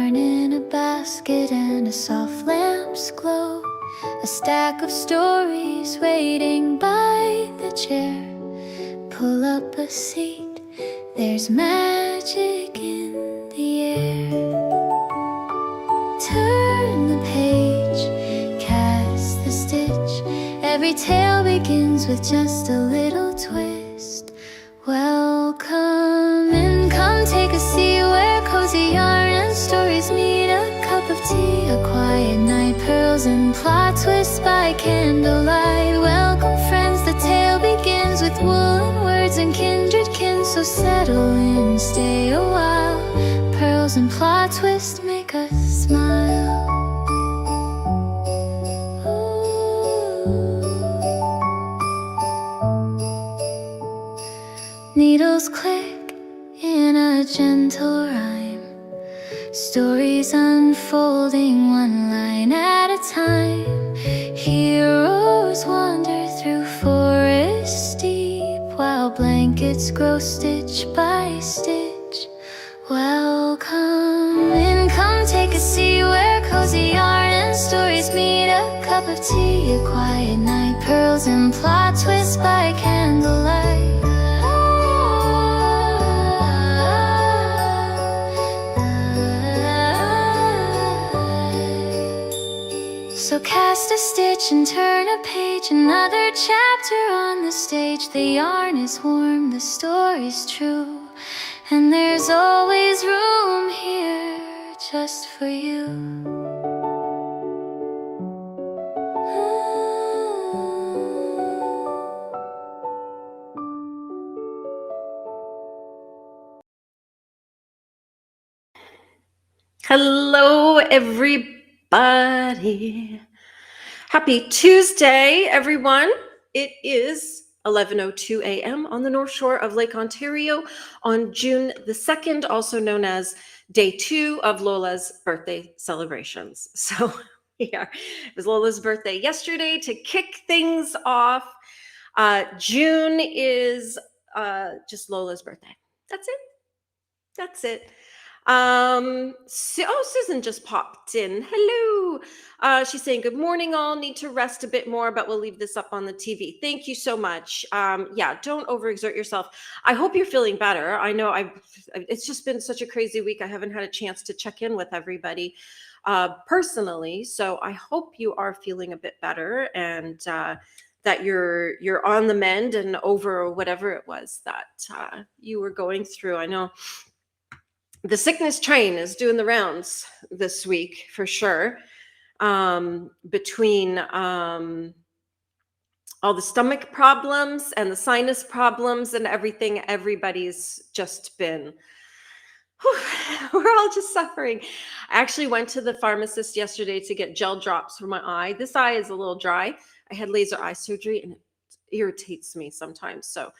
yarn in a basket and a soft lamp's glow. A stack of stories waiting by the chair. Pull up a seat, there's magic in the air. Turn the page, cast the stitch. Every tale begins with just a little twist. Welcome in, come take a seat where cozy yarn and stories meet. A cup of tea, a quiet night, pearls and plot twists by candlelight. Welcome friends, the tale begins with woolen words and kindred kin. So settle in, stay a while. Pearls and plot twists make us smile. Needles click in a gentle rhyme. Stories unfolding one line at a time. Heroes wander through forests deep, while blankets grow stitch by stitch. Welcome in, come take a seat where cozy yarn and stories meet. A cup of tea, a quiet night, pearls and plot twists by candlelight. So cast a stitch and turn a page, another chapter on the stage. The yarn is warm, the story's true, and there's always room here just for you. Hello, everybody. Happy Tuesday, everyone. It is 11:02 a.m. on the North Shore of Lake Ontario on June the 2nd, also known as day 2 of Lola's birthday celebrations. So yeah, it was Lola's birthday yesterday. To kick things off, June is just Lola's birthday. That's it. That's it. Susan just popped in. Hello. She's saying, good morning, all. Need to rest a bit more, but we'll leave this up on the TV. Thank you so much. Yeah, don't overexert yourself. I hope you're feeling better. I know it's just been such a crazy week. I haven't had a chance to check in with everybody personally. So I hope you are feeling a bit better and that you're on the mend and over whatever it was that you were going through. I know the sickness train is doing the rounds this week for sure. Between all the stomach problems and the sinus problems and everything, everybody's just been, we're all just suffering. I actually went to the pharmacist yesterday to get gel drops for my eye. This eye is a little dry. I had laser eye surgery and it irritates me sometimes. So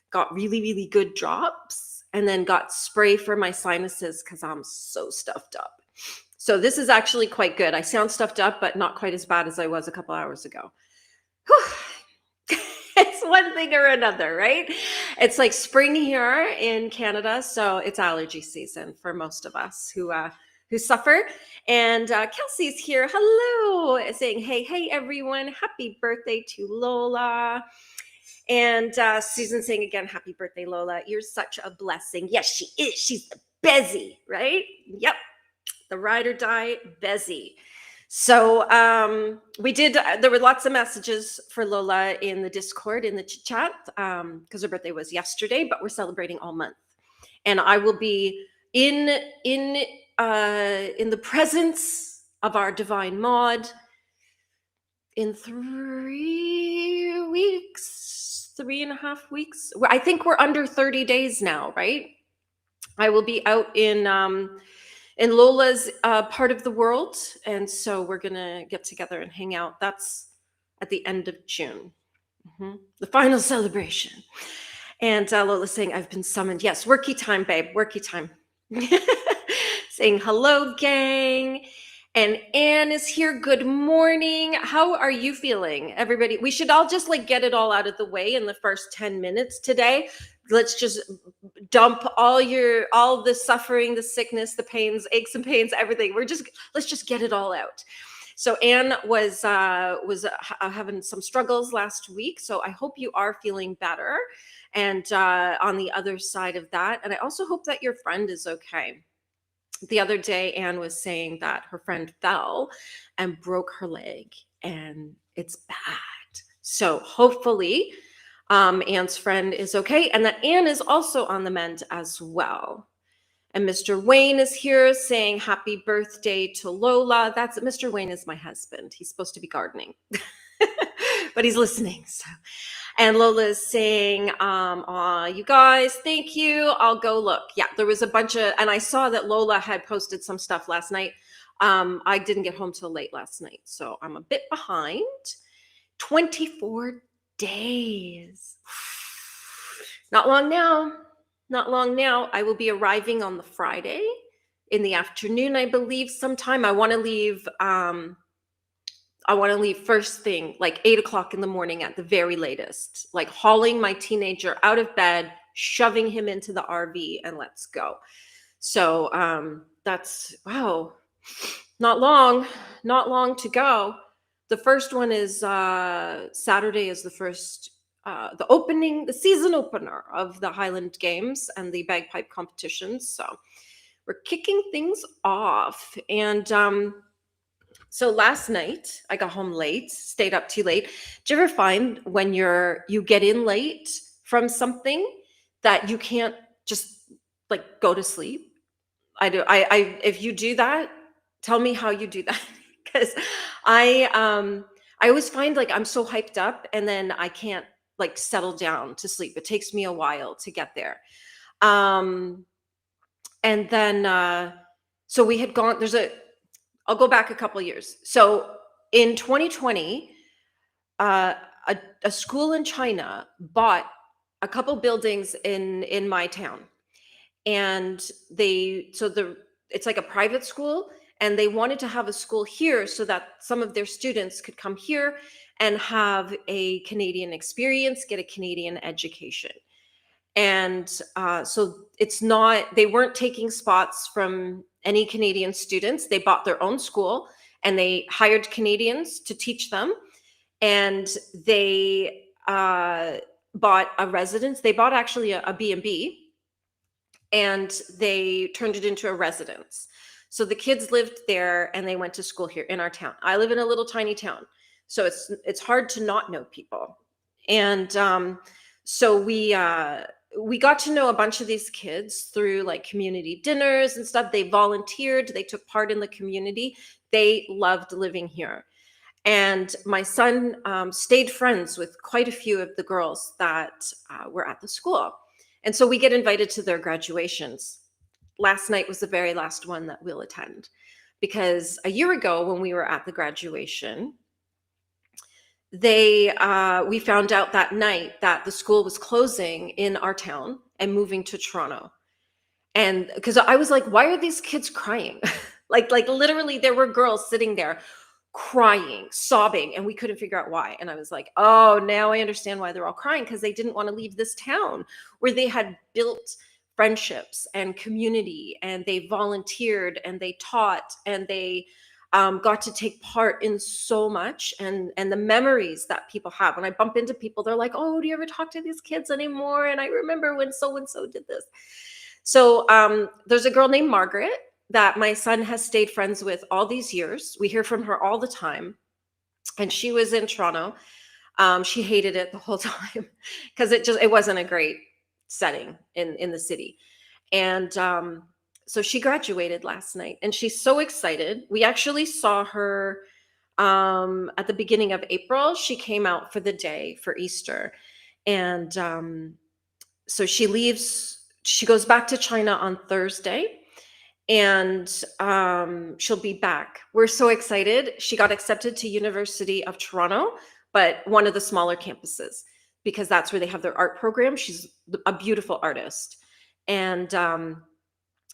got really, really good drops. And then got spray for my sinuses because I'm so stuffed up. So this is actually quite good. I sound stuffed up, but not quite as bad as I was a couple hours ago. It's one thing or another, right? It's like spring here in Canada, so it's allergy season for most of us who suffer. And Kelsey's here. Hello, saying, hey, everyone. Happy birthday to Lola. And Susan saying again, happy birthday, Lola. You're such a blessing. Yes, she is. She's the Bezzy, right? Yep. The ride or die Bezzy. So we did, there were lots of messages for Lola in the Discord, in the chat, because her birthday was yesterday, but we're celebrating all month. And I will be in the presence of our divine Maud in 3 weeks. 3.5 weeks. I think we're under 30 days now, right? I will be out in Lola's part of the world, and so we're gonna get together and hang out. That's at the end of June, the final celebration. And Lola's saying, I've been summoned. Yes, worky time, babe, worky time. Saying hello, gang. And Anne is here. Good morning. How are you feeling, everybody? We should all just like get it all out of the way in the first 10 minutes today. Let's just dump all the suffering, the sickness, the pains, aches and pains, everything. Let's just get it all out. So Anne was having some struggles last week. So I hope you are feeling better and on the other side of that. And I also hope that your friend is okay. The other day, Anne was saying that her friend fell and broke her leg, and it's bad. So hopefully, Anne's friend is okay, and that Anne is also on the mend as well. And Mr. Wayne is here saying happy birthday to Lola. That's Mr. Wayne is my husband. He's supposed to be gardening, but he's listening. So. And Lola is saying, aw, you guys, thank you. I'll go look. Yeah, there was a bunch of, and I saw that Lola had posted some stuff last night. I didn't get home till late last night, so I'm a bit behind. 24 days. Not long now. Not long now. I will be arriving on the Friday in the afternoon, I believe, sometime. I want to leave first thing, like 8 o'clock in the morning at the very latest, like hauling my teenager out of bed, shoving him into the RV, and let's go. So that's, wow, not long to go. The first one is Saturday is the first, the season opener of the Highland Games and the bagpipe competitions. So we're kicking things off. And so last night I got home late, stayed up too late. Do you ever find when you get in late from something that you can't just like go to sleep? I do. If you do that, tell me how you do that. Because I always find like I'm so hyped up and then I can't like settle down to sleep. It takes me a while to get there. And then so we had gone, I'll go back a couple years. So in 2020, a school in China bought a couple buildings in my town. And it's like a private school, and they wanted to have a school here so that some of their students could come here and have a Canadian experience, get a Canadian education. And so they weren't taking spots from any Canadian students. They bought their own school and they hired Canadians to teach them. And they bought a residence. They bought actually a B&B, and they turned it into a residence. So the kids lived there and they went to school here in our town. I live in a little tiny town, so it's hard to not know people. And so we got to know a bunch of these kids through like community dinners and stuff. They volunteered, they took part in the community. They loved living here. And my son stayed friends with quite a few of the girls that were at the school. And so we get invited to their graduations. Last night was the very last one that we'll attend, because a year ago when we were at the graduation, we found out that night that the school was closing in our town and moving to Toronto. And because I was like, why are these kids crying? like literally there were girls sitting there crying, sobbing, and we couldn't figure out why. And I was like, oh, now I understand why they're all crying, because they didn't want to leave this town where they had built friendships and community, and they volunteered and they taught and they got to take part in so much, and the memories that people have. When I bump into people, they're like, oh, do you ever talk to these kids anymore? And I remember when so-and-so did this. So there's a girl named Margaret that my son has stayed friends with all these years. We hear from her all the time. And she was in Toronto. She hated it the whole time because it wasn't a great setting in the city. And so she graduated last night and she's so excited. We actually saw her at the beginning of April. She came out for the day for Easter. And so she goes back to China on Thursday. And she'll be back. We're so excited. She got accepted to University of Toronto, but one of the smaller campuses, because that's where they have their art program. She's a beautiful artist. And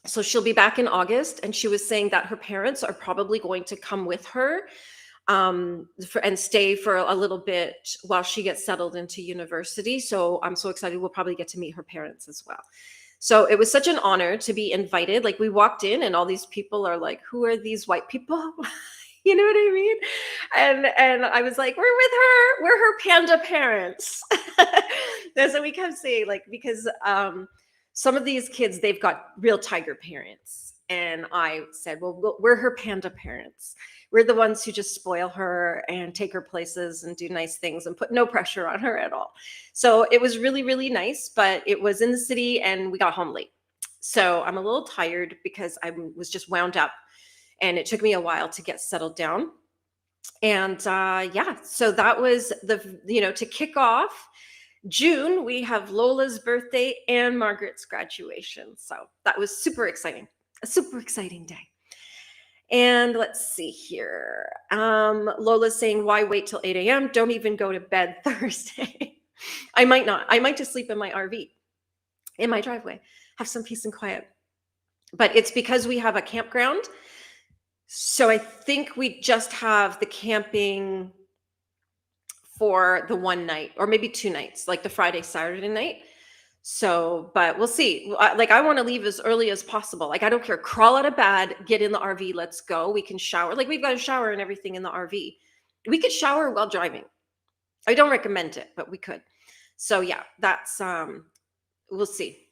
So she'll be back in August, and she was saying that her parents are probably going to come with her and stay for a little bit while she gets settled into university. So I'm so excited. We'll probably get to meet her parents as well. So it was such an honor to be invited. Like, we walked in and all these people are like, who are these white people? You know what I mean? And I was like, we're with her. We're her panda parents. That's what we kept saying, like, because some of these kids, they've got real tiger parents. And I said, well, we're her panda parents. We're the ones who just spoil her and take her places and do nice things and put no pressure on her at all. So it was really, really nice, but it was in the city and we got home late. So I'm a little tired because I was just wound up and it took me a while to get settled down. And yeah, so that was to kick off June, we have Lola's birthday and Margaret's graduation. So that was super exciting, a super exciting day. And let's see here. Lola's saying, why wait till 8 a.m.? Don't even go to bed Thursday. I might not. I might just sleep in my RV, in my driveway, have some peace and quiet. But it's because we have a campground. So I think we just have the camping for the one night or maybe 2 nights, like the Friday, Saturday night. So, but we'll see. Like, I want to leave as early as possible. Like, I don't care. Crawl out of bed, get in the RV. Let's go. We can shower. Like, we've got a shower and everything in the RV. We could shower while driving. I don't recommend it, but we could. So yeah, that's, we'll see.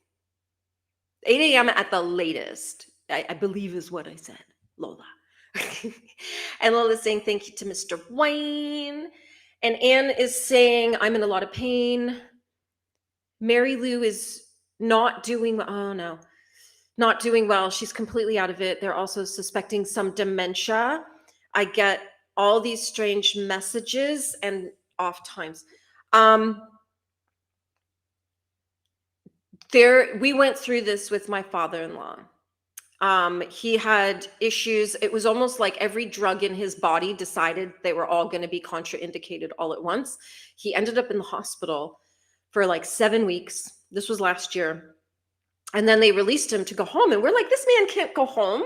8 a.m. at the latest, I believe is what I said, Lola. And Lola's saying, thank you to Mr. Wayne. And Anne is saying, I'm in a lot of pain. Mary Lou is not doing well. She's completely out of it. They're also suspecting some dementia. I get all these strange messages and off times. We went through this with my father-in-law. He had issues. It was almost like every drug in his body decided they were all going to be contraindicated all at once. He ended up in the hospital for like 7 weeks. This was last year. And then they released him to go home. And we're like, this man can't go home.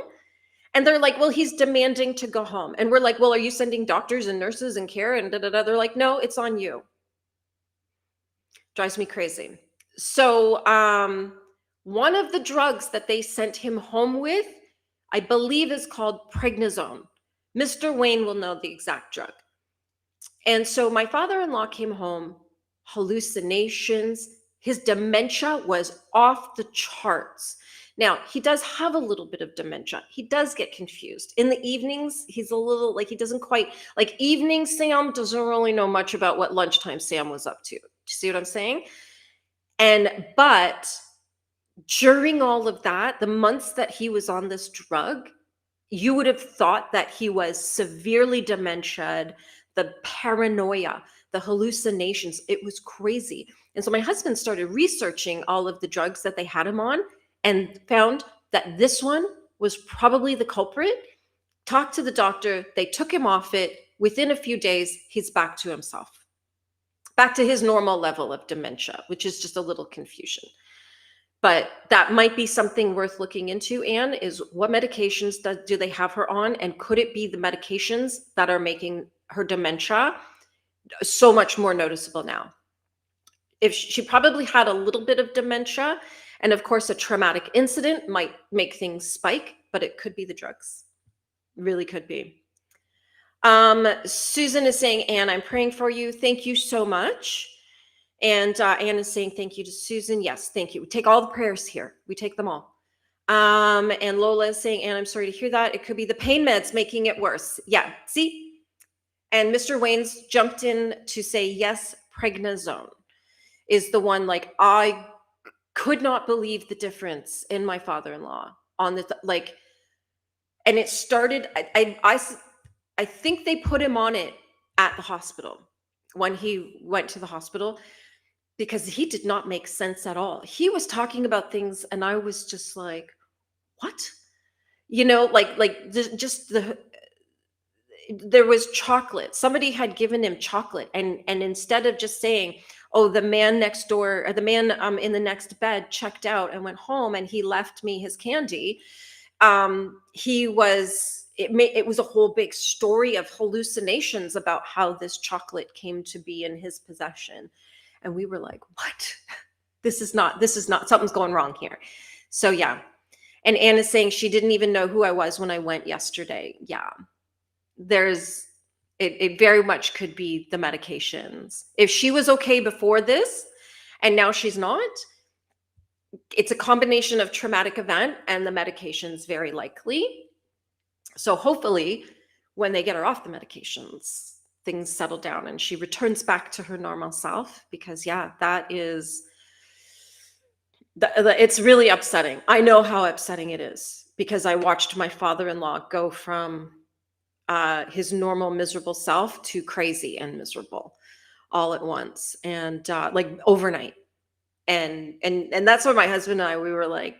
And they're like, well, he's demanding to go home. And we're like, well, are you sending doctors and nurses and care? And da-da-da. They're like, no, it's on you. Drives me crazy. So one of the drugs that they sent him home with, I believe, is called prednisone. Mr. Wayne will know the exact drug. And so my father-in-law came home, hallucinations. His dementia was off the charts. Now, he does have a little bit of dementia. He does get confused. In the evenings, he's a little, like, he doesn't quite, like, evening Sam doesn't really know much about what lunchtime Sam was up to. Do you see what I'm saying? But during all of that, the months that he was on this drug, you would have thought that he was severely dementiaed, the paranoia, the hallucinations. It was crazy. And so my husband started researching all of the drugs that they had him on and found that this one was probably the culprit. Talked to the doctor. They took him off it. Within a few days, he's back to himself, back to his normal level of dementia, which is just a little confusion. But that might be something worth looking into, Anne, is what medications do they have her on? And could it be the medications that are making her dementia so much more noticeable now? If she probably had a little bit of dementia, and of course a traumatic incident might make things spike, but it could be the drugs. Really could be. Susan is saying, Anne, I'm praying for you. Thank you so much. And Anne is saying, thank you to Susan. Yes, thank you. We take all the prayers here. We take them all. And Lola is saying, Anne, I'm sorry to hear that. It could be the pain meds making it worse. Yeah, see? And Mr. Wayne's jumped in to say, yes, prednisone is the one. Like, I could not believe the difference in my father-in-law on the, like, and it started, I think they put him on it at the hospital when he went to the hospital, because he did not make sense at all. He was talking about things and I was just like, what? You know, there was chocolate. Somebody had given him chocolate. And instead of just saying, oh, the man next door, or the man in the next bed checked out and went home, and he left me his candy. It was a whole big story of hallucinations about how this chocolate came to be in his possession. And we were like, what? This is not, something's going wrong here. So yeah. And Anna's saying she didn't even know who I was when I went yesterday. Yeah. It very much could be the medications. If she was okay before this and now she's not, it's a combination of traumatic event and the medications, very likely. So hopefully when they get her off the medications, things settle down and she returns back to her normal self, because yeah, it's really upsetting. I know how upsetting it is, because I watched my father-in-law go from his normal miserable self to crazy and miserable all at once, and like overnight. And that's where my husband and I, we were like,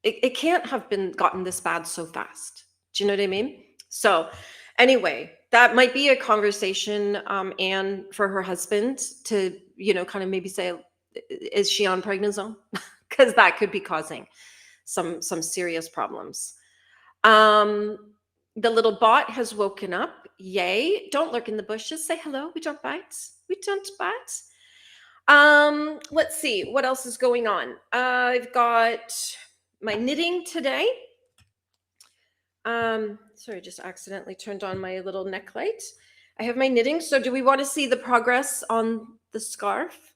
it can't have been gotten this bad so fast. Do you know what I mean? So anyway, that might be a conversation, and for her husband to, kind of maybe say, is she on prednisone? Because that could be causing some serious problems. The little bot has woken up. Yay. Don't lurk in the bushes. Say hello. We don't bite. We don't bite. Let's see what else is going on. I've got my knitting today. Sorry, just accidentally turned on my little neck light. I have my knitting. So do we want to see the progress on the scarf,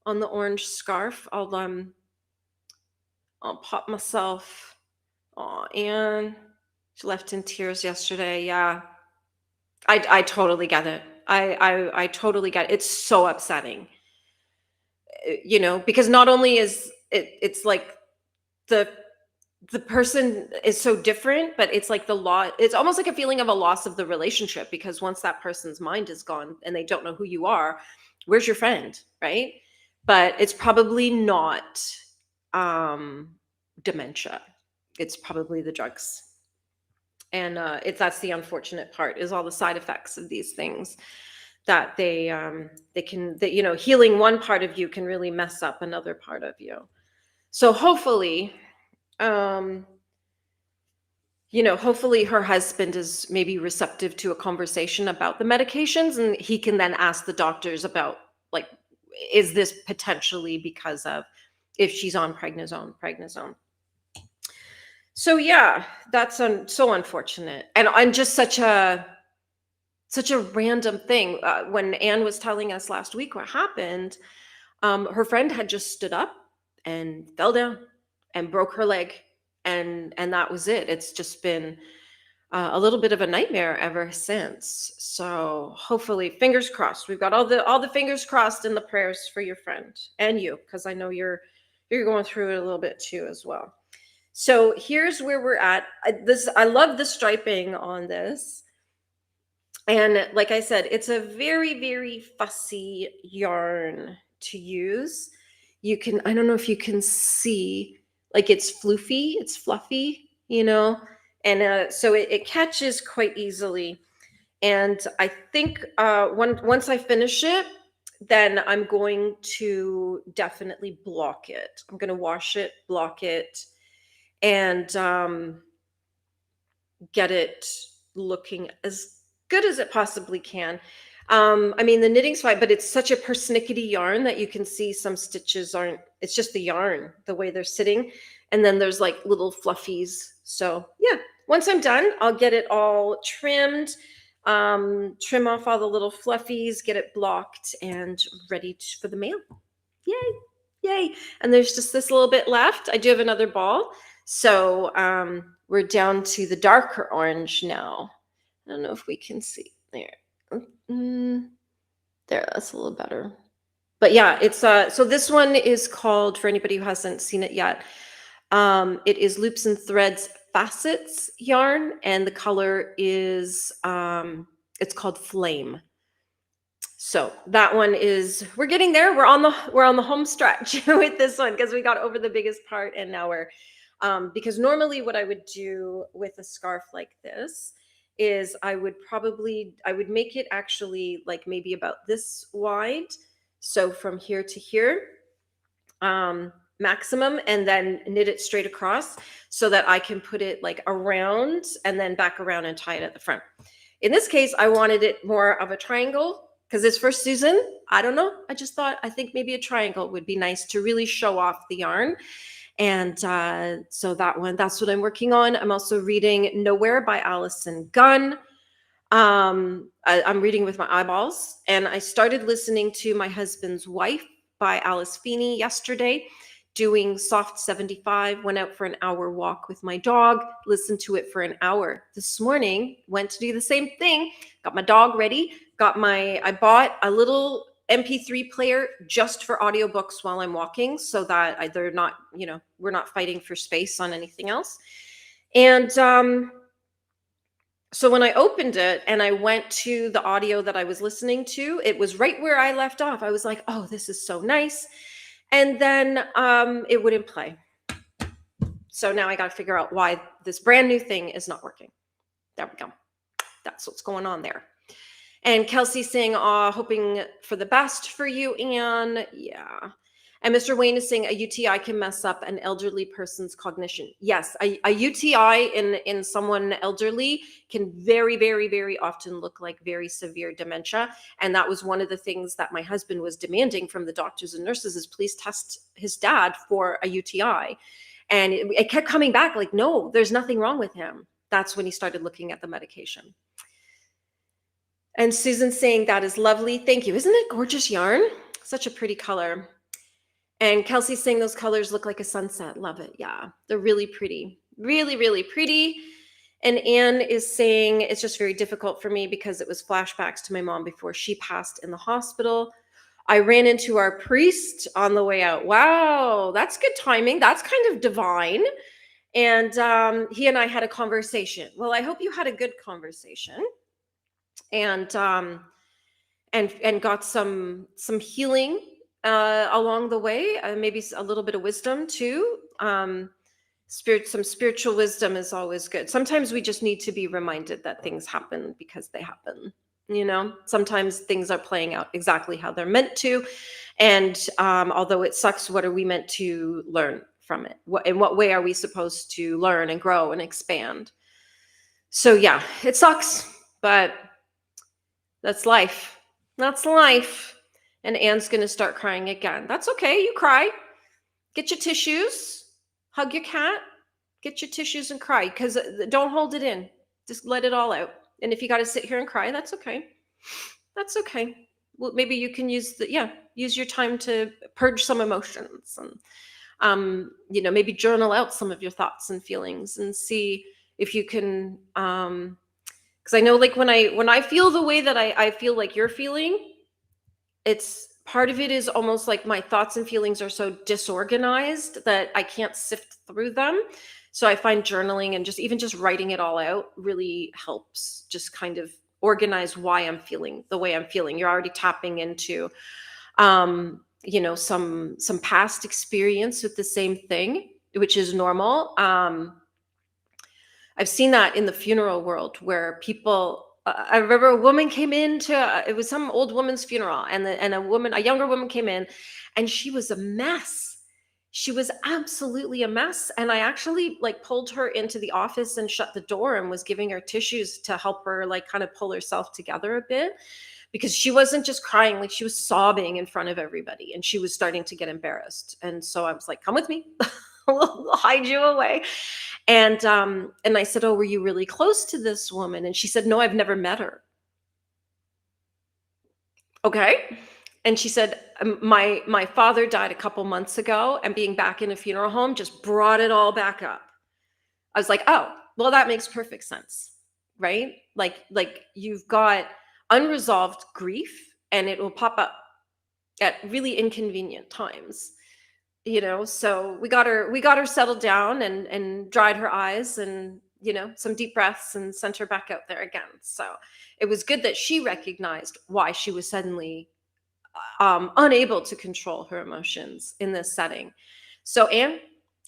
on the orange scarf? I'll pop myself. Oh, Anne, she left in tears yesterday. Yeah, I totally get it. I totally get it. It's so upsetting, because not only is it's like the person is so different, but it's like it's almost like a feeling of a loss of the relationship, because once that person's mind is gone and they don't know who you are, where's your friend, right? But it's probably not dementia. It's probably the drugs. And that's the unfortunate part, is all the side effects of these things, that they can, that, healing one part of you can really mess up another part of you. So hopefully, hopefully her husband is maybe receptive to a conversation about the medications, and he can then ask the doctors about, like, is this potentially because of, if she's on prednisone. So yeah, that's so unfortunate, and just such a random thing. When Anne was telling us last week what happened, her friend had just stood up and fell down and broke her leg, and that was it. It's just been a little bit of a nightmare ever since. So hopefully, fingers crossed. We've got all the fingers crossed and the prayers for your friend and you, because I know you're going through it a little bit too as well. So here's where we're at. I love the striping on this. And like I said, it's a very, very fussy yarn to use. I don't know if you can see, like, it's floofy, it's fluffy, and so it catches quite easily. And I think once I finish it, then I'm going to definitely block it. I'm going to wash it, block it, and get it looking as good as it possibly can. I mean, the knitting's fine, but it's such a persnickety yarn that you can see some stitches it's just the yarn, the way they're sitting. And then there's like little fluffies. So yeah, once I'm done, I'll get it all trimmed, trim off all the little fluffies, get it blocked and ready for the mail. Yay, yay. And there's just this little bit left. I do have another ball. So we're down to the darker orange now. I don't know if we can see there. There, that's a little better. But yeah, it's so this one is called, for anybody who hasn't seen it yet, it is Loops and Threads Facets yarn, and the color is it's called Flame. So that one is, we're getting there. We're on the home stretch with this one, because we got over the biggest part, and now we're because normally what I would do with a scarf like this is I would make it actually like maybe about this wide, So from here to here, maximum, and then knit it straight across so that I can put it like around and then back around and tie it at the front. In this case, I wanted it more of a triangle because it's for Susan. I don't know. I think maybe a triangle would be nice to really show off the yarn. And so that's what I'm working on. I'm also reading Nowhere by Alison Gunn. I'm reading with my eyeballs, and I started listening to My Husband's Wife by Alice Feeney yesterday, doing Soft 75, went out for an hour walk with my dog, listened to it for an hour. This morning, went to do the same thing, got my dog ready, I bought a little MP3 player just for audiobooks while I'm walking so that they're not, we're not fighting for space on anything else. And so when I opened it and I went to the audio that I was listening to, it was right where I left off. I was like, oh, this is so nice. And then it wouldn't play. So now I got to figure out why this brand new thing is not working. There we go. That's what's going on there. And Kelsey saying, hoping for the best for you, Anne. Yeah. And Mr. Wayne is saying a UTI can mess up an elderly person's cognition. Yes, a UTI in someone elderly can very, very, very often look like very severe dementia. And that was one of the things that my husband was demanding from the doctors and nurses is please test his dad for a UTI. And it kept coming back like, no, there's nothing wrong with him. That's when he started looking at the medication. And Susan saying that is lovely. Thank you. Isn't it gorgeous yarn? Such a pretty color. And Kelsey's saying those colors look like a sunset. Love it. Yeah, they're really pretty. Really, really pretty. And Anne is saying it's just very difficult for me because it was flashbacks to my mom before she passed in the hospital. I ran into our priest on the way out. Wow, that's good timing. That's kind of divine. And he and I had a conversation. Well, I hope you had a good conversation. And got some healing along the way, maybe a little bit of wisdom too. Some spiritual wisdom is always good. Sometimes we just need to be reminded that things happen because they happen. Sometimes things are playing out exactly how they're meant to. And although it sucks, what are we meant to learn from it? In what way are we supposed to learn and grow and expand? So yeah, it sucks, but that's life. That's life. And Anne's going to start crying again. That's okay. You cry. Get your tissues. Hug your cat. Get your tissues and cry. Because don't hold it in. Just let it all out. And if you got to sit here and cry, that's okay. That's okay. Well, maybe you can use your time to purge some emotions and, maybe journal out some of your thoughts and feelings and see if you can, because I know like when I feel the way that I feel like you're feeling, it's part of it is almost like my thoughts and feelings are so disorganized that I can't sift through them. So I find journaling and just writing it all out really helps just kind of organize why I'm feeling the way I'm feeling. You're already tapping into, some past experience with the same thing, which is normal. I've seen that in the funeral world where people, I remember a woman came in it was some old woman's funeral and a younger woman came in and she was a mess. She was absolutely a mess. And I actually like pulled her into the office and shut the door and was giving her tissues to help her like kind of pull herself together a bit because she wasn't just crying, like she was sobbing in front of everybody and she was starting to get embarrassed. And so I was like, come with me. We'll hide you away. And I said, oh, were you really close to this woman? And she said, no, I've never met her. Okay. And she said, my father died a couple months ago and being back in a funeral home just brought it all back up. I was like, oh, well, that makes perfect sense. Right? Like you've got unresolved grief and it will pop up at really inconvenient times. So we got her settled down and dried her eyes and, some deep breaths and sent her back out there again. So it was good that she recognized why she was suddenly unable to control her emotions in this setting. So Anne,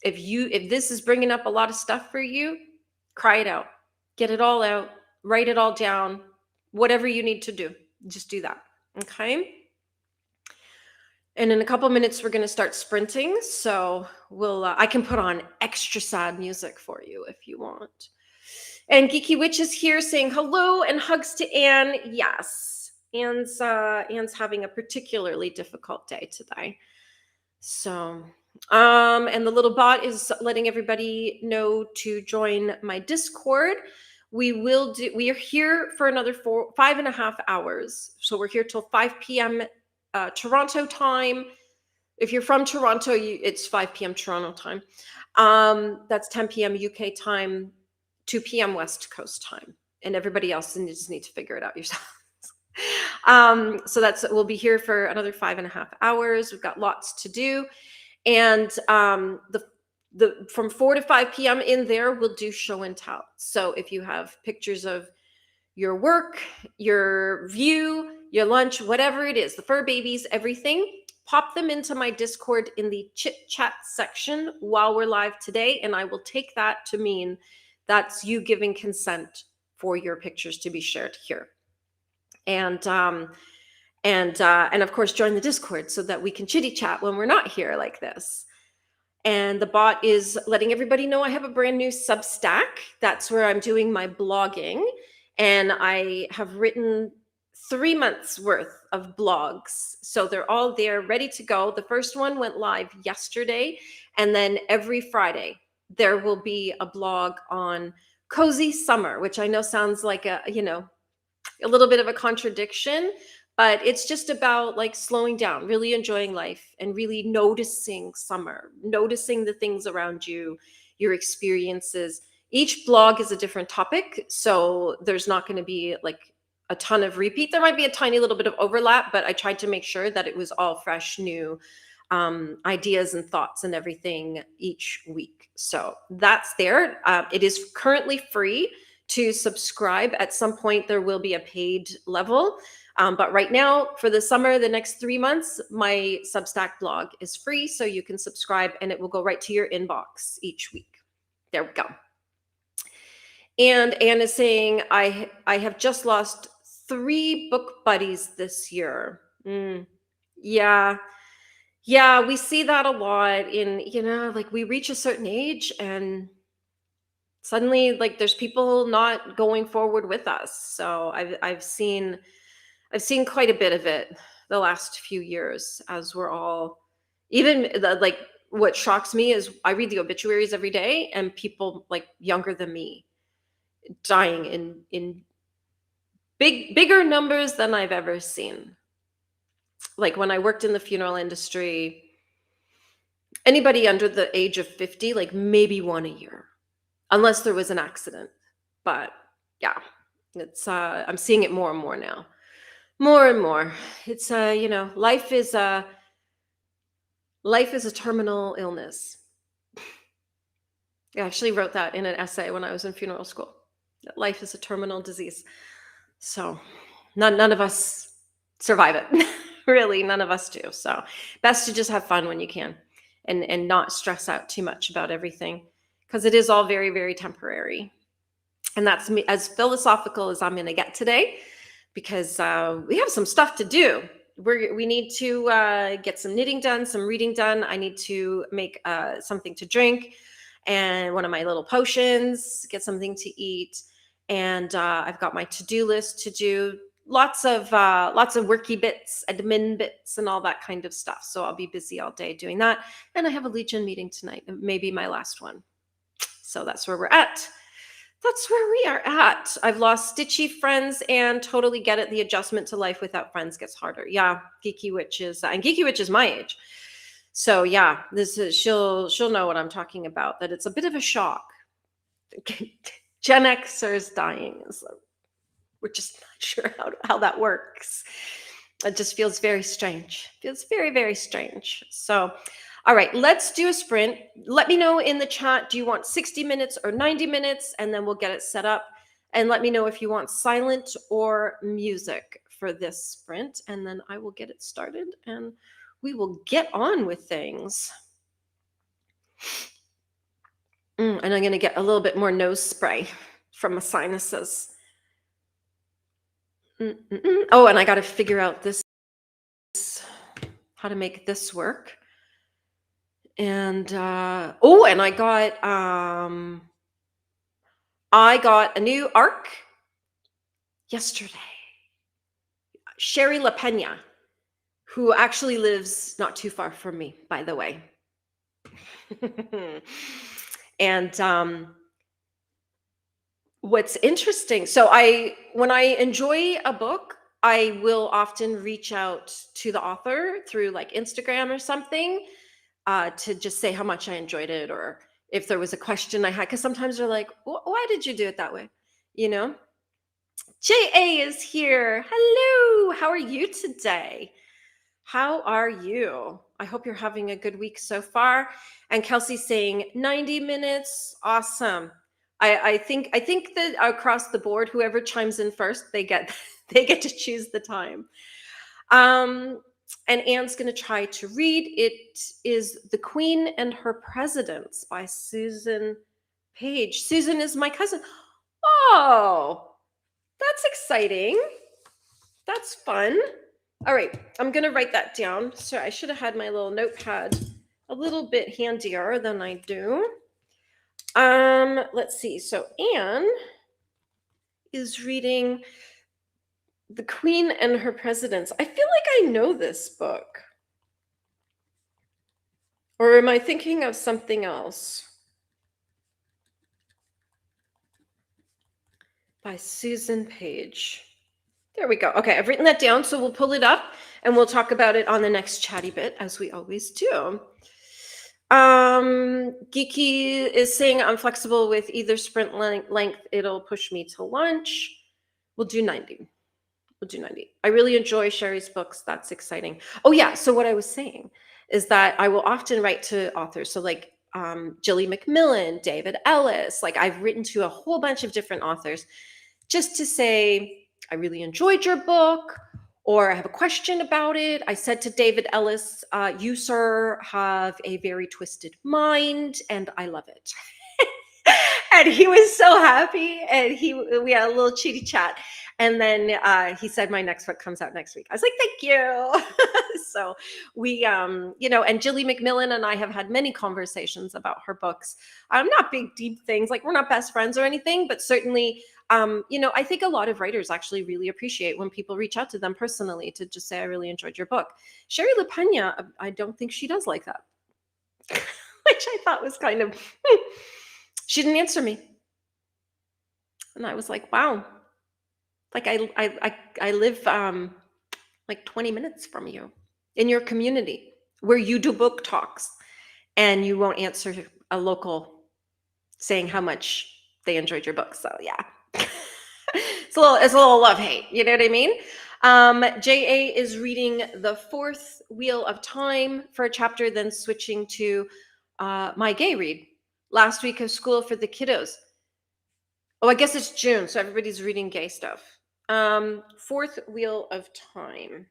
if this is bringing up a lot of stuff for you, cry it out, get it all out, write it all down, whatever you need to do, just do that. Okay. And in a couple minutes, we're going to start sprinting. So I can put on extra sad music for you if you want. And Geeky Witch is here saying hello and hugs to Anne. Yes, Anne's having a particularly difficult day today. So, and the little bot is letting everybody know to join my Discord. We are here for another 5.5 hours. So we're here till 5 p.m. Toronto time. If you're from Toronto, it's 5 p.m. Toronto time. That's 10 p.m. UK time, 2 p.m. West Coast time. And everybody else, and you just need to figure it out yourselves. So we'll be here for another 5.5 hours. We've got lots to do. And the from 4 to 5 p.m. in there, we'll do show and tell. So if you have pictures of your work, your view, your lunch, whatever it is, the fur babies, everything, pop them into my Discord in the chit chat section while we're live today. And I will take that to mean that's you giving consent for your pictures to be shared here. And of course, join the Discord so that we can chitty chat when we're not here like this. And the bot is letting everybody know I have a brand new Substack. That's where I'm doing my blogging. And I have written 3 months worth of blogs. So they're all there, ready to go. The first one went live yesterday. And then every Friday, there will be a blog on cozy summer, which I know sounds like a little bit of a contradiction, but it's just about like slowing down, really enjoying life and really noticing summer, noticing the things around you, your experiences. Each blog is a different topic. So there's not going to be like a ton of repeat. There might be a tiny little bit of overlap, but I tried to make sure that it was all fresh, new ideas and thoughts and everything each week. So that's there. It is currently free to subscribe. At some point, there will be a paid level. But right now, for the summer, the next 3 months, my Substack blog is free. So you can subscribe and it will go right to your inbox each week. There we go. And Anne is saying, I have just lost 3 book buddies this year. Yeah. Yeah, we see that a lot in, like we reach a certain age and suddenly like there's people not going forward with us. So I've seen quite a bit of it the last few years as we're all like what shocks me is I read the obituaries every day and people like younger than me dying in bigger numbers than I've ever seen. Like when I worked in the funeral industry, anybody under the age of 50, like maybe 1 a year, unless there was an accident. But yeah, it's I'm seeing it more and more now. More and more. It's life is a terminal illness. I actually wrote that in an essay when I was in funeral school. That life is a terminal disease. So none of us survive it. Really, none of us do. So best to just have fun when you can and not stress out too much about everything because it is all very, very temporary. And that's me, as philosophical as I'm going to get today, because we have some stuff to do. We need to get some knitting done, some reading done. I need to make something to drink and one of my little potions, get something to eat. And I've got my to-do list to do. Lots of worky bits, admin bits, and all that kind of stuff. So I'll be busy all day doing that. And I have a Legion meeting tonight, maybe my last one. So that's where we're at. That's where we are at. I've lost stitchy friends and totally get it. The adjustment to life without friends gets harder. Yeah, Geeky Witch is, and Geeky Witch is my age. So yeah, she'll know what I'm talking about. That it's a bit of a shock. Gen Xers dying is. We're just not sure how that works. It just feels very strange. Feels very, very strange. So, all right, let's do a sprint. Let me know in the chat, do you want 60 minutes or 90 minutes? And then we'll get it set up. And let me know if you want silent or music for this sprint. And then I will get it started and we will get on with things. And I'm going to get a little bit more nose spray from my sinuses. Oh, and I got to figure out this. how to make this work. And and I got a new arc yesterday. Sherry LaPena, who actually lives not too far from me, by the way. And what's interesting, so when I enjoy a book, I will often reach out to the author through like Instagram or something, to just say how much I enjoyed it, or if there was a question I had, because sometimes they're like, why did you do it that way? You know? JA is here. Hello. How are you today? How are you? I hope you're having a good week so far. And Kelsey's saying 90 minutes. Awesome. I think that across the board, whoever chimes in first, they get they get to choose the time. And Anne's going to try to read. It is The Queen and Her Presidents by Susan Page. Susan is my cousin. Oh, that's exciting. That's fun. All right, I'm going to write that down. So I should have had my little notepad a little bit handier than I do. Let's see. So Anne is reading The Queen and Her Presidents. I feel like I know this book. Or am I thinking of something else? By Susan Page. There we go. Okay, I've written that down, so we'll pull it up and we'll talk about it on the next chatty bit, as we always do. Geeky is saying I'm flexible with either sprint length. It'll push me to lunch. We'll do 90. We'll do 90. I really enjoy Sherry's books. That's exciting. Oh yeah, so what I was saying is that I will often write to authors. So like Jilly McMillan, David Ellis, like I've written to a whole bunch of different authors just to say, I really enjoyed your book, or I have a question about it. I said to David Ellis, you, sir, have a very twisted mind, and I love it. And he was so happy, and we had a little chitty chat. And then he said, my next book comes out next week. I was like, thank you. So we, and Jilly McMillan and I have had many conversations about her books. Not big, deep things, like we're not best friends or anything, but certainly, I think a lot of writers actually really appreciate when people reach out to them personally to just say, I really enjoyed your book. Sherry LaPena, I don't think she does like that, which I thought was kind of, she didn't answer me. And I was like, wow. Like I live like 20 minutes from you in your community where you do book talks, and you won't answer a local saying how much they enjoyed your book. So yeah, it's a little love hate. You know what I mean? JA is reading The Fourth Wheel of Time for a chapter, then switching to my gay read. Last week of school for the kiddos. Oh, I guess it's June, so everybody's reading gay stuff. Fourth Wheel of Time.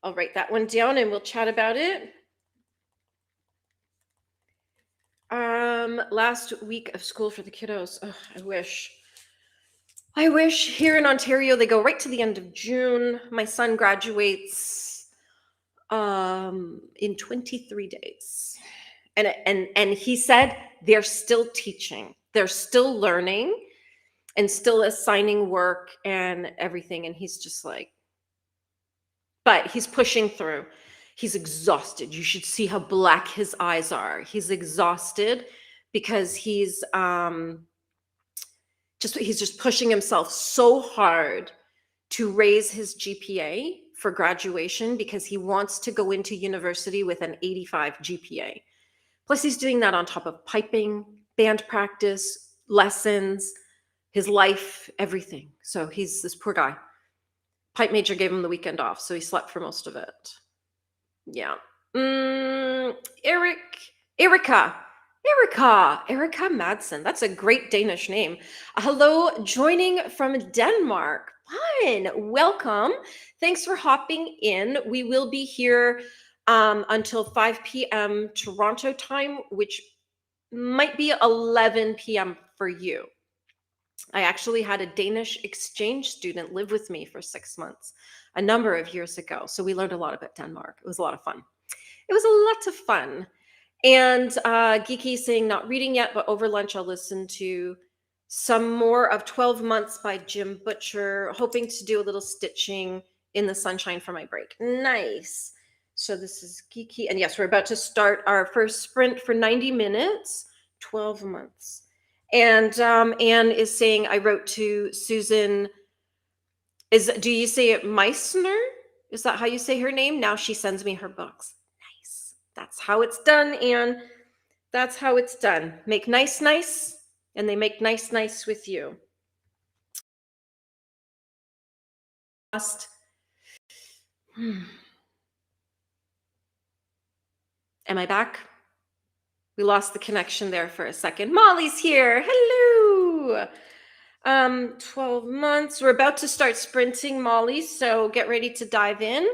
I'll write that one down and we'll chat about it. Last week of school for the kiddos. Oh, I wish here in Ontario they go right to the end of June. My son graduates in 23 days. And he said they're still teaching. They're still learning and still assigning work and everything. And he's just like, but he's pushing through. He's exhausted. You should see how black his eyes are. He's exhausted because he's just pushing himself so hard to raise his GPA for graduation because he wants to go into university with an 85 GPA. Plus he's doing that on top of piping, band practice, lessons, his life, everything. So he's this poor guy. Pipe major gave him the weekend off, so he slept for most of it. Yeah. Erica Madsen. That's a great Danish name. Hello, joining from Denmark. Fun. Welcome. Thanks for hopping in. We will be here until 5 p.m. Toronto time, which might be 11 p.m. for you. I actually had a Danish exchange student live with me for 6 months a number of years ago. So we learned a lot about Denmark. It was a lot of fun. It was a lot of fun. And Geeky saying, not reading yet, but over lunch I'll listen to some more of 12 Months by Jim Butcher, hoping to do a little stitching in the sunshine for my break. Nice. So this is Geeky. And yes, we're about to start our first sprint for 90 minutes, 12 months. And Anne is saying, I wrote to Susan. Do you say it Meissner? Is that how you say her name? Now she sends me her books. Nice. That's how it's done, Anne. That's how it's done. Make nice, nice, and they make nice, nice with you. Lost. Am I back? We lost the connection there for a second. Molly's here. Hello. 12 months. We're about to start sprinting, Molly, so get ready to dive in.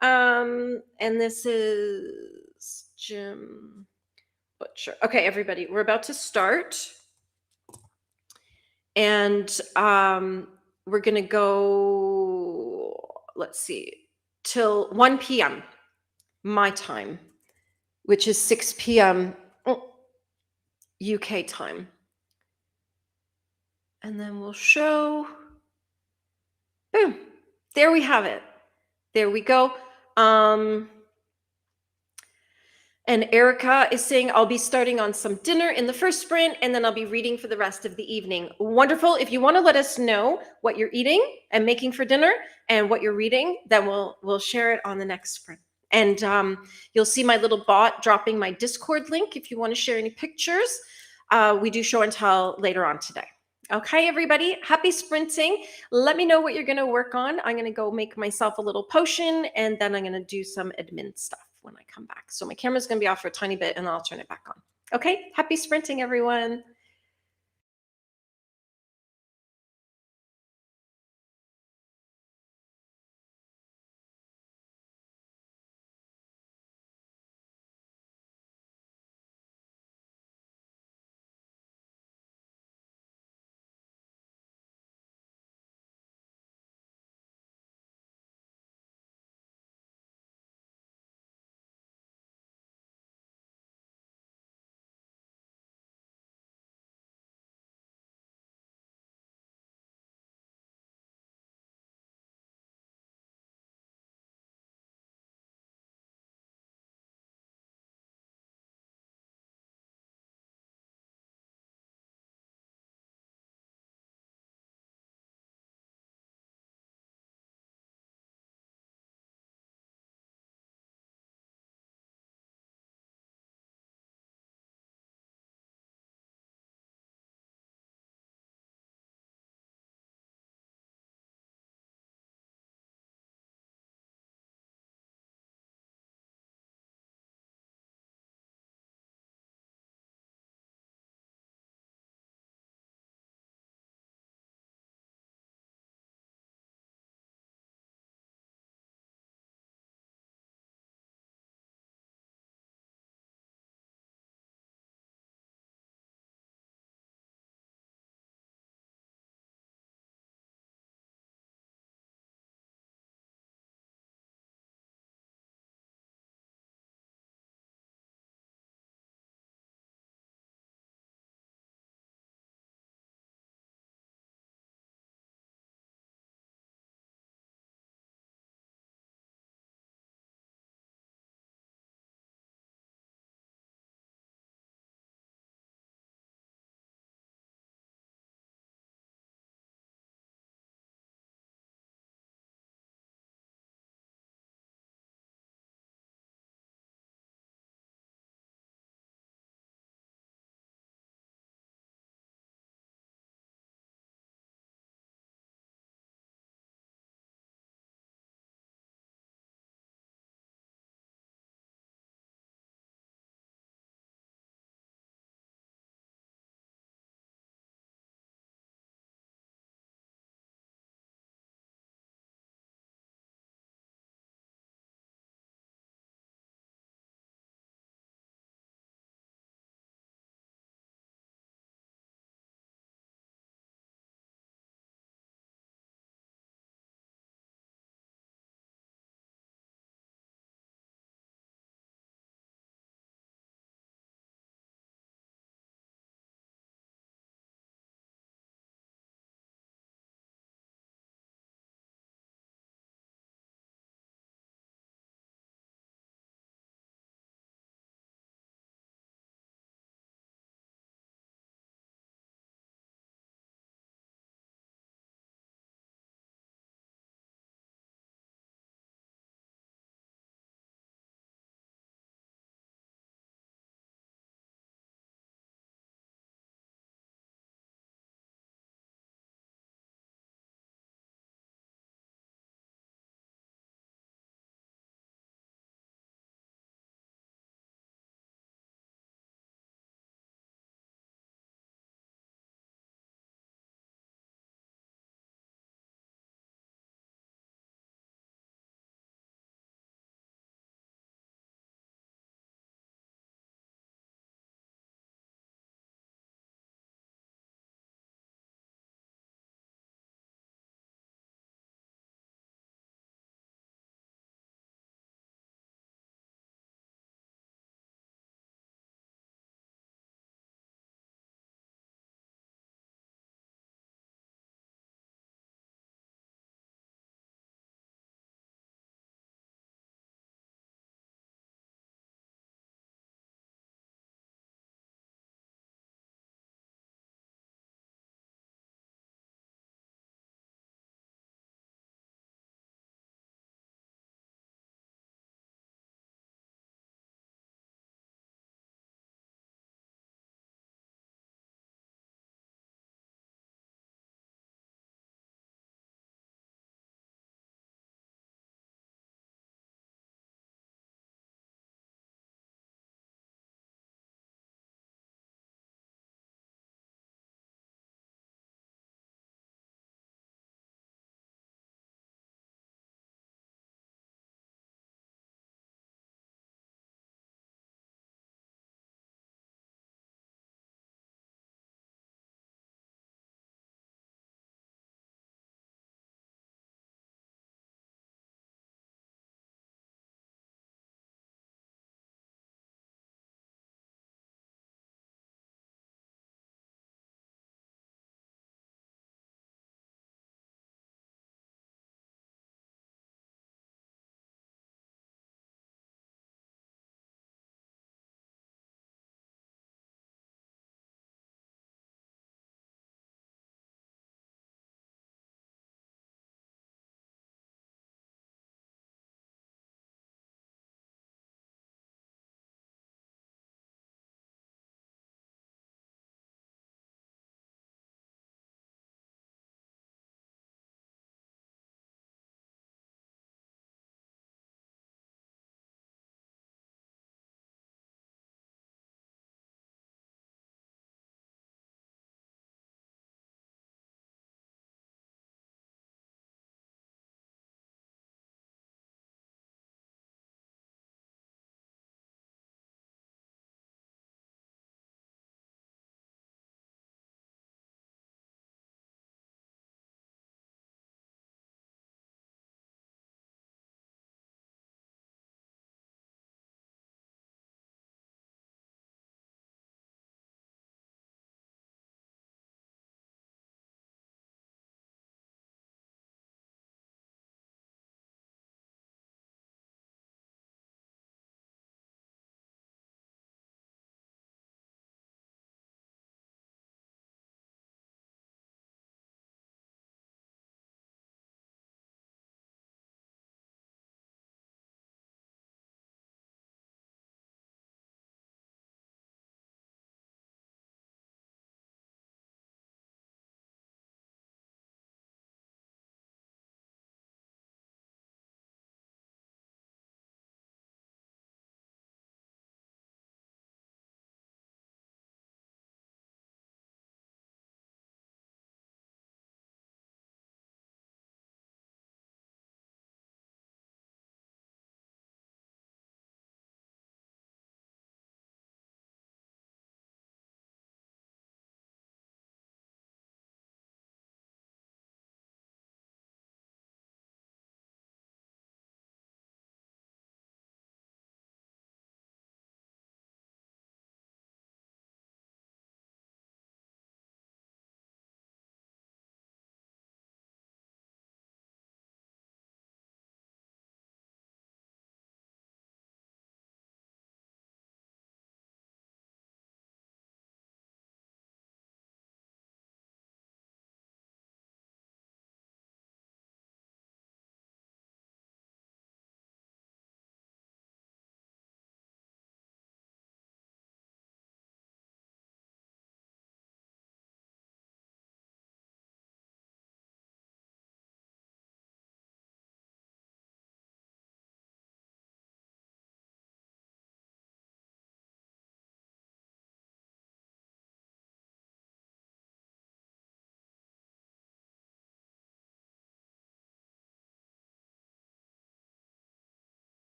And this is Jim Butcher. Okay, everybody, we're about to start. And we're going to go, let's see, till 1 p.m. my time, which is 6 p.m. UK time. And then we'll show. Boom. There we have it. There we go. And Erica is saying, I'll be starting on some dinner in the first sprint, and then I'll be reading for the rest of the evening. Wonderful. If you want to let us know what you're eating and making for dinner and what you're reading, then we'll share it on the next sprint. And you'll see my little bot dropping my Discord link if you want to share any pictures. We do show and tell later on today. Okay, everybody, happy sprinting. Let me know what you're going to work on. I'm going to go make myself a little potion, and then I'm going to do some admin stuff when I come back. So my camera's going to be off for a tiny bit, and then I'll turn it back on. Okay, happy sprinting, everyone.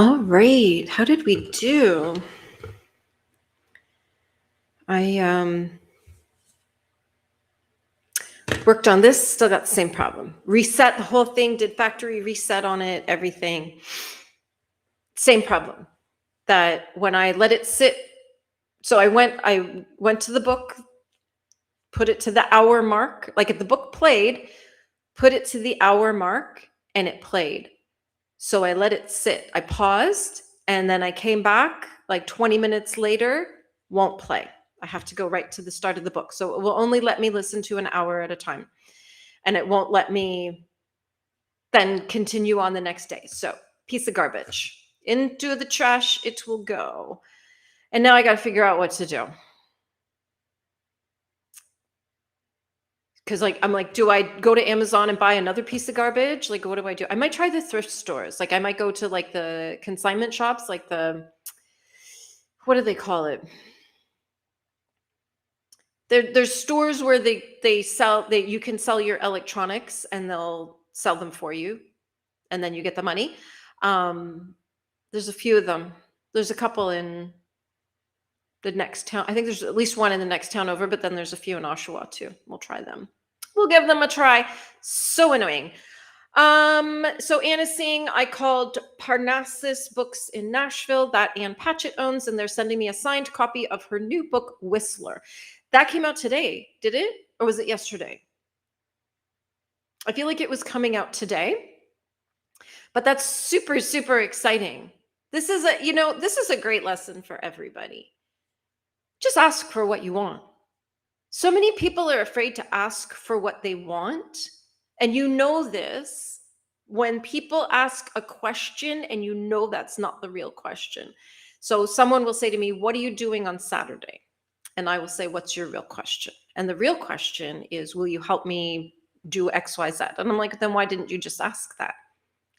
All right. How did we do? I worked on this, still got the same problem. Reset the whole thing, did factory reset on it, everything. Same problem. That when I let it sit, so I went to the book, put it to the hour mark, like if the book played, put it to the hour mark and it played. So I let it sit. I paused and then I came back like 20 minutes later, won't play. I have to go right to the start of the book. So it will only let me listen to an hour at a time. And it won't let me then continue on the next day. So, piece of garbage. Into the trash it will go. And now I got to figure out what to do. Because I'm like, do I go to Amazon and buy another piece of garbage? Like, what do I do? I might try the thrift stores. Like, I might go to like the consignment shops, like what do they call it? There's stores where they sell, you can sell your electronics and they'll sell them for you, and then you get the money. There's a few of them. There's a couple in the next town. I think there's at least one in the next town over, but then there's a few in Oshawa too. We'll try them. We'll give them a try. So annoying. So Anna's saying, I called Parnassus Books in Nashville that Ann Patchett owns, and they're sending me a signed copy of her new book, Whistler. That came out today, did it? Or was it yesterday? I feel like it was coming out today, but that's super, super exciting. This is a great lesson for everybody. Just ask for what you want. So many people are afraid to ask for what they want. And you know this when people ask a question and you know that's not the real question. So someone will say to me, what are you doing on Saturday? And I will say, what's your real question? And the real question is, will you help me do X, Y, Z? And I'm like, then why didn't you just ask that?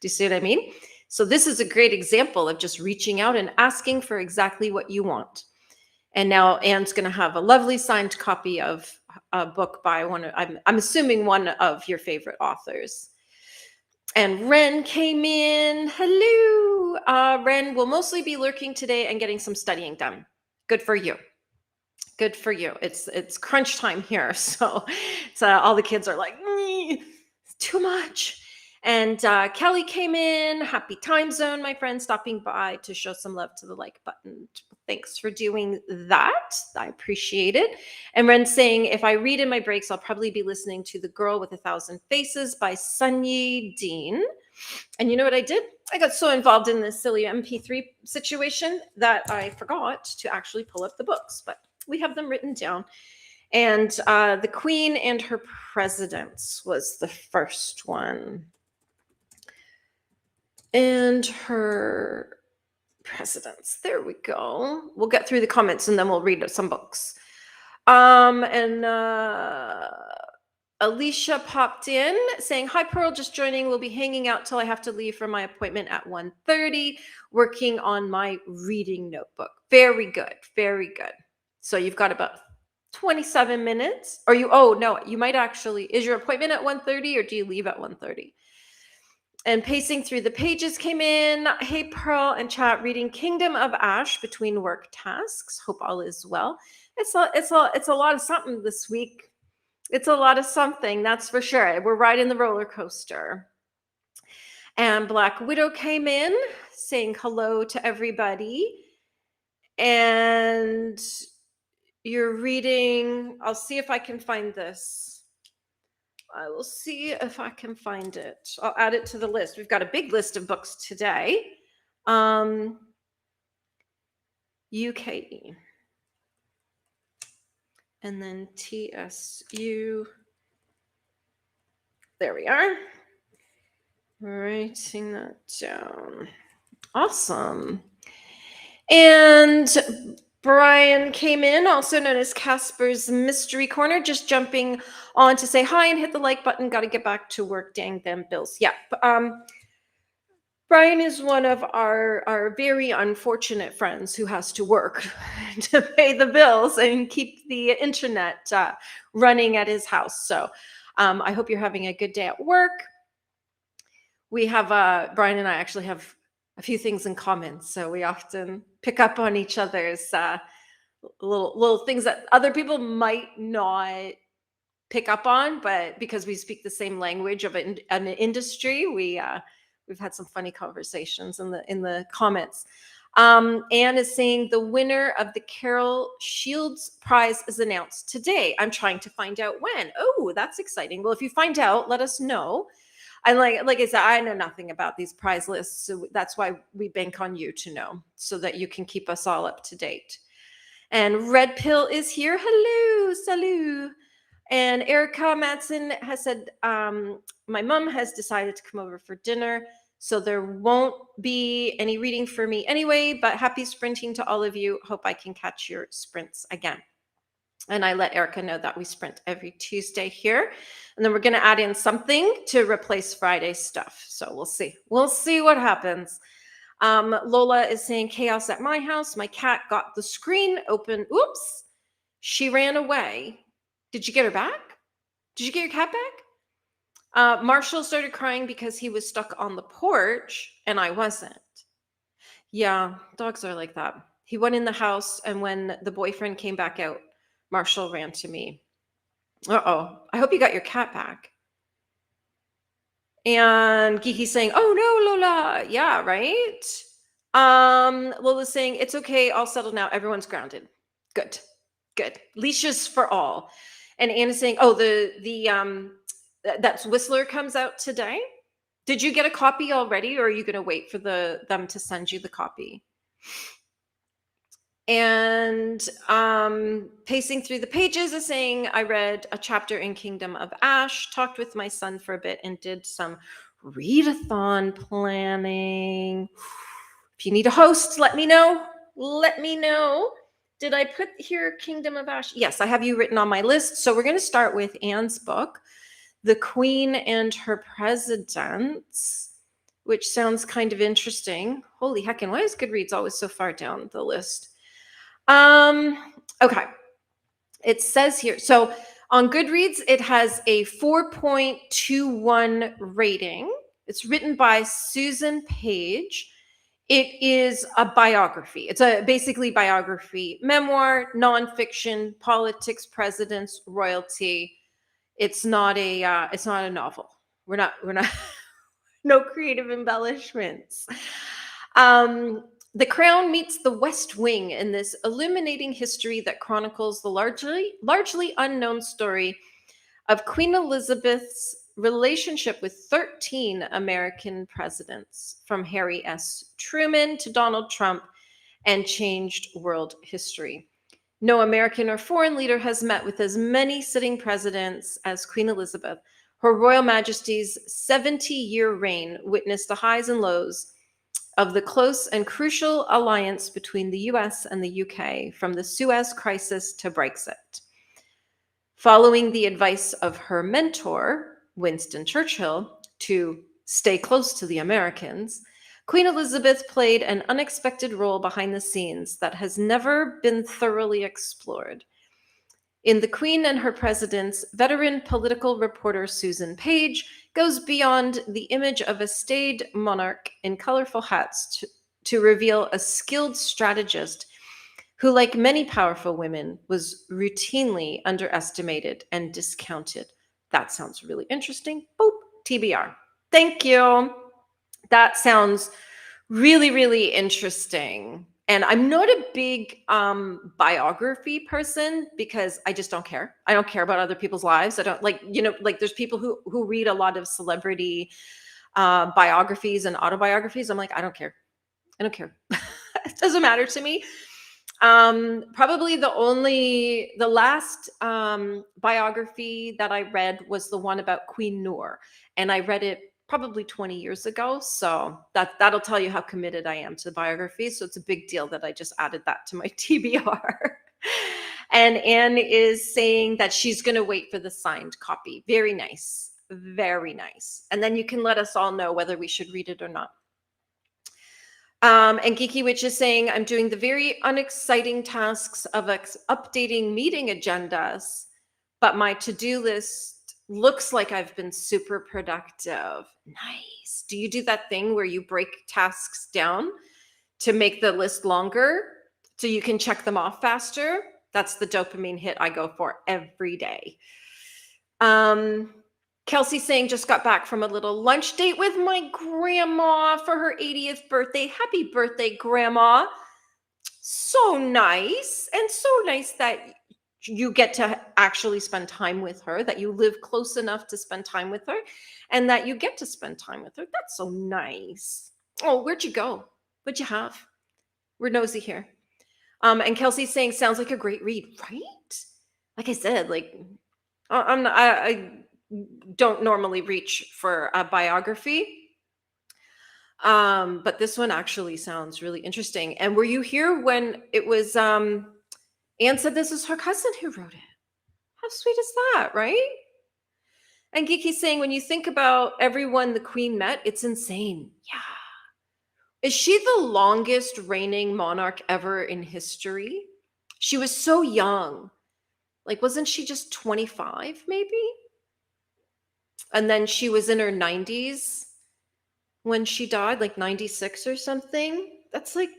Do you see what I mean? So this is a great example of just reaching out and asking for exactly what you want. And now Anne's going to have a lovely signed copy of a book by I'm assuming one of your favorite authors. And Ren came in. Hello. Ren will mostly be lurking today and getting some studying done. Good for you. Good for you. It's crunch time here. So all the kids are like, it's too much. And Kelly came in. Happy time zone, my friend, stopping by to show some love to the like button. Thanks for doing that. I appreciate it. And Ren saying, if I read in my breaks, I'll probably be listening to The Girl with a Thousand Faces by Sunyi Dean. And you know what I did? I got so involved in this silly MP3 situation that I forgot to actually pull up the books, but we have them written down. And The Queen and Her Presidents was the first one. And Her Presidents. There we go. We'll get through the comments and then we'll read some books. And Alicia popped in saying, hi, Pearl, just joining. We'll be hanging out till I have to leave for my appointment at 1:30, working on my reading notebook. Very good. Very good. So you've got about 27 minutes. Or you might actually, is your appointment at 1:30 or do you leave at 1:30? And pacing through the pages came in. Hey, Pearl and chat, reading Kingdom of Ash between work tasks. Hope all is well. It's a lot of something this week. It's a lot of something, that's for sure. We're riding the roller coaster. And Black Widow came in saying hello to everybody. And you're reading, I'll see if I can find this. I will see if I can find it. I'll add it to the list. We've got a big list of books today. UKE. And then TSU. There we are. Writing that down. Awesome. And Brian came in, also known as Casper's Mystery Corner, just jumping on to say hi and hit the like button. Got to get back to work. Dang them bills. Yeah. Brian is one of our very unfortunate friends who has to work to pay the bills and keep the internet running at his house. So I hope you're having a good day at work. We have, Brian and I actually have a few things in common. So we often pick up on each other's little things that other people might not pick up on, but because we speak the same language of an industry, we've had some funny conversations in the comments. Anne is saying the winner of the Carol Shields Prize is announced today. I'm trying to find out when. Oh, that's exciting. Well, if you find out, let us know. And like I said, I know nothing about these prize lists, so that's why we bank on you to know, so that you can keep us all up to date. And Red Pill is here. Hello, salut. And Erica Madsen has said, my mom has decided to come over for dinner, so there won't be any reading for me anyway, but happy sprinting to all of you. Hope I can catch your sprints again. And I let Erica know that we sprint every Tuesday here. And then we're going to add in something to replace Friday stuff. So we'll see. We'll see what happens. Lola is saying chaos at my house. My cat got the screen open. Oops. She ran away. Did you get her back? Did you get your cat back? Marshall started crying because he was stuck on the porch and I wasn't. Yeah, dogs are like that. He went in the house, and when the boyfriend came back out, Marshall ran to me. Uh-oh. I hope you got your cat back. And Kiki's saying, oh no, Lola. Yeah, right? Lola's saying, it's okay. All settled now. Everyone's grounded. Good. Good. Leashes for all. And Anna's saying, oh, that's Whistler comes out today. Did you get a copy already, or are you going to wait for them to send you the copy? And pacing through the pages is saying, I read a chapter in Kingdom of Ash, talked with my son for a bit, and did some readathon planning. If you need a host, let me know. Let me know. Did I put here Kingdom of Ash? Yes, I have you written on my list. So we're going to start with Anne's book, The Queen and Her Presidents, which sounds kind of interesting. Holy heckin', why is Goodreads always so far down the list? Okay. It says here, so on Goodreads, it has a 4.21 rating. It's written by Susan Page. It is a biography. It's a basically biography, memoir, nonfiction, politics, presidents, royalty. It's not a novel. We're not no creative embellishments. The Crown meets the West Wing in this illuminating history that chronicles the largely unknown story of Queen Elizabeth's relationship with 13 American presidents, from Harry S. Truman to Donald Trump, and changed world history. No American or foreign leader has met with as many sitting presidents as Queen Elizabeth. Her Royal Majesty's 70-year reign witnessed the highs and lows of the close and crucial alliance between the US and the UK, from the Suez Crisis to Brexit. Following the advice of her mentor, Winston Churchill, to stay close to the Americans, Queen Elizabeth played an unexpected role behind the scenes that has never been thoroughly explored. In The Queen and Her Presidents, veteran political reporter Susan Page goes beyond the image of a staid monarch in colorful hats to reveal a skilled strategist who, like many powerful women, was routinely underestimated and discounted. That sounds really interesting. Boop, TBR. Thank you. That sounds really, really interesting. And I'm not a big biography person because I just don't care. I don't care about other people's lives. I don't like there's people who read a lot of celebrity biographies and autobiographies. I'm like, I don't care. I don't care. It doesn't matter to me. Probably the last biography that I read was the one about Queen Noor, and I read it probably 20 years ago. So that'll tell you how committed I am to biography. So it's a big deal that I just added that to my TBR. And Anne is saying that she's going to wait for the signed copy. Very nice. Very nice. And then you can let us all know whether we should read it or not. And Geeky Witch is saying, I'm doing the very unexciting tasks of updating meeting agendas, but my to-do list Looks like I've been super productive. Nice. Do you do that thing where you break tasks down to make the list longer so you can check them off faster? That's the dopamine hit I go for every day. Kelsey saying just got back from a little lunch date with my grandma for her 80th birthday. Happy birthday, grandma. So nice. And so nice that you get to actually spend time with her, that you live close enough to spend time with her, and that you get to spend time with her. That's so nice. Oh, where'd you go? What'd you have? We're nosy here. And Kelsey's saying sounds like a great read, right? Like I said, like I don't normally reach for a biography. But this one actually sounds really interesting. And were you here when it was Anne said this is her cousin who wrote it? How sweet is that, right? And Geeky's saying when you think about everyone the queen met, it's insane. Yeah. Is she the longest reigning monarch ever in history? She was so young. Like, wasn't she just 25 maybe? And then she was in her 90s when she died, like 96 or something. That's like,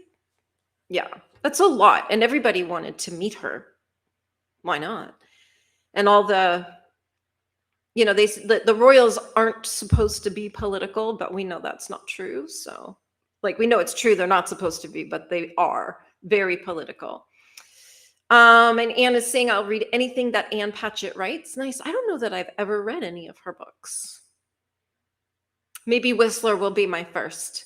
yeah, that's a lot. And everybody wanted to meet her. Why not? And all the, the royals aren't supposed to be political, but we know that's not true. So, like, we know it's true they're not supposed to be, but they are very political. And Anne is saying, I'll read anything that Anne Patchett writes. Nice. I don't know that I've ever read any of her books. Maybe Whistler will be my first.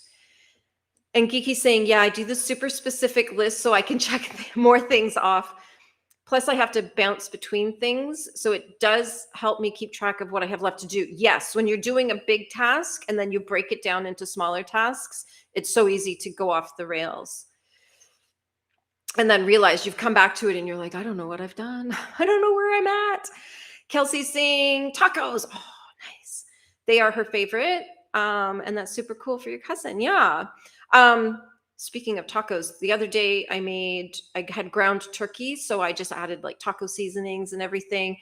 And Geeky's saying, yeah, I do the super specific list so I can check more things off. Plus, I have to bounce between things. So it does help me keep track of what I have left to do. Yes, when you're doing a big task and then you break it down into smaller tasks, it's so easy to go off the rails. And then realize you've come back to it and you're like, I don't know what I've done. I don't know where I'm at. Kelsey's saying tacos. Oh, nice. They are her favorite. And that's super cool for your cousin. Yeah. Speaking of tacos, the other day I had ground turkey. So I just added like taco seasonings and everything.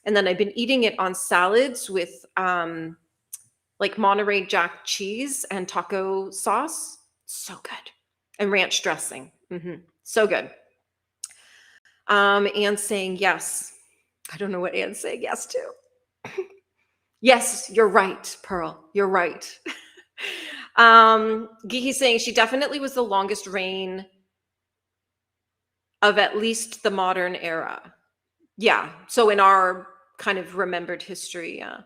And then I've been eating it on salads with like Monterey Jack cheese and taco sauce. So good. And ranch dressing. So good. Anne's saying yes. I don't know what Anne's saying yes to. Yes, you're right, Pearl. You're right. Geeky's saying she definitely was the longest reign of at least the modern era. Yeah. So in our kind of remembered history, yeah.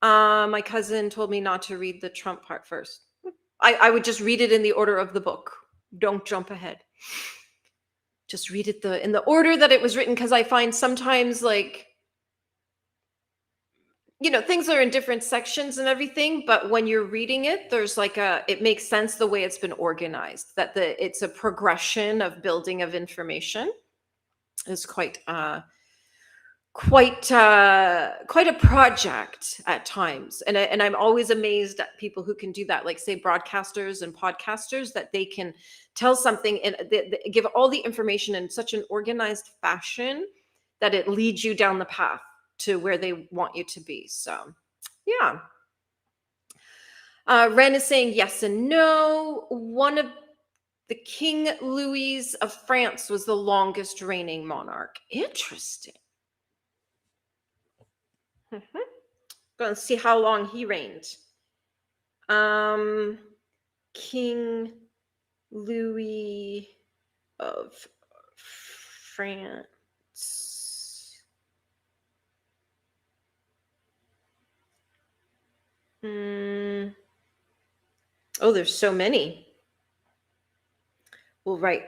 My cousin told me not to read the Trump part first. I would just read it in the order of the book. Don't jump ahead. Just read it in the order that it was written, because I find sometimes, like, things are in different sections and everything, but when you're reading it, there's like it makes sense the way it's been organized, that it's a progression of building of information. Is quite a project at times. And I'm always amazed at people who can do that, like say broadcasters and podcasters, that they can tell something and they give all the information in such an organized fashion that it leads you down the path to where they want you to be. So, yeah. Ren is saying yes and no. One of the King Louis of France was the longest reigning monarch. Interesting. Gonna see how long he reigned. King Louis of France. Oh, there's so many. We'll write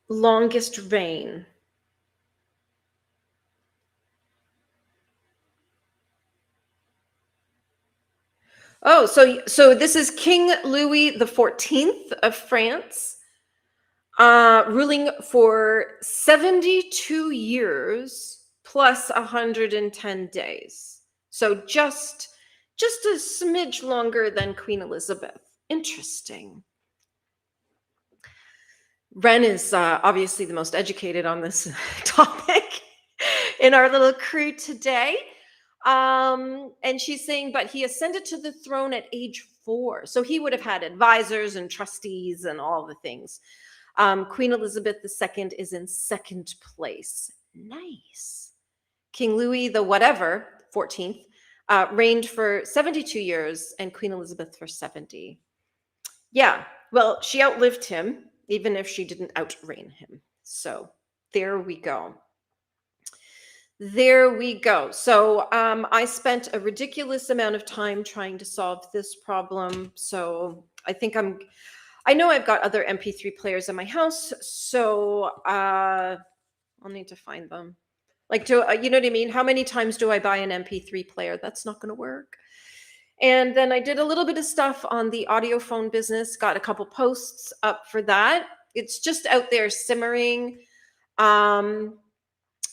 longest reign. Oh, so this is King Louis the 14th of France, ruling for 72 years plus 110 days. So just a smidge longer than Queen Elizabeth. Interesting. Ren is obviously the most educated on this topic in our little crew today. And she's saying, but he ascended to the throne at age 4. So he would have had advisors and trustees and all the things. Queen Elizabeth II is in second place. Nice. King Louis the whatever, 14th, reigned for 72 years and Queen Elizabeth for 70. Yeah, well, she outlived him, even if she didn't outreign him. So there we go. There we go. So I spent a ridiculous amount of time trying to solve this problem. So I know I've got other MP3 players in my house. So I'll need to find them. Like, you know what I mean? How many times do I buy an MP3 player? That's not going to work. And then I did a little bit of stuff on the audio phone business, got a couple posts up for that. It's just out there simmering.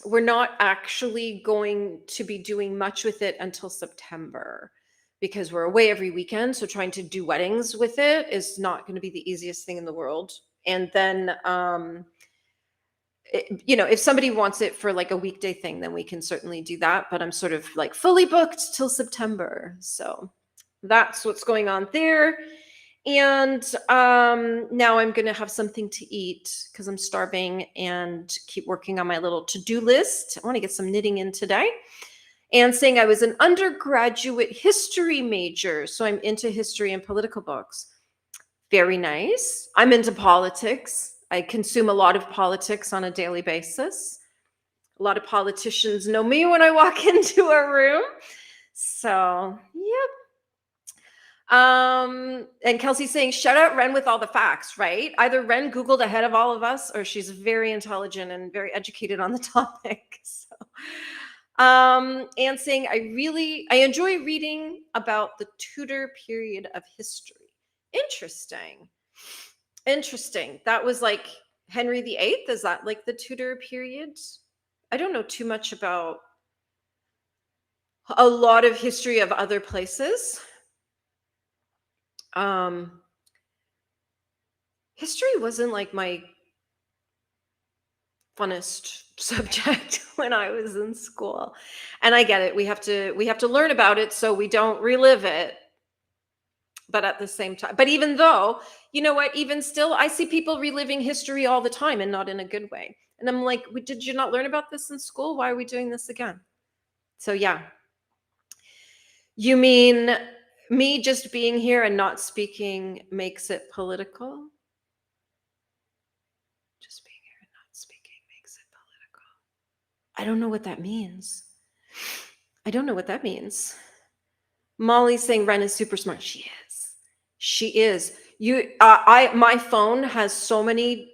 We're not actually going to be doing much with it until September because we're away every weekend. So trying to do weddings with it is not going to be the easiest thing in the world. And then, if somebody wants it for like a weekday thing, then we can certainly do that. But I'm sort of like fully booked till September. So that's what's going on there. And now I'm going to have something to eat because I'm starving and keep working on my little to-do list. I want to get some knitting in today. And saying I was an undergraduate history major. So I'm into history and political books. Very nice. I'm into politics. I consume a lot of politics on a daily basis. A lot of politicians know me when I walk into a room. So, yep. And Kelsey's saying, shout out Ren with all the facts, right? Either Ren Googled ahead of all of us or she's very intelligent and very educated on the topic. So, and saying, I enjoy reading about the Tudor period of history. Interesting. That was like Henry VIII. Is that like the Tudor period? I don't know too much about a lot of history of other places. History wasn't like my funnest subject when I was in school. And I get it. We have to learn about it so we don't relive it. But at the same time, but even though, you know what, even still, I see people reliving history all the time and not in a good way. And I'm like, did you not learn about this in school? Why are we doing this again? So yeah. You mean me just being here and not speaking makes it political? Just being here and not speaking makes it political. I don't know what that means. Molly's saying Ren is super smart. She is. My phone has so many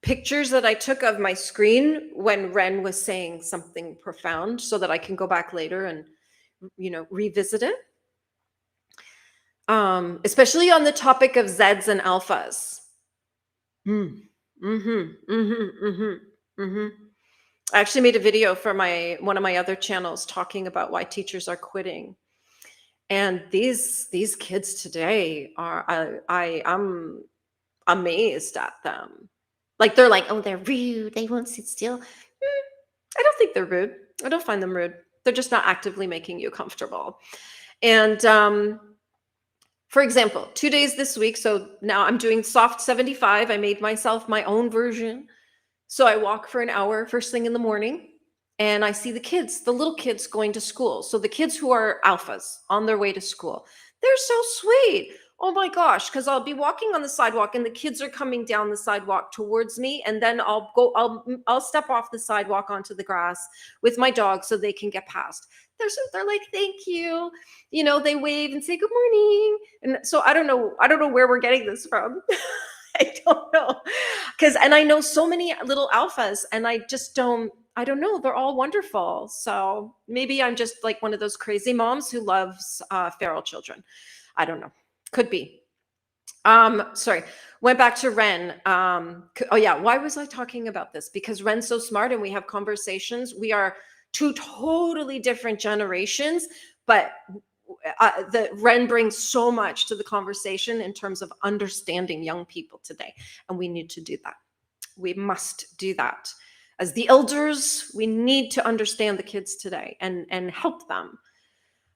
pictures that I took of my screen when Ren was saying something profound so that I can go back later and, revisit it. Especially on the topic of Zeds and alphas. I actually made a video for one of my other channels talking about why teachers are quitting. And these kids today I'm amazed at them. Like they're like, oh, they're rude. They won't sit still. I don't think they're rude. I don't find them rude. They're just not actively making you comfortable. And for example, 2 days this week. So now I'm doing soft 75. I made myself my own version. So I walk for an hour first thing in the morning. And I see the little kids going to school. So the kids who are alphas on their way to school, they're so sweet. Oh my gosh, because I'll be walking on the sidewalk and the kids are coming down the sidewalk towards me. And then I'll step off the sidewalk onto the grass with my dog so they can get past. They're like, thank you. They wave and say good morning. And so I don't know where we're getting this from. I don't know. And I know so many little alphas and I don't know. They're all wonderful. So maybe I'm just like one of those crazy moms who loves feral children. I don't know. Could be. Sorry. Went back to Ren. Oh yeah. Why was I talking about this? Because Ren's so smart and we have conversations. We are two totally different generations, but the Ren brings so much to the conversation in terms of understanding young people today. And we need to do that. We must do that. As the elders, we need to understand the kids today and help them.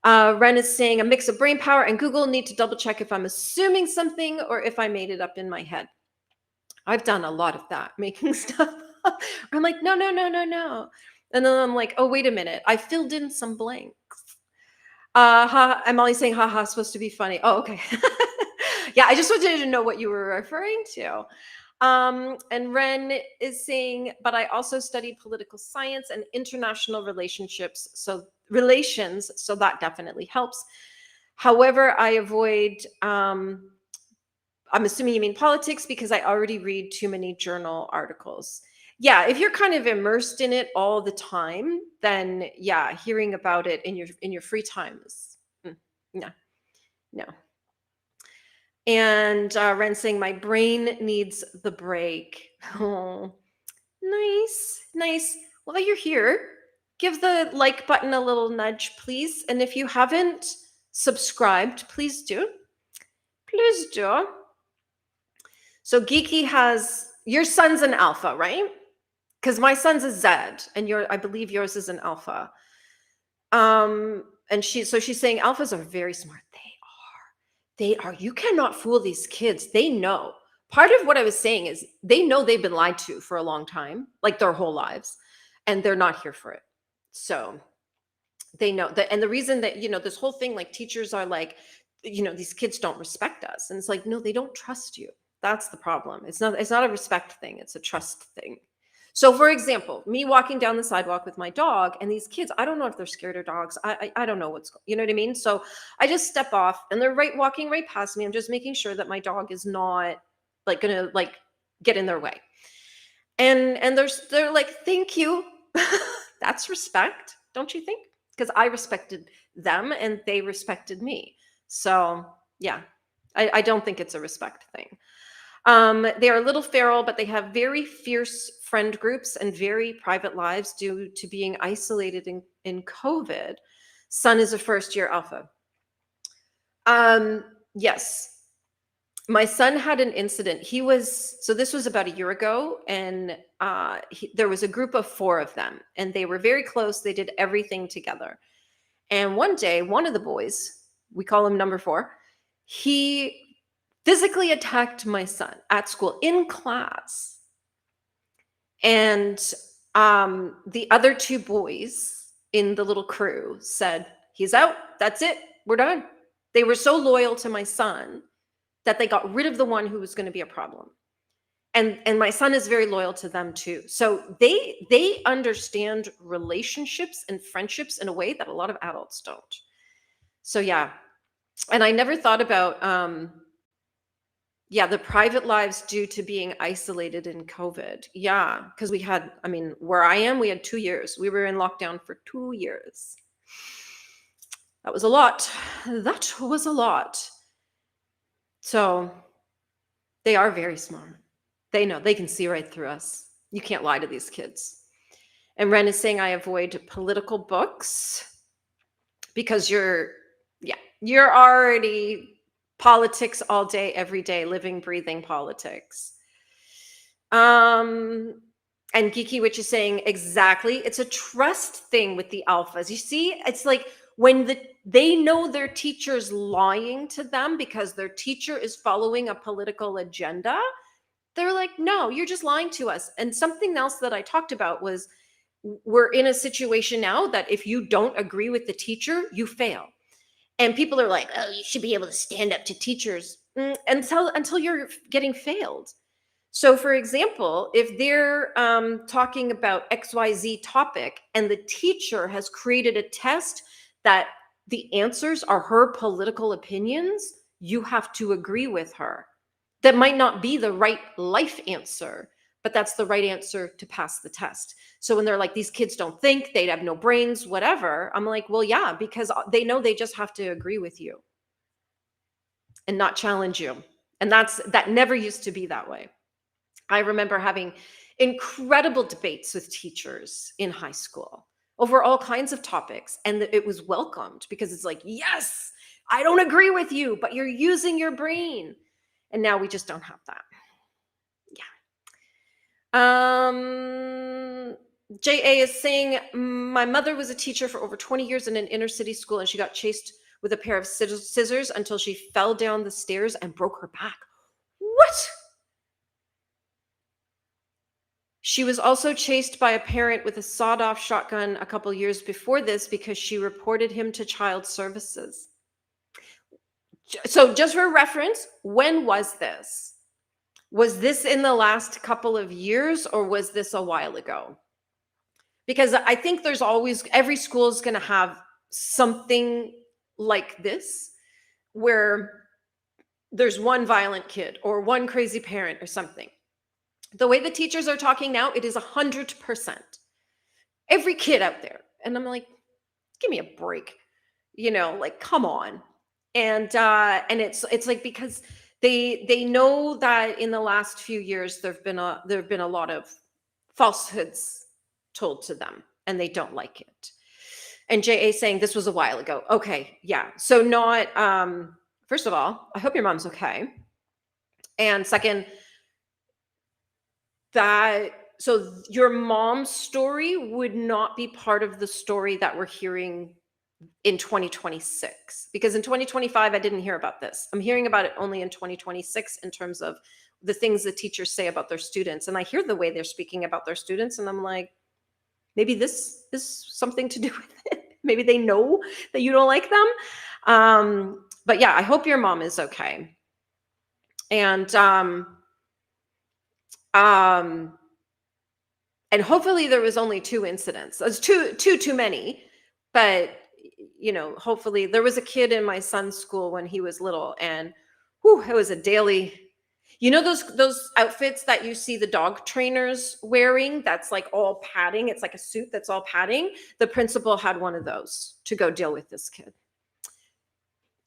Ren is saying a mix of brain power and Google need to double check if I'm assuming something or if I made it up in my head. I've done a lot of that, making stuff up. I'm like, no, no, no, no, no. And then I'm like, oh, wait a minute. I filled in some blanks. I'm only saying haha, supposed to be funny. Oh, okay. Yeah, I just wanted to know what you were referring to. And Ren is saying, but I also studied political science and international relationships, so relations, so that definitely helps. However, I avoid, I'm assuming you mean politics because I already read too many journal articles. Yeah, if you're kind of immersed in it all the time, then yeah, hearing about it in your free time is no, no. And Ren saying my brain needs the break. Oh, nice, nice. While you're here, give the like button a little nudge, please. And if you haven't subscribed, please do. Please do. So Geeky has your son's an alpha, right? Because my son's a Z, and I believe yours is an alpha. And she's saying alphas are very smart. They are. You cannot fool these kids. They know. Part of what I was saying is they know they've been lied to for a long time, like their whole lives, and they're not here for it. So they know that. And the reason that, this whole thing, like teachers are like, these kids don't respect us. And it's like, no, they don't trust you. That's the problem. It's not a respect thing. It's a trust thing. So for example, me walking down the sidewalk with my dog and these kids, I don't know if they're scared of dogs. I don't know you know what I mean? So I just step off and they're walking right past me. I'm just making sure that my dog is not like gonna like get in their way. And they're like, thank you. That's respect, don't you think? Because I respected them and they respected me. So yeah, I don't think it's a respect thing. They are a little feral, but they have very fierce friend groups and very private lives due to being isolated in COVID. Son is a first-year alpha. Yes. My son had an incident. This was about a year ago, and there was a group of 4 of them, and they were very close. They did everything together. And one day, one of the boys, we call him number 4, he physically attacked my son at school in class. And the other 2 boys in the little crew said, he's out. That's it. We're done. They were so loyal to my son that they got rid of the one who was going to be a problem. And my son is very loyal to them too. So they understand relationships and friendships in a way that a lot of adults don't. So yeah. And I never thought about the private lives due to being isolated in COVID. Yeah, because where I am, we had 2 years. We were in lockdown for 2 years. That was a lot. That was a lot. So they are very smart. They know. They can see right through us. You can't lie to these kids. And Ren is saying I avoid political books because you're already politics all day, every day, living, breathing politics. And Geeky Witch is saying exactly. It's a trust thing with the alphas. You see, it's like when they know their teacher's lying to them because their teacher is following a political agenda, they're like, no, you're just lying to us. And something else that I talked about was we're in a situation now that if you don't agree with the teacher, you fail. And people are like, oh, you should be able to stand up to teachers until you're getting failed. So for example, if they're talking about XYZ topic and the teacher has created a test that the answers are her political opinions, you have to agree with her. That might not be the right life answer, but that's the right answer to pass the test. So when they're like, these kids don't think, they have no brains, whatever, I'm like, well, yeah, because they know they just have to agree with you and not challenge you. And that never used to be that way. I remember having incredible debates with teachers in high school over all kinds of topics. And it was welcomed because it's like, yes, I don't agree with you, but you're using your brain. And now we just don't have that. JA is saying, my mother was a teacher for over 20 years in an inner city school, and she got chased with a pair of scissors until she fell down the stairs and broke her back. What? She was also chased by a parent with a sawed-off shotgun a couple years before this because she reported him to child services. So just for reference, when was this? Was this in the last couple of years, or was this a while ago? Because I think there's always, every school is going to have something like this, where there's one violent kid or one crazy parent or something. The way the teachers are talking now, it is 100%. Every kid out there. And I'm like, give me a break. Like, come on. And it's like, because they know that in the last few years there've been a lot of falsehoods told to them, and they don't like it. And JA saying this was a while ago. Okay, yeah. So not first of all, I hope your mom's okay. And second, so your mom's story would not be part of the story that we're hearing in 2026, because in 2025 I didn't hear about this. I'm hearing about it only in 2026 in terms of the things the teachers say about their students, and I hear the way they're speaking about their students, and I'm like, maybe this is something to do with it. Maybe they know that you don't like them. But yeah, I hope your mom is okay. And hopefully there was only 2 incidents. It's too many, but hopefully there was a kid in my son's school when he was little, and it was a daily, those outfits that you see the dog trainers wearing, that's like all padding. It's like a suit that's all padding. The principal had one of those to go deal with this kid.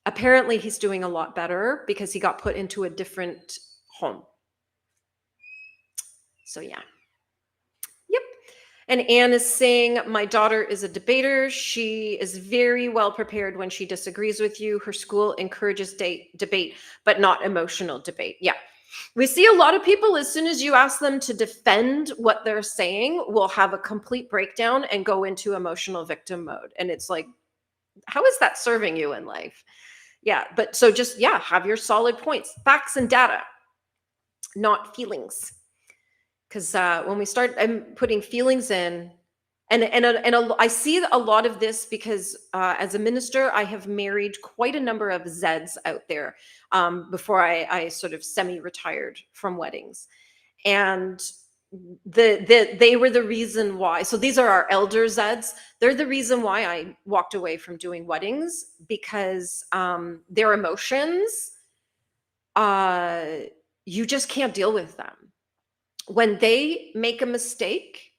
Apparently he's doing a lot better because he got put into a different home. So yeah. Yep. And Anne is saying, my daughter is a debater. She is very well prepared when she disagrees with you. Her school encourages debate, but not emotional debate. Yeah. We see a lot of people, as soon as you ask them to defend what they're saying, will have a complete breakdown and go into emotional victim mode. And it's like, how is that serving you in life? Yeah. But so just, have your solid points, facts and data, not feelings. Because when we start putting feelings in, and I see a lot of this because as a minister, I have married quite a number of Zeds out there before I sort of semi-retired from weddings, and they were the reason why. So these are our elder Zeds. They're the reason why I walked away from doing weddings, because their emotions, you just can't deal with them. When they make a mistake,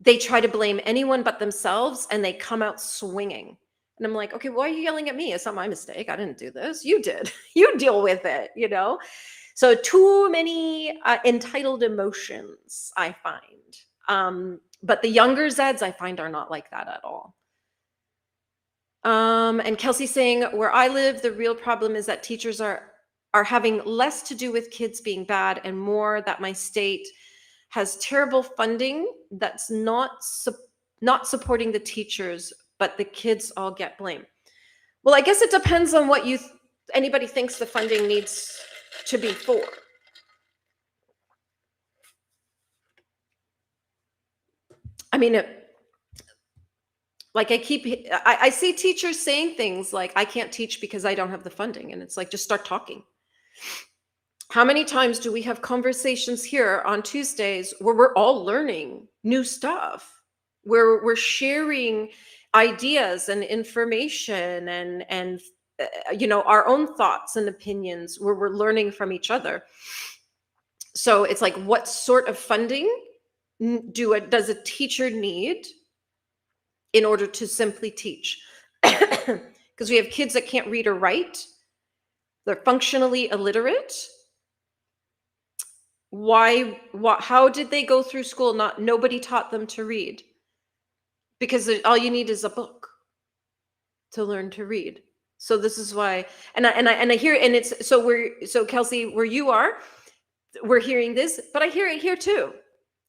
they try to blame anyone but themselves, and they come out swinging. And I'm like, okay, why are you yelling at me? It's not my mistake. I didn't do this. You did. You deal with it, So too many entitled emotions, I find. But the younger Zeds, I find, are not like that at all. And Kelsey saying, where I live, the real problem is that teachers are having less to do with kids being bad and more that my state has terrible funding that's not supporting the teachers, but the kids all get blamed. Well, I guess it depends on what anybody thinks the funding needs to be for. I mean, I see teachers saying things like, I can't teach because I don't have the funding. And it's like, just start talking. How many times do we have conversations here on Tuesdays where we're all learning new stuff, where we're sharing ideas and information and our own thoughts and opinions, where we're learning from each other? So it's like, what sort of funding does a teacher need in order to simply teach? Because we have kids that can't read or write. They're functionally illiterate. How did they go through school? Nobody taught them to read, because all you need is a book to learn to read. So this is why, and I hear, and it's so Kelsey, where you are, we're hearing this, but I hear it here too.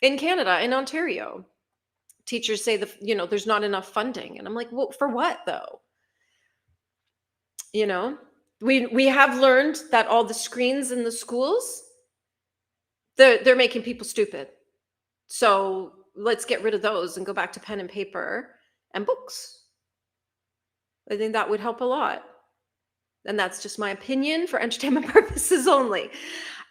in Canada, in Ontario. Teachers say there's not enough funding. And I'm like, well, for what though? You know, we have learned that all the screens in the schools, they're making people stupid. So let's get rid of those and go back to pen and paper and books. I think that would help a lot. And that's just my opinion for entertainment purposes only.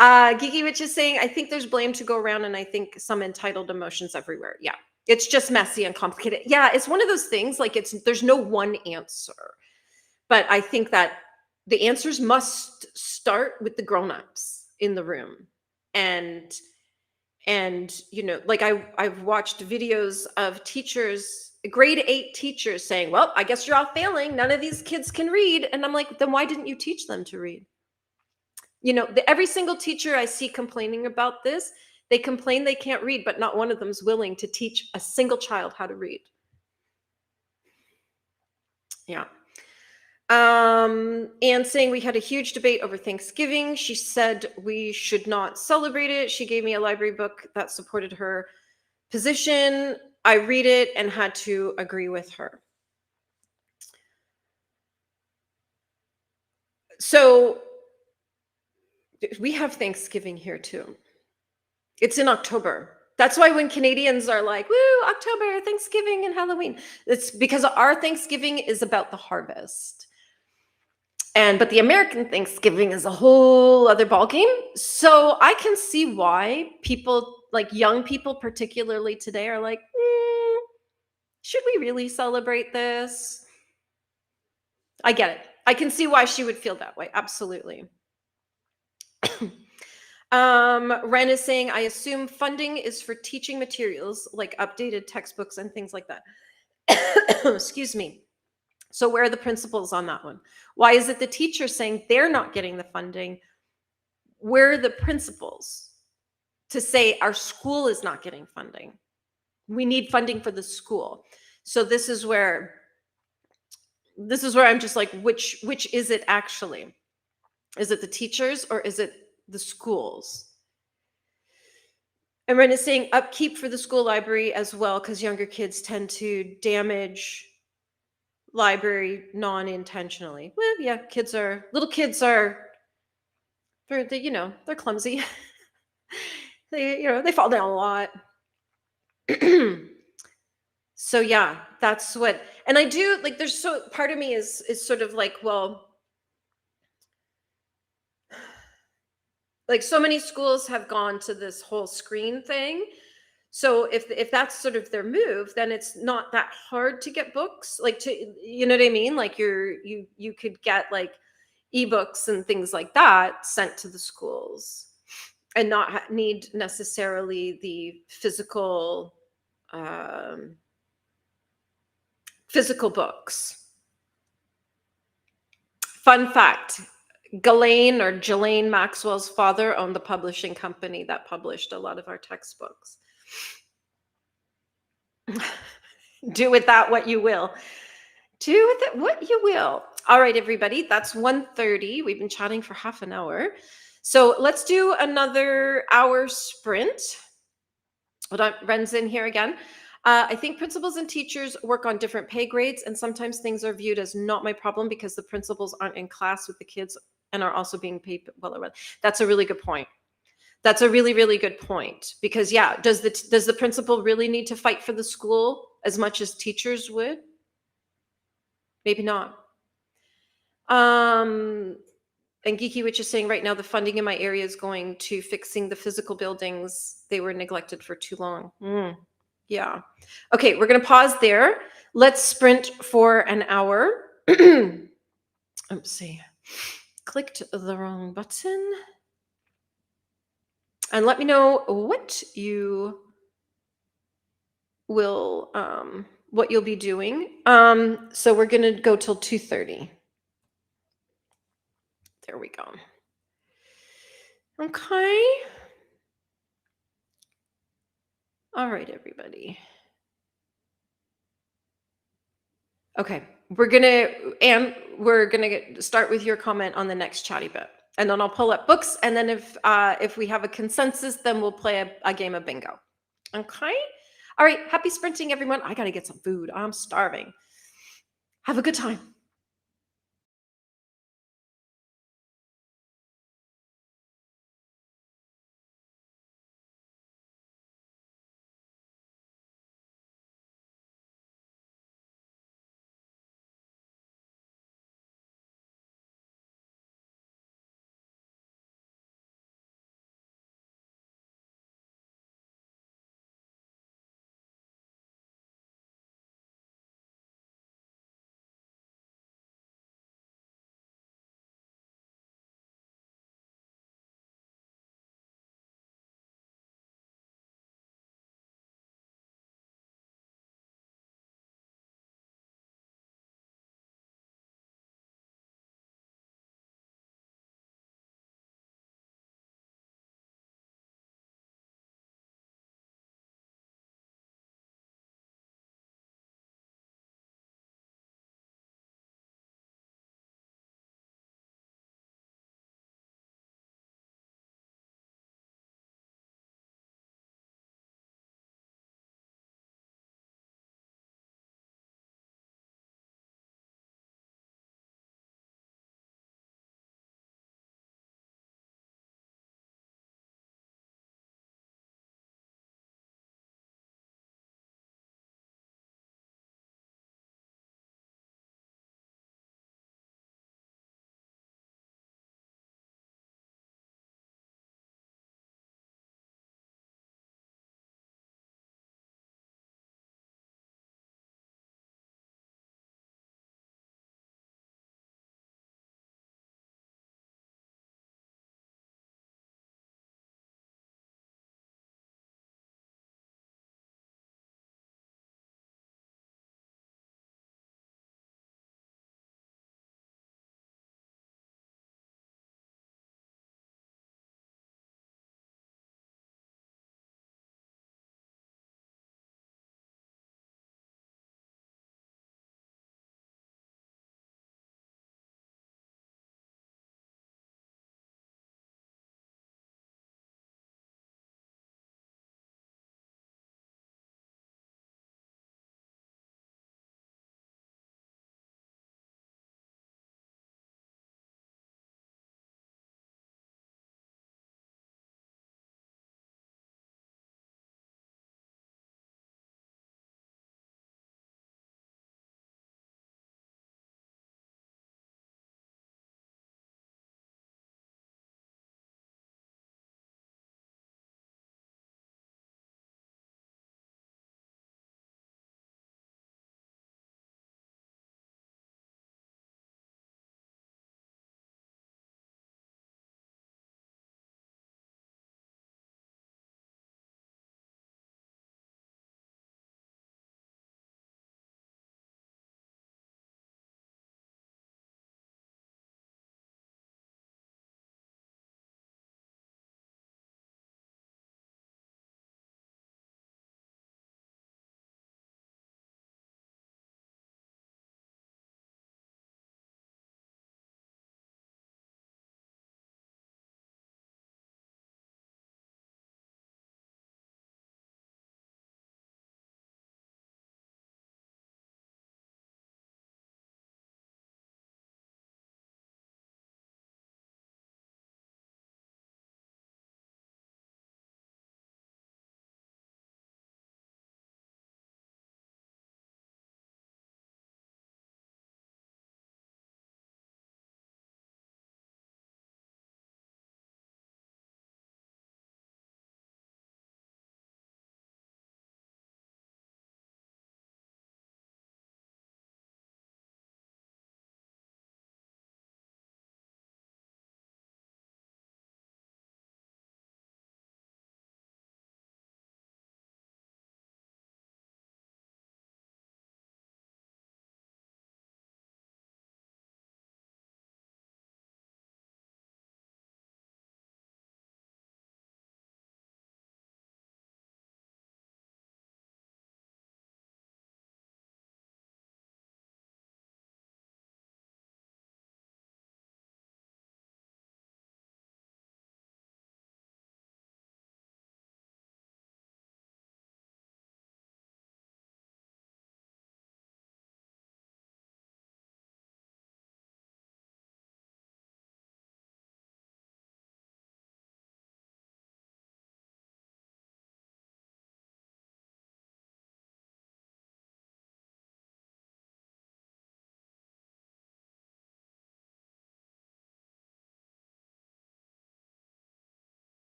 Geeky Witch is saying, I think there's blame to go around, and I think some entitled emotions everywhere. Yeah, it's just messy and complicated. Yeah, it's one of those things, like there's no one answer. But I think that the answers must start with the grown-ups in the room. And like I've watched videos of teachers, grade 8 teachers saying, well, I guess you're all failing, none of these kids can read. And I'm like, then why didn't you teach them to read? Every single teacher I see complaining about this, they complain they can't read, but not one of them's willing to teach a single child how to read. Yeah. And saying we had a huge debate over Thanksgiving. She said we should not celebrate it. She gave me a library book that supported her position. I read it and had to agree with her. So we have Thanksgiving here too. It's in October. That's why when Canadians are like, woo, October, Thanksgiving and Halloween, it's because our Thanksgiving is about the harvest. But the American Thanksgiving is a whole other ballgame. So I can see why people, like young people particularly today, are like, should we really celebrate this? I get it. I can see why she would feel that way. Absolutely. Ren is saying, I assume funding is for teaching materials like updated textbooks and things like that. Excuse me. So where are the principals on that one? Why is it the teacher saying they're not getting the funding? Where are the principals to say our school is not getting funding? We need funding for the school. So this is where I'm just like, which is it actually? Is it the teachers or is it the schools? And Ren is saying upkeep for the school library as well, because younger kids tend to damage library non-intentionally. Well, yeah, little kids are, they're clumsy. They fall down a lot. So yeah, that's what, and I do like, part of me is sort of like, well, like so many schools have gone to this whole screen thing. So if that's sort of their move, then it's not that hard to get books, like you know what I mean? Like you could get like ebooks and things like that sent to the schools and not need necessarily the physical books. Fun fact, Ghislaine Maxwell's father owned the publishing company that published a lot of our textbooks. Do with that what you will. Do with it what you will. All right, everybody, that's 1:30. We've been chatting for half an hour. So let's do another hour sprint. Hold on, Ren's in here again. I think principals and teachers work on different pay grades, and sometimes things are viewed as not my problem because the principals aren't in class with the kids and are also being paid well. That's a really good point. That's a really, really good point. Because yeah, does the principal really need to fight for the school as much as teachers would? Maybe not. And Geeky Witch is saying right now the funding in my area is going to fixing the physical buildings. They were neglected for too long. Yeah. Okay, we're going to pause there. Let's sprint for an hour. Let's see. Clicked the wrong button. And let me know what you will, what you'll be doing. So we're going to go till 2:30. There we go. Okay. All right, everybody. Okay, we're gonna start with your comment on the next chatty bit, and then I'll pull up books, and then if we have a consensus, then we'll play a game of bingo. Okay. All right. Happy sprinting, everyone. I got to get some food. I'm starving. Have a good time.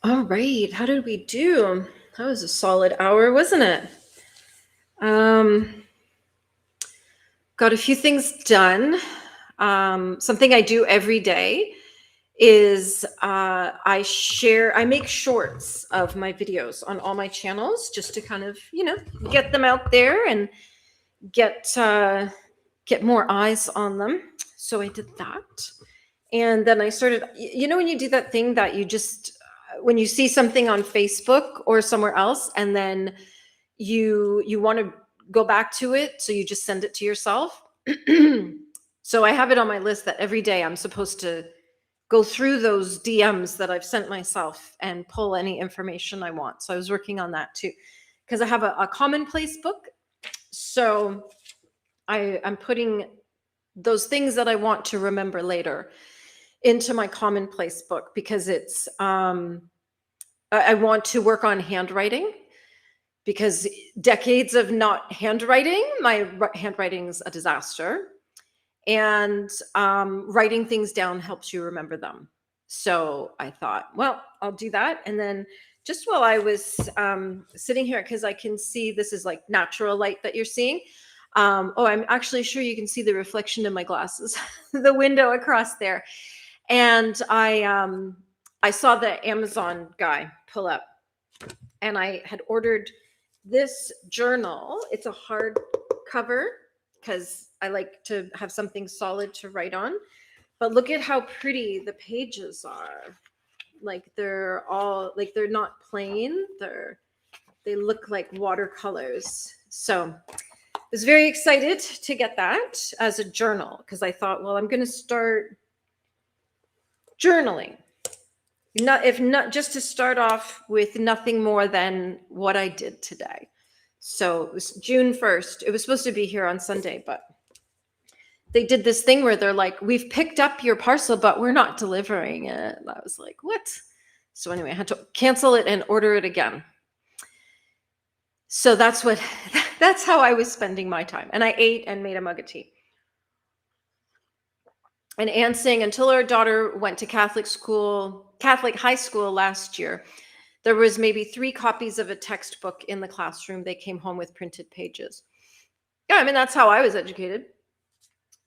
All right. How did we do? That was a solid hour, wasn't it? Um, got a few things done. Something I do every day is I make shorts of my videos on all my channels just to kind of, get them out there and get get more eyes on them. So I did that. And then I started, when you do that thing that you just, when you see something on Facebook or somewhere else, and then you want to go back to it, so you just send it to yourself. So I have it on my list that every day I'm supposed to go through those DMs that I've sent myself and pull any information I want. So I was working on that too, because I have a commonplace book. So I'm putting those things that I want to remember later into my commonplace book, because it's I want to work on handwriting, because decades of not handwriting, my handwriting's a disaster. And writing things down helps you remember them. So I thought, well, I'll do that. And then just while I was sitting here, because I can see this is like natural light that you're seeing. I'm actually sure you can see the reflection in my glasses, the window across there. And I saw the Amazon guy pull up, and I had ordered this journal. It's a hard cover because I like to have something solid to write on. But look at how pretty the pages are. Like they're not plain. They look like watercolors. So I was very excited to get that as a journal, because I thought, well, I'm going to start journaling. Not just to start off with nothing more than what I did today. So it was June 1st. It was supposed to be here on Sunday, but they did this thing where they're like, we've picked up your parcel, but we're not delivering it. And I was like, what? So anyway, I had to cancel it and order it again. So that's how I was spending my time. And I ate and made a mug of tea. And Anne saying, until our daughter went to Catholic high school last year, there was maybe 3 copies of a textbook in the classroom. They came home with printed pages. Yeah, I mean, that's how I was educated.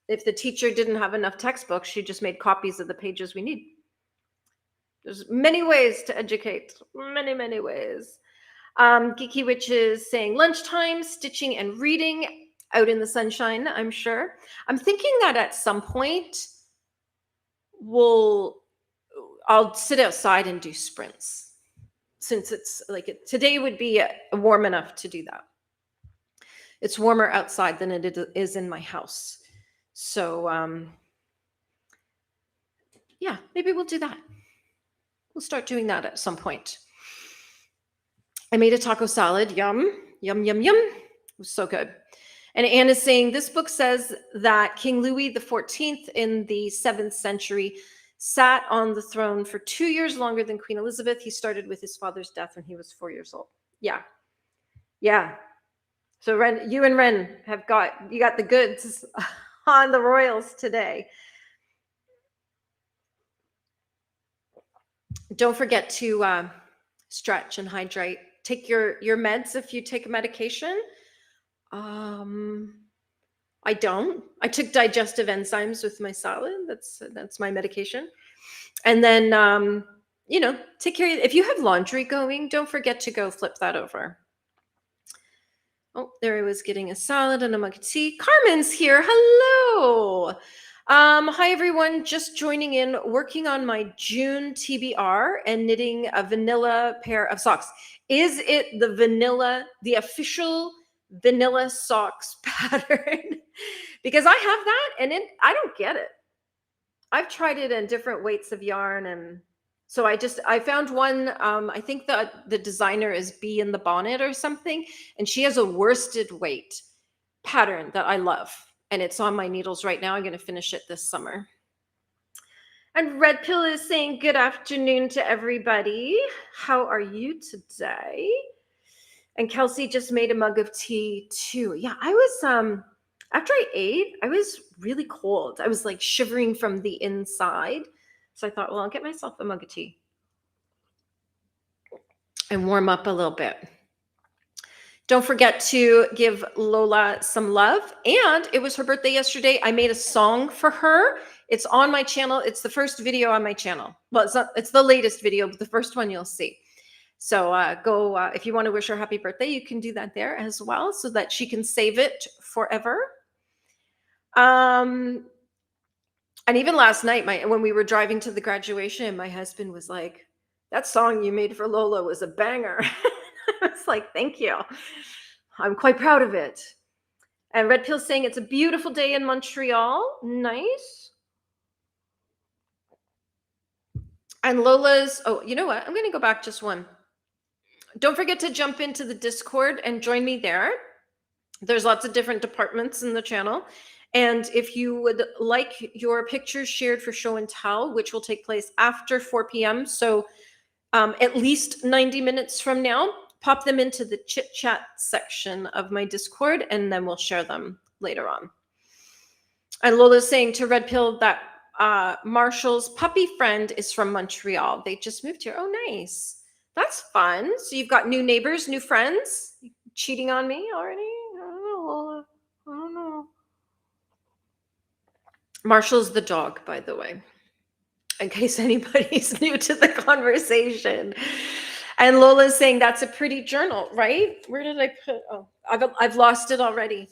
If the teacher didn't have enough textbooks, she just made copies of the pages we need. There's many ways to educate, many, many ways. Geeky Witch is saying lunchtime, stitching and reading out in the sunshine, I'm sure. I'm thinking that at some point I'll sit outside and do sprints, since it's like today would be warm enough to do that. It's warmer outside than it is in my house. So yeah, maybe we'll do that. We'll start doing that at some point. I made a taco salad. Yum, yum, yum, yum. It was so good. And Anne is saying, this book says that King Louis XIV in the 7th century sat on the throne for 2 years longer than Queen Elizabeth. He started with his father's death when he was 4 years old. Yeah. Yeah. So Ren, you and Ren got the goods on the royals today. Don't forget to stretch and hydrate. Take your meds if you take a medication. I don't. I took digestive enzymes with my salad. That's my medication. And then take care of, if you have laundry going, don't forget to go flip that over. Oh, there I was getting a salad and a mug of tea. Carmen's here. Hello. Hi everyone, just joining in, working on my June TBR and knitting a vanilla pair of socks. Is it the official vanilla socks pattern? Because I have that and I don't get it. I've tried it in different weights of yarn, and so I found one. I think the designer is Bee in the Bonnet or something, and she has a worsted weight pattern that I love. And it's on my needles right now. I'm going to finish it this summer. And Red Pill is saying good afternoon to everybody. How are you today? And Kelsey just made a mug of tea too. Yeah, I was, after I ate, I was really cold. I was like shivering from the inside. So I thought, well, I'll get myself a mug of tea. and warm up a little bit. Don't forget to give Lola some love. And it was her birthday yesterday. I made a song for her. It's on my channel. It's the first video on my channel. Well, it's the latest video, but the first one you'll see. So go, if you want to wish her happy birthday, you can do that there as well so that she can save it forever. And even last night, when we were driving to the graduation, my husband was like, that song you made for Lola was a banger. I was like, thank you. I'm quite proud of it. And Red Pill's saying it's a beautiful day in Montreal. Nice. And Lola's, oh, you know what? I'm going to go back just one. Don't forget to jump into the Discord and join me there. There's lots of different departments in the channel. And if you would like your pictures shared for show and tell, which will take place after 4 p.m., so at least 90 minutes from now, pop them into the chit chat section of my Discord, and then we'll share them later on. And Lola's saying to Red Pill that Marshall's puppy friend is from Montreal. They just moved here. Oh, nice. That's fun. So you've got new neighbors, new friends. Cheating on me already? I don't know, Lola. I don't know. Marshall's the dog, by the way, in case anybody's new to the conversation. And Lola's saying that's a pretty journal, right? Where did I put? Oh, I've lost it already.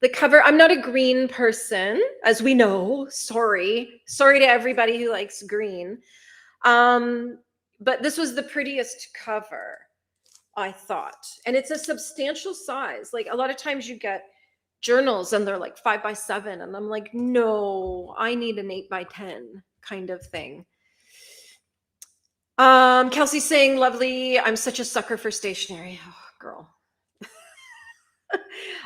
The cover. I'm not a green person, as we know. Sorry to everybody who likes green. But this was the prettiest cover, I thought, and it's a substantial size. Like a lot of times you get journals and they're like 5x7, and I'm like, no, I need an 8x10 kind of thing. Kelsey's saying, lovely. I'm such a sucker for stationery. Oh, girl.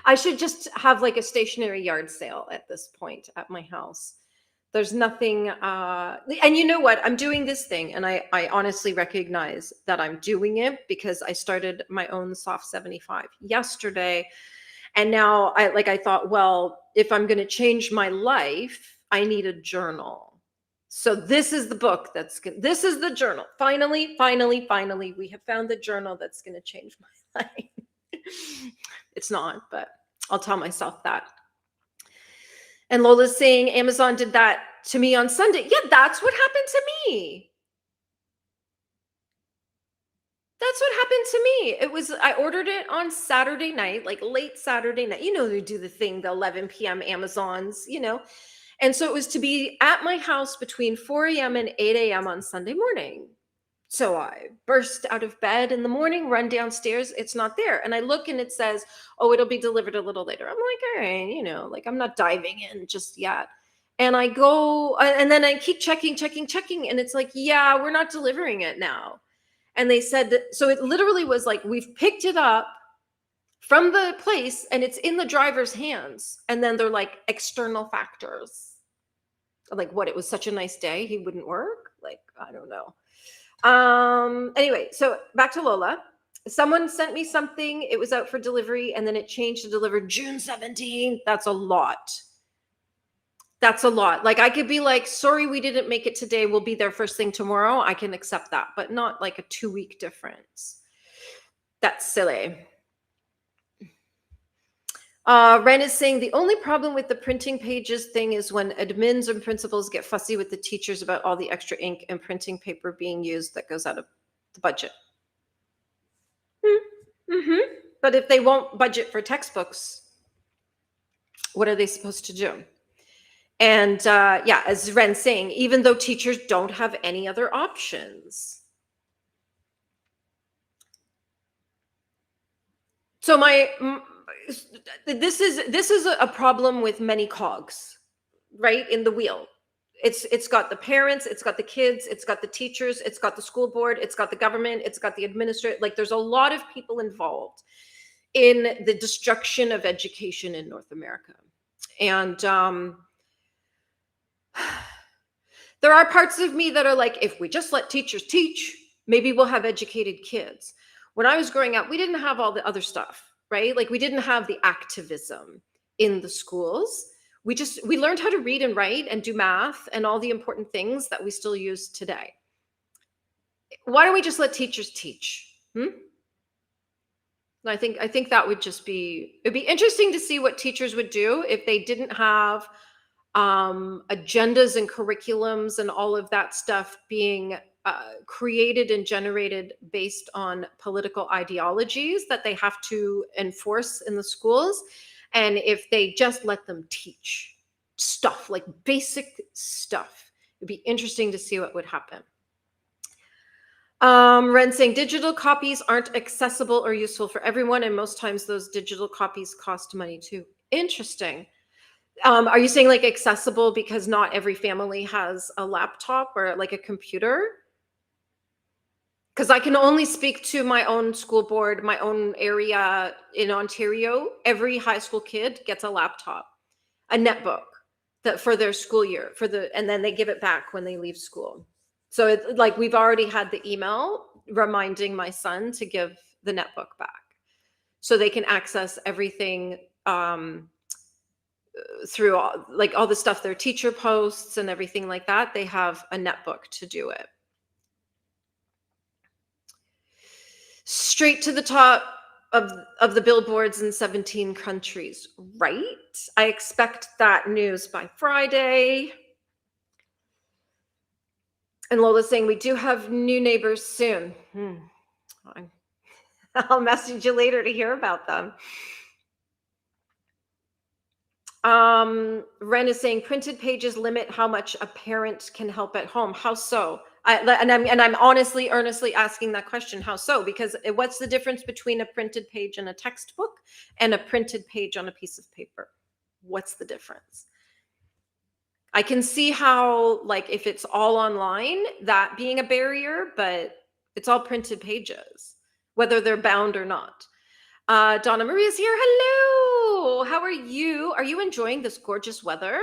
I should just have like a stationery yard sale at this point at my house. There's nothing, and you know what? I'm doing this thing, and I honestly recognize that I'm doing it because I started my own Soft 75 yesterday. And now I thought, well, if I'm going to change my life, I need a journal. So this is the book this is the journal. Finally, we have found the journal that's going to change my life. It's not, but I'll tell myself that. And Lola's saying Amazon did that to me on Sunday. Yeah, that's what happened to me. That's what happened to me. I ordered it on Saturday night, like late Saturday night. You know, they do the thing, the 11 p.m. Amazons, you know. And so it was to be at my house between 4 a.m. and 8 a.m. on Sunday morning. So I burst out of bed in the morning, run downstairs. It's not there. And I look and it says, oh, it'll be delivered a little later. I'm like, all right, you know, like I'm not diving in just yet. And I go, and then I keep checking. And it's like, yeah, we're not delivering it now. And they said, so it literally was like, we've picked it up from the place and it's in the driver's hands. And then they're like external factors. Like what, it was such a nice day, he wouldn't work? Like, I don't know. Anyway, so back to Lola. Someone sent me something, it was out for delivery, and then it changed to deliver June 17th. That's a lot. That's a lot. Like I could be like, sorry, we didn't make it today. We'll be there first thing tomorrow. I can accept that, but not like a 2-week difference. That's silly. Ren is saying the only problem with the printing pages thing is when admins and principals get fussy with the teachers about all the extra ink and printing paper being used that goes out of the budget. But if they won't budget for textbooks, what are they supposed to do? And yeah, as Ren's saying, even though teachers don't have any other options. So this is a problem with many cogs, right, in the wheel. It's got the parents, it's got the kids, it's got the teachers, it's got the school board, it's got the government, it's got the administrator. Like there's a lot of people involved in the destruction of education in North America. And there are parts of me that are like, if we just let teachers teach, maybe we'll have educated kids. When I was growing up, we didn't have all the other stuff, right? Like we didn't have the activism in the schools. We learned how to read and write and do math and all the important things that we still use today. Why don't we just let teachers teach? Hmm? I think that would just be, it'd be interesting to see what teachers would do if they didn't have agendas and curriculums and all of that stuff being created and generated based on political ideologies that they have to enforce in the schools. And if they just let them teach stuff, like basic stuff, it'd be interesting to see what would happen. Ren saying digital copies aren't accessible or useful for everyone, and most times those digital copies cost money too. Interesting. Are you saying like accessible because not every family has a laptop or like a computer? Because I can only speak to my own school board, my own area in Ontario. Every high school kid gets a laptop, a netbook that for their school year, and then they give it back when they leave school. So it's like we've already had the email reminding my son to give the netbook back so they can access everything through all the stuff their teacher posts and everything like that. They have a netbook to do it. Straight to the top of the billboards in 17 countries, right? I expect that news by Friday. And Lola's saying we do have new neighbors soon. I'll message you later to hear about them. Ren is saying printed pages limit how much a parent can help at home. How so? I'm honestly, earnestly asking that question. How so? Because what's the difference between a printed page in a textbook and a printed page on a piece of paper? What's the difference? I can see how, like, if it's all online, that being a barrier, but it's all printed pages, whether they're bound or not. Donna Maria's here. Hello. How are you? Are you enjoying this gorgeous weather?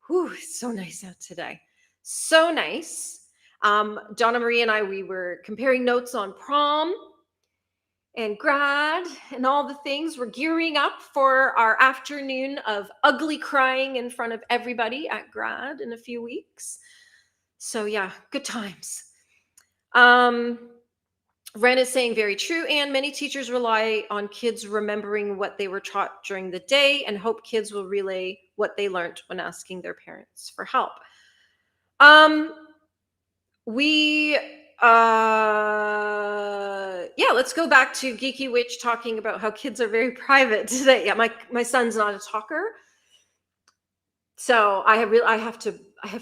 Whew, it's so nice out today. So nice. Donna Marie and I, we were comparing notes on prom and grad and all the things. We're gearing up for our afternoon of ugly crying in front of everybody at grad in a few weeks. So yeah, good times. Ren is saying very true, and many teachers rely on kids remembering what they were taught during the day and hope kids will relay what they learned when asking their parents for help. Let's go back to Geeky Witch talking about how kids are very private today. Yeah, my son's not a talker, so I have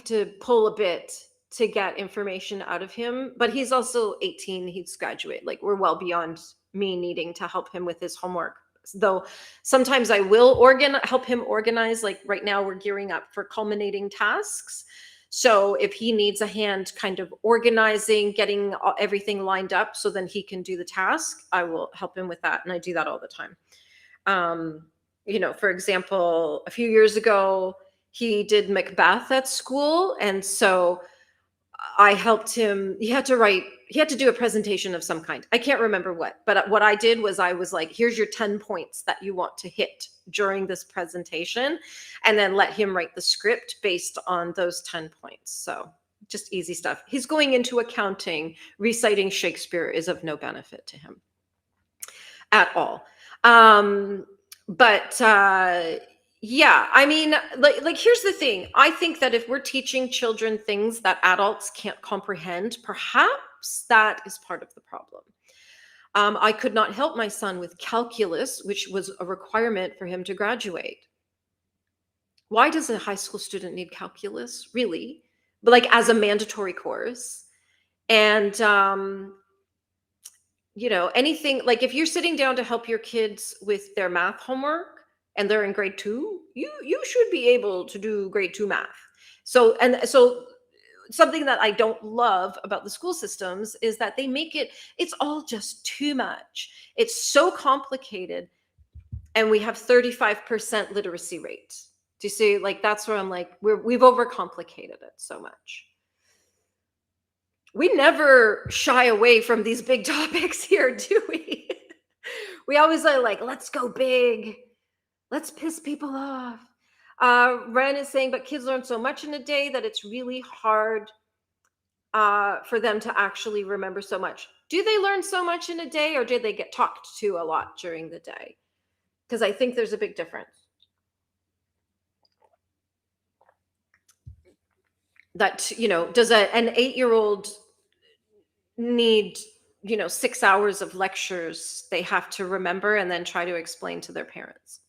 to pull a bit to get information out of him. But he's also 18; he's graduate. Like, we're well beyond me needing to help him with his homework. Though sometimes I will help him organize. Like right now, we're gearing up for culminating tasks. So if he needs a hand kind of organizing, getting everything lined up so then he can do the task, I will help him with that. And I do that all the time. For example, a few years ago, he did Macbeth at school. And so I helped him. He had to do a presentation of some kind. I can't remember what, but what I did was I was like, here's your 10 points that you want to hit during this presentation, and then let him write the script based on those 10 points. So just easy stuff. He's going into accounting. Reciting Shakespeare is of no benefit to him at all. Yeah, I mean, like here's the thing. I think that if we're teaching children things that adults can't comprehend, perhaps that is part of the problem. I could not help my son with calculus, which was a requirement for him to graduate. Why does a high school student need calculus, really? But like as a mandatory course. And anything, like if you're sitting down to help your kids with their math homework, and they're in grade 2, you should be able to do grade 2 math. So something that I don't love about the school systems is that they make it's all just too much. It's so complicated, and we have 35% literacy rate. Do you see? Like, that's where I'm like, we've overcomplicated it so much. We never shy away from these big topics here, do we? We always are like, let's go big. Let's piss people off. Ren is saying, but kids learn so much in a day that it's really hard for them to actually remember so much. Do they learn so much in a day, or did they get talked to a lot during the day? Because I think there's a big difference. That, does an 8-year-old need 6 hours of lectures they have to remember and then try to explain to their parents?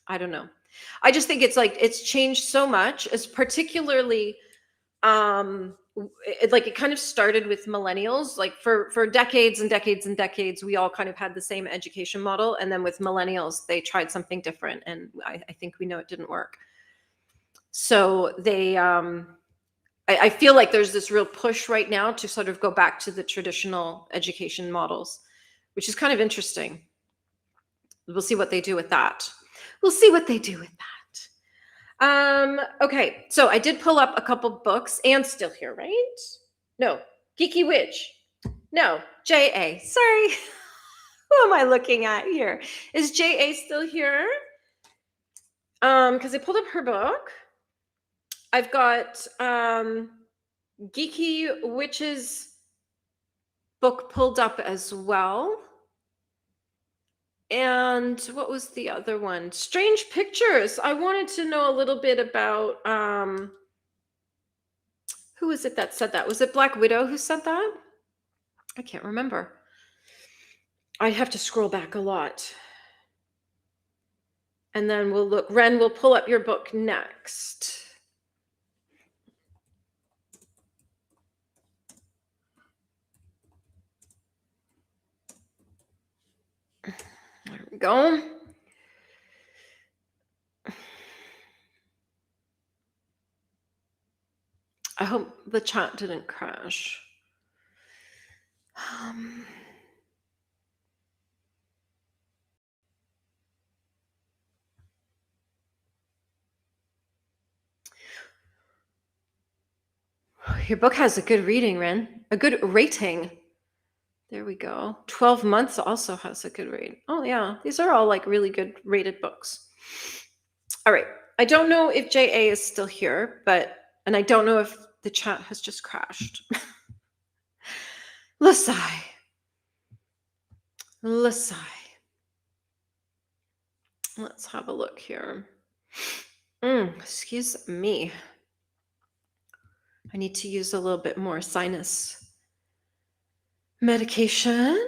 I don't know. I just think it's like it's changed so much, as particularly it kind of started with millennials. Like for decades and decades and decades, we all kind of had the same education model, and then with millennials they tried something different, and I think we know it didn't work. So I feel like there's this real push right now to sort of go back to the traditional education models, which is kind of interesting. We'll see what they do with that. We'll see what they do with that. Okay, so I did pull up a couple books. Anne's still here, right? No, Geeky Witch. No, J.A. Sorry. Who am I looking at here? Is J.A. still here? Because I pulled up her book. I've got Geeky Witch's book pulled up as well. And what was the other one? Strange Pictures. I wanted to know a little bit about who is it that said that? Was it Black Widow who said that? I can't remember. I'd have to scroll back a lot. And then we'll look. Ren, we'll pull up your book next. There we go. I hope the chat didn't crash. Your book has a good reading, Ren. A good rating. There we go. 12 Months also has a good rate. Oh, yeah. These are all like really good rated books. All right. I don't know if JA is still here, and I don't know if the chat has just crashed. Lasai. Let's have a look here. Excuse me. I need to use a little bit more sinus medication.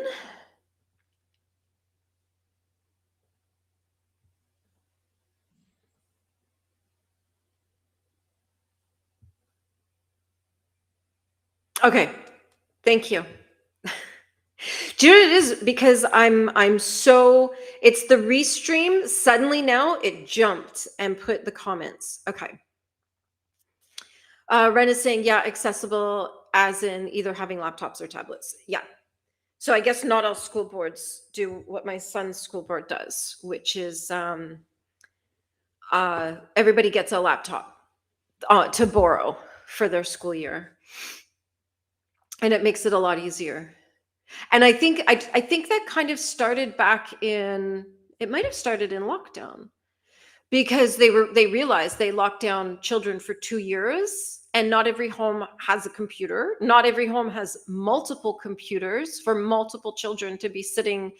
Okay, thank you. Do you know what it is? Because I'm so, it's the restream. Suddenly now it jumped and put the comments. Okay. Ren is saying, yeah, accessible as in either having laptops or tablets. Yeah. So I guess not all school boards do what my son's school board does, which is everybody gets a laptop to borrow for their school year. And it makes it a lot easier. And I think that kind of started back in, it might have started in lockdown, because they realized they locked down children for 2 years, and not every home has a computer. Not every home has multiple computers for multiple children to be sitting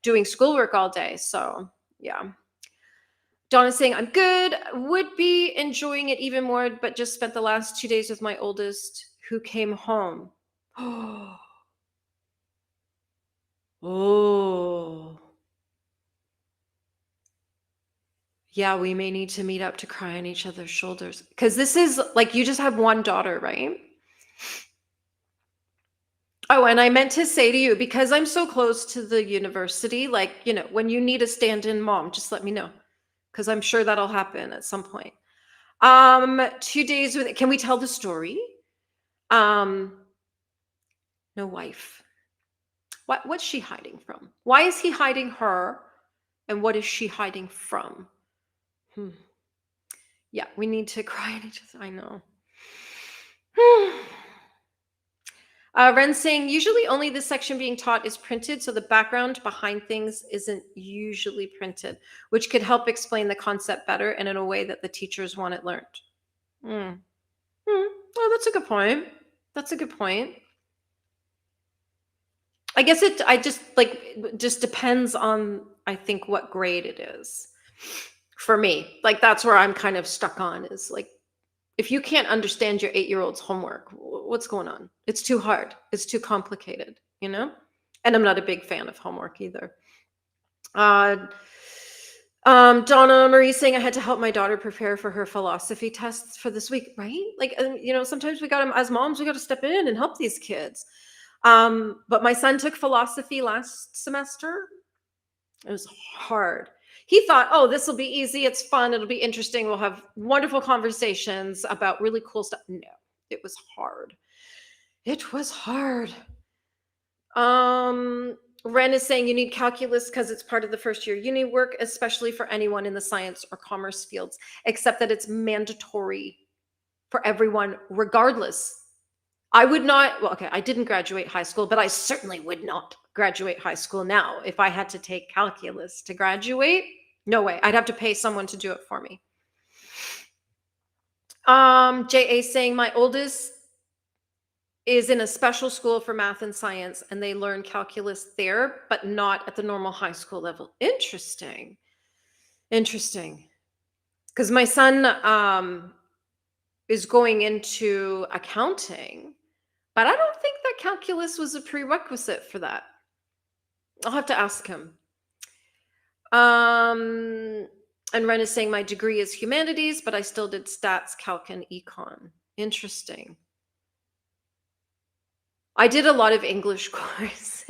doing schoolwork all day. So yeah. Donna's saying, I'm good, would be enjoying it even more, but just spent the last 2 days with my oldest who came home. Oh. Yeah, we may need to meet up to cry on each other's shoulders. Because this is like, you just have one daughter, right? Oh, and I meant to say to you, because I'm so close to the university, like, when you need a stand-in mom, just let me know. Because I'm sure that'll happen at some point. 2 days with, can we tell the story? No wife. What's she hiding from? Why is he hiding her? And what is she hiding from? Yeah, we need to cry at each other. I know. Ren's saying, usually only this section being taught is printed, so the background behind things isn't usually printed, which could help explain the concept better and in a way that the teachers want it learned. Well, that's a good point. That's a good point. I guess it just depends on, I think, what grade it is. For me, like that's where I'm kind of stuck on is like, if you can't understand your 8-year-old's homework, what's going on? It's too hard. It's too complicated, you know? And I'm not a big fan of homework either. Uh, Donna Marie saying I had to help my daughter prepare for her philosophy tests for this week, right? Like, sometimes we got to, as moms, we got to step in and help these kids. But my son took philosophy last semester. It was hard. He thought, oh, this will be easy. It's fun. It'll be interesting. We'll have wonderful conversations about really cool stuff. No, it was hard. It was hard. Ren is saying you need calculus because it's part of the first year uni work, especially for anyone in the science or commerce fields, except that it's mandatory for everyone, regardless. I would not, well, okay, I didn't graduate high school, but I certainly would not graduate high school now. If I had to take calculus to graduate, no way. I'd have to pay someone to do it for me. JA saying my oldest is in a special school for math and science, and they learn calculus there, but not at the normal high school level. Interesting. Because my son is going into accounting, but I don't think that calculus was a prerequisite for that. I'll have to ask him. And Ren is saying my degree is humanities, but I still did stats, calc, and econ. Interesting. I did a lot of English courses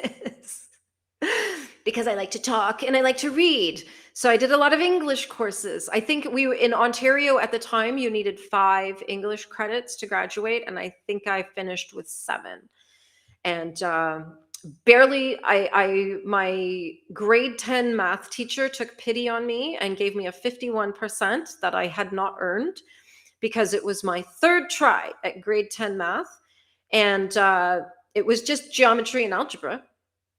because I like to talk and I like to read. So I did a lot of English courses. I think we were in Ontario at the time, you needed 5 English credits to graduate. And I think I finished with 7. And barely, my grade 10 math teacher took pity on me and gave me a 51% that I had not earned because it was my 3rd try at grade 10 math. And it was just geometry and algebra.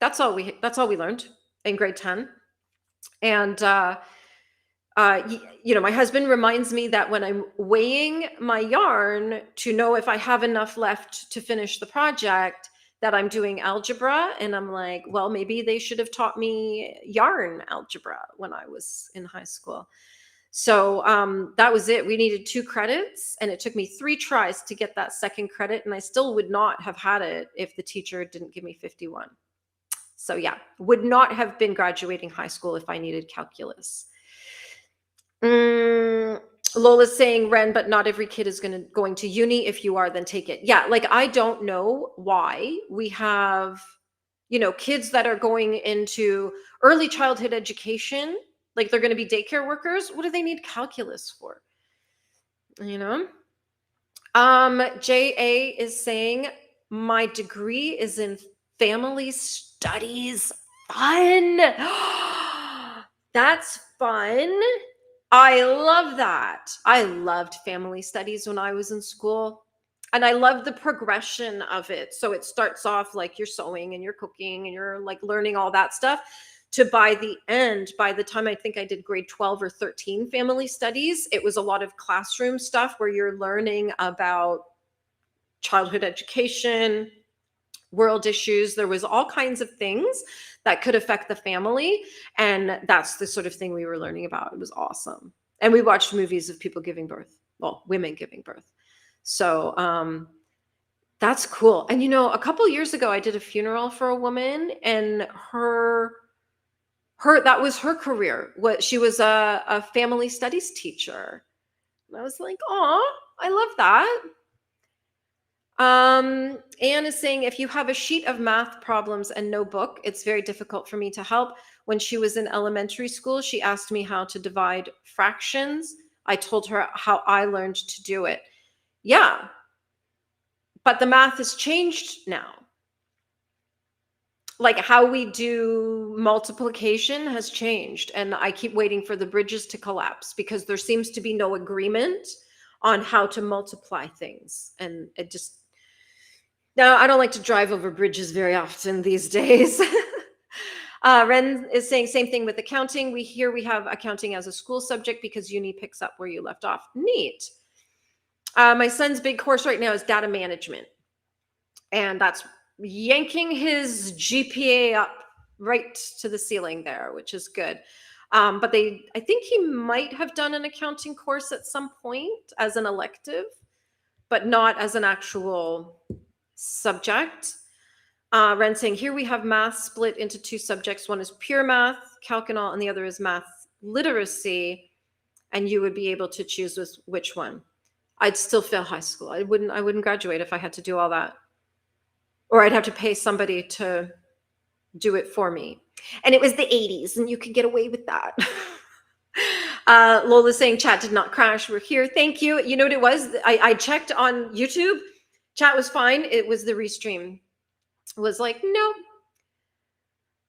That's all we learned in grade 10. And my husband reminds me that when I'm weighing my yarn to know if I have enough left to finish the project, that I'm doing algebra. And I'm like, well, maybe they should have taught me yarn algebra when I was in high school. So that was it. We needed 2 credits, and it took me 3 tries to get that 2nd credit. And I still would not have had it if the teacher didn't give me 51. So yeah, would not have been graduating high school if I needed calculus. Lola's saying, Ren, but not every kid is going to uni. If you are, then take it. Yeah, like I don't know why we have, kids that are going into early childhood education, like they're going to be daycare workers. What do they need calculus for? JA is saying, my degree is in family studies. Fun. That's fun. I love that. I loved family studies when I was in school. And I love the progression of it. So it starts off like you're sewing and you're cooking and you're like learning all that stuff, to by the end, by the time I think I did grade 12 or 13 family studies, it was a lot of classroom stuff where you're learning about childhood education, world issues. There was all kinds of things that could affect the family. And that's the sort of thing we were learning about. It was awesome. And we watched movies of people giving birth, well, women giving birth. So that's cool. And, a couple years ago, I did a funeral for a woman, and that was her career. She was a family studies teacher. And I was like, oh, I love that. Anne is saying, if you have a sheet of math problems and no book, it's very difficult for me to help. When she was in elementary school, she asked me how to divide fractions. I told her how I learned to do it. Yeah, but the math has changed now. Like how we do multiplication has changed, and I keep waiting for the bridges to collapse because there seems to be no agreement on how to multiply things. And it just, no, I don't like to drive over bridges very often these days. Ren is saying same thing with accounting. We have accounting as a school subject because uni picks up where you left off. Neat. My son's big course right now is data management. and that's yanking his GPA up right to the ceiling there, which is good. But I think he might have done an accounting course at some point as an elective, but not as an actual subject. Ren saying, here we have math split into two subjects. One is pure math, calc and all, and the other is math literacy. And you would be able to choose which one. I'd still fail high school. I wouldn't graduate if I had to do all that. Or I'd have to pay somebody to do it for me. And it was the 80s, and you could get away with that. Lola's saying chat did not crash. We're here. Thank you. You know what it was? I checked on YouTube. Chat was fine. It was the restream. It was like, no.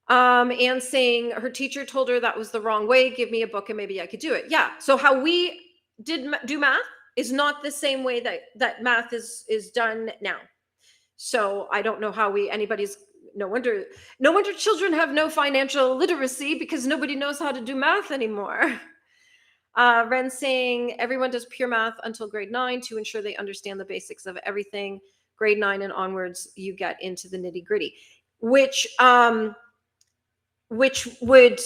Anne saying her teacher told her that was the wrong way. Give me a book and maybe I could do it. Yeah. So how we do math is not the same way that math is done now. So I don't know how no wonder children have no financial literacy, because nobody knows how to do math anymore. Ren saying everyone does pure math until grade 9 to ensure they understand the basics of everything. Grade 9 and onwards, you get into the nitty gritty, which would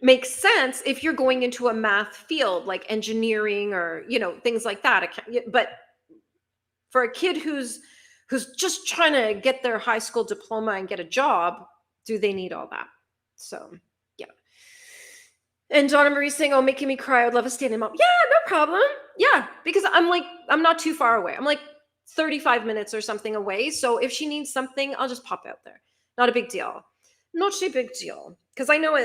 make sense if you're going into a math field like engineering or, things like that. But for a kid who's just trying to get their high school diploma and get a job, do they need all that? So, yeah. And Donna Marie saying, oh, making me cry. I would love a stand-in mom. Yeah, no problem. Yeah, because I'm not too far away. I'm like 35 minutes or something away. So if she needs something, I'll just pop out there. Not a big deal. Not a big deal. Because I know,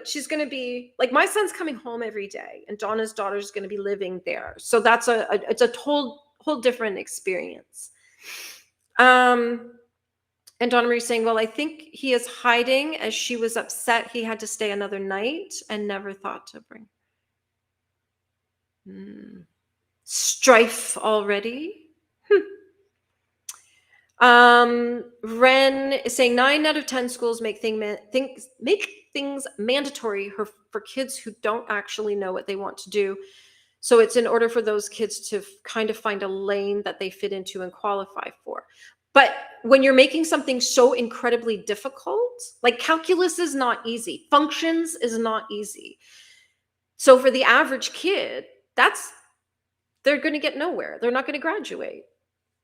she's going to be, like, my son's coming home every day, and Donna's daughter's going to be living there. So that's it's a whole different experience. And Donna Marie saying, well, I think he is hiding as she was upset he had to stay another night and never thought to bring. Strife already. Ren is saying 9 out of 10 schools make things mandatory for kids who don't actually know what they want to do. So it's in order for those kids to kind of find a lane that they fit into and qualify for. But when you're making something so incredibly difficult, like calculus is not easy. Functions is not easy. So for the average kid, they're going to get nowhere. They're not going to graduate.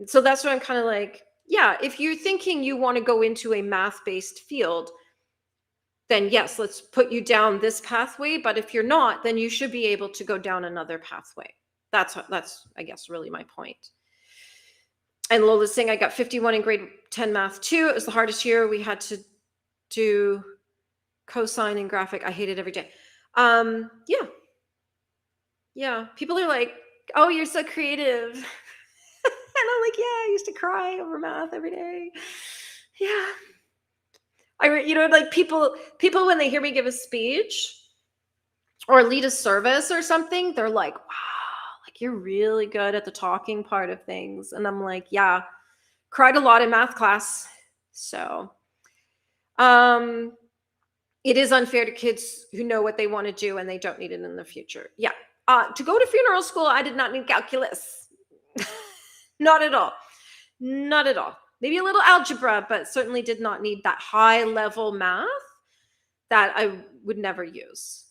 So that's why I'm kind of like, yeah, if you're thinking you want to go into a math-based field, then yes, let's put you down this pathway. But if you're not, then you should be able to go down another pathway. That's I guess, really my point. And Lola's saying, I got 51 in grade 10 math too. It was the hardest year. We had to do cosine and graphic. I hate it every day. Yeah. People are like, oh, you're so creative. And I'm like, yeah, I used to cry over math every day. Yeah. Like people when they hear me give a speech or lead a service or something, they're like, wow, like you're really good at the talking part of things. And I'm like, yeah, cried a lot in math class. So it is unfair to kids who know what they want to do and they don't need it in the future. Yeah. To go to funeral school, I did not need calculus. Not at all. Not at all. Maybe a little algebra, but certainly did not need that high level math that I would never use.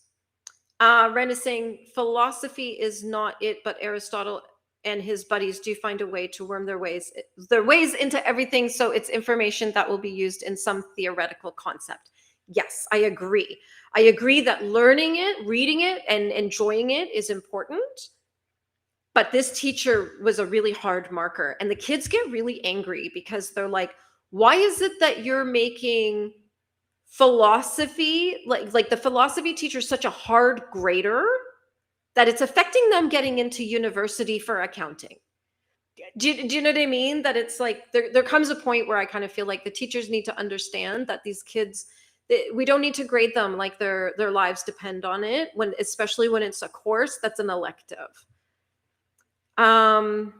Ren is saying philosophy is not it, but Aristotle and his buddies do find a way to worm their ways into everything. So it's information that will be used in some theoretical concept. Yes, I agree. I agree that learning it, reading it, and enjoying it is important. But this teacher was a really hard marker, and the kids get really angry because they're like, why is it that you're making philosophy, like the philosophy teacher is such a hard grader that it's affecting them getting into university for accounting? Do you know what I mean? That it's like, there comes a point where I kind of feel like the teachers need to understand that these kids, we don't need to grade them like their lives depend on it, especially when it's a course that's an elective. Ren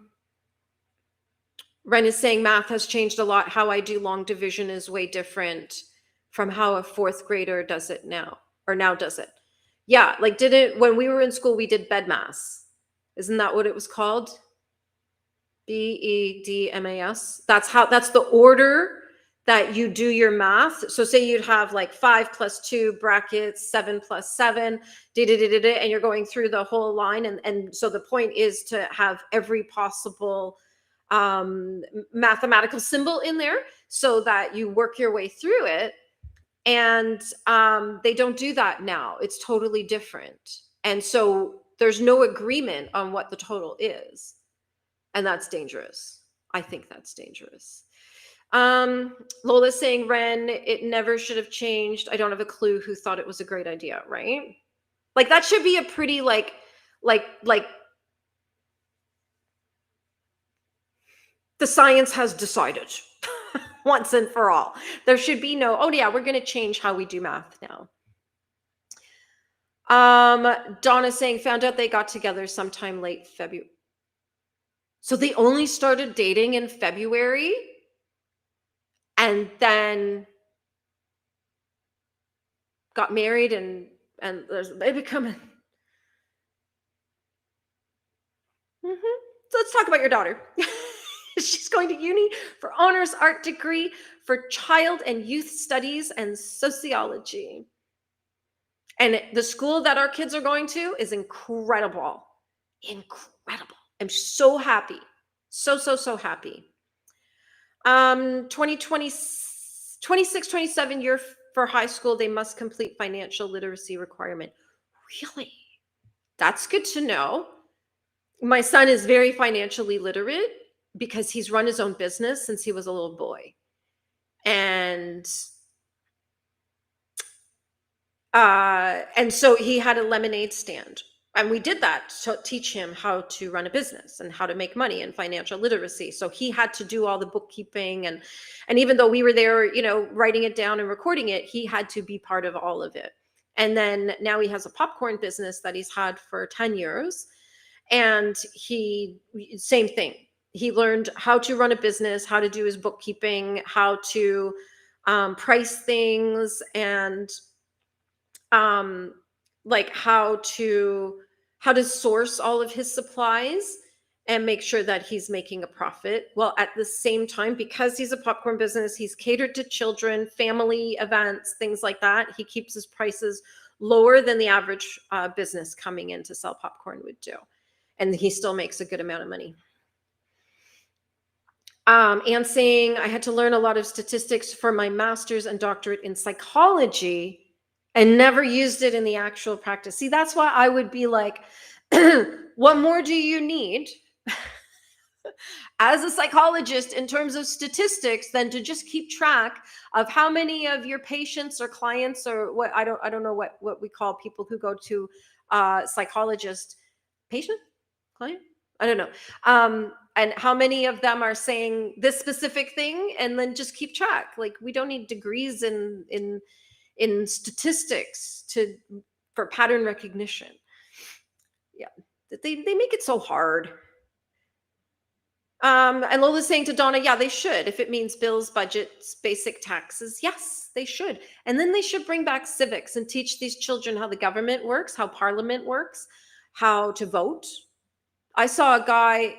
is saying math has changed a lot. How I do long division is way different from how a fourth grader does it now does it. Yeah, like when we were in school, we did BEDMAS. Isn't that what it was called? BEDMAS. That's the order that you do your math. So say you'd have like 5 plus 2 brackets, 7 plus 7, and you're going through the whole line. And so the point is to have every possible mathematical symbol in there so that you work your way through it. And they don't do that now. It's totally different. And so there's no agreement on what the total is. And that's dangerous. I think that's dangerous. Lola's saying, Ren, it never should have changed. I don't have a clue who thought it was a great idea, right? Like that should be a pretty like the science has decided once and for all. There should be no, oh yeah, we're going to change how we do math now. Donna saying, found out they got together sometime late February. So they only started dating in February and then got married and there's a baby coming. So let's talk about your daughter. She's going to uni for honors art degree for child and youth studies and sociology. And the school that our kids are going to is incredible. Incredible. I'm so happy. So happy. 26, 27 year for high school, they must complete financial literacy requirement. Really? That's good to know. My son is very financially literate because he's run his own business since he was a little boy. And so he had a lemonade stand. And we did that to teach him how to run a business and how to make money and financial literacy. So he had to do all the bookkeeping. And even though we were there, writing it down and recording it, he had to be part of all of it. And then now he has a popcorn business that he's had for 10 years. And same thing. He learned how to run a business, how to do his bookkeeping, how to price things, and like how to source all of his supplies and make sure that he's making a profit. Well, at the same time, because he's a popcorn business, he's catered to children, family events, things like that. He keeps his prices lower than the average business coming in to sell popcorn would do. And he still makes a good amount of money. Anne saying, I had to learn a lot of statistics for my master's and doctorate in psychology and never used it in the actual practice. See, that's why I would be like, what more do you need as a psychologist in terms of statistics than to just keep track of how many of your patients or clients, or what, I don't know what we call people who go to psychologist, patient, client? I don't know. And how many of them are saying this specific thing, and then just keep track. Like, we don't need degrees in statistics for pattern recognition. Yeah, they make it so hard. And Lola's saying to Donna, yeah, they should. If it means bills, budgets, basic taxes, yes, they should. And then they should bring back civics and teach these children how the government works, how parliament works, how to vote. I saw a guy,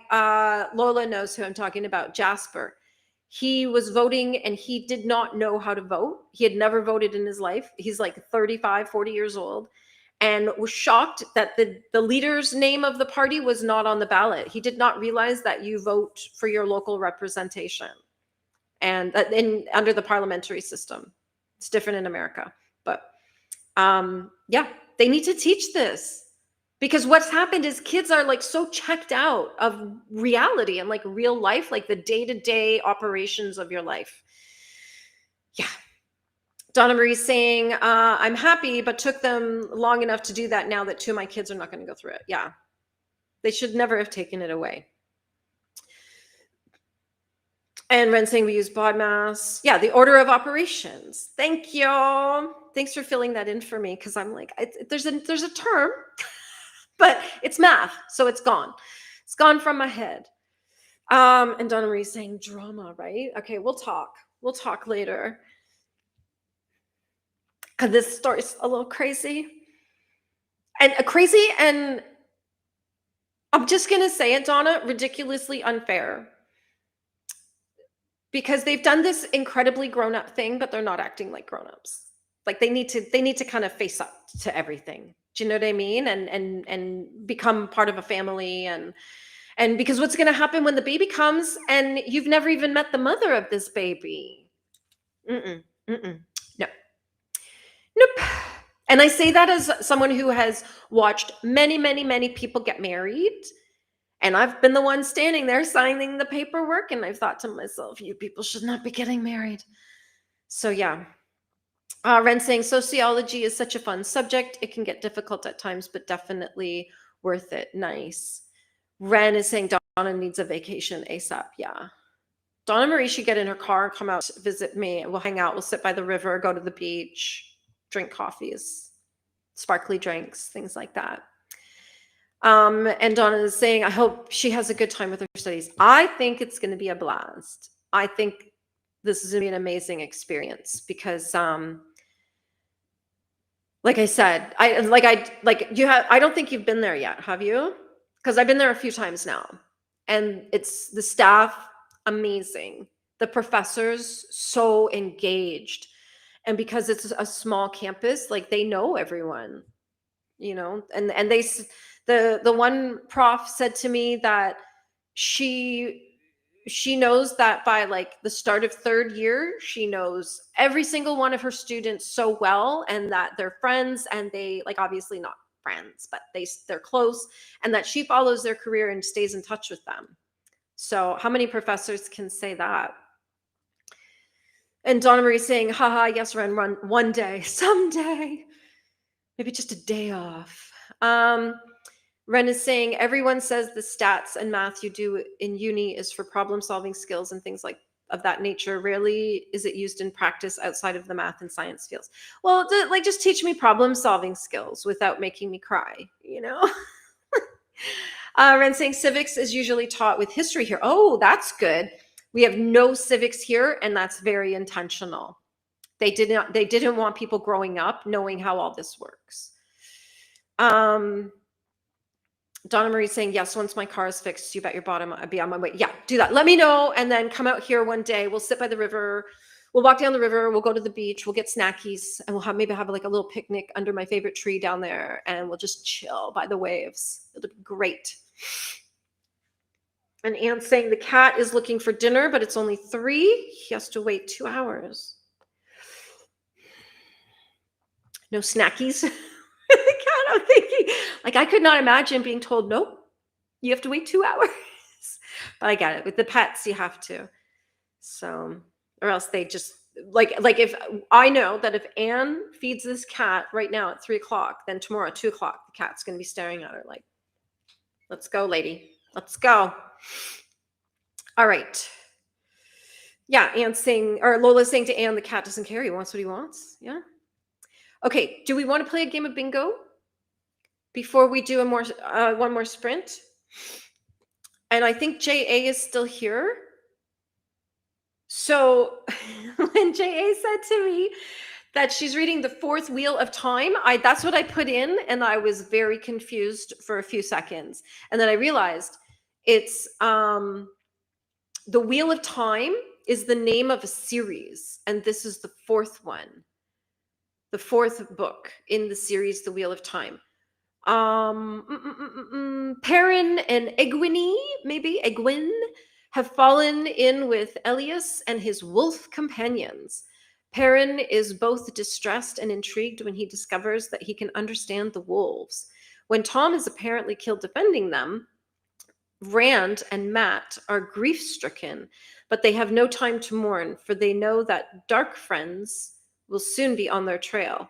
Lola knows who I'm talking about, Jasper. He was voting and he did not know how to vote. He had never voted in his life. He's like 35, 40 years old, and was shocked that the leader's name of the party was not on the ballot. He did not realize that you vote for your local representation, and under the parliamentary system. It's different in America. But yeah, they need to teach this. Because what's happened is kids are like so checked out of reality and like real life, like the day-to-day operations of your life. Yeah. Donna Marie's saying, I'm happy, but took them long enough to do that now that 2 of my kids are not going to go through it. Yeah. They should never have taken it away. And Ren saying we use BODMAS. Yeah, the order of operations. Thank you. Thanks for filling that in for me, because I'm like, there's a term. But it's math, so it's gone. It's gone from my head. And Donna Marie's saying drama, right? Okay, we'll talk. We'll talk later. This story's a little crazy. And I'm just gonna say it, Donna, ridiculously unfair. Because they've done this incredibly grown-up thing, but they're not acting like grown-ups. Like they need to kind of face up to everything. Do you know what I mean? And become part of a family and because what's gonna happen when the baby comes and you've never even met the mother of this baby? Mm-mm, mm-mm. No. Nope. And I say that as someone who has watched many, many, many people get married. And I've been the one standing there signing the paperwork, and I've thought to myself, you people should not be getting married. So, yeah. Ren saying sociology is such a fun subject. It can get difficult at times, but definitely worth it. Nice. Ren is saying Donna needs a vacation ASAP. Yeah. Donna Marie should get in her car, come out, visit me. We'll hang out. We'll sit by the river, go to the beach, drink coffees, sparkly drinks, things like that. And Donna is saying, I hope she has a good time with her studies. I think it's going to be a blast. I think this is going to be an amazing experience because, like I said, I don't think you've been there yet, have you? Because I've been there a few times now, and it's the staff amazing, the professors so engaged, and because it's a small campus, like they know everyone, and the one prof said to me that she knows that by like the start of third year she knows every single one of her students so well, and that they're friends, and they like obviously not friends, but they're close, and that she follows their career and stays in touch with them. So how many professors can say that? And Donna Marie saying, haha, yes, run one day, someday, maybe just a day off. Ren is saying, everyone says the stats and math you do in uni is for problem solving skills and things like of that nature. Rarely is it used in practice outside of the math and science fields. Well, just teach me problem solving skills without making me cry, Ren saying civics is usually taught with history here. Oh, that's good. We have no civics here, and that's very intentional. They didn't want people growing up knowing how all this works. Donna Marie saying, yes, once my car is fixed, you bet your bottom I'll be on my way. Yeah, do that. Let me know, and then come out here one day. We'll sit by the river. We'll walk down the river. We'll go to the beach. We'll get snackies, and we'll maybe have like a little picnic under my favorite tree down there, and we'll just chill by the waves. It'll be great. And Anne's saying the cat is looking for dinner, but it's only 3. He has to wait 2 hours. No snackies. The cat, I'm thinking, like, I could not imagine being told, nope, you have to wait 2 hours. But I get it. With the pets, you have to. So, or else they just, like if I know that if Anne feeds this cat right now at 3 o'clock, then tomorrow at 2 o'clock, the cat's going to be staring at her like, let's go, lady. Let's go. All right. Yeah, Anne's saying, or Lola's saying to Anne, the cat doesn't care. He wants what he wants. Yeah. Okay, do we want to play a game of bingo before we do one more sprint? And I think JA is still here. So when JA said to me that she's reading the 4th Wheel of Time, that's what I put in, and I was very confused for a few seconds. And then I realized it's the Wheel of Time is the name of a series, and this is the 4th one. The 4th book in the series, The Wheel of Time. Perrin and Egwin, have fallen in with Elias and his wolf companions. Perrin is both distressed and intrigued when he discovers that he can understand the wolves. When Tom is apparently killed defending them, Rand and Matt are grief-stricken, but they have no time to mourn, for they know that dark friends will soon be on their trail.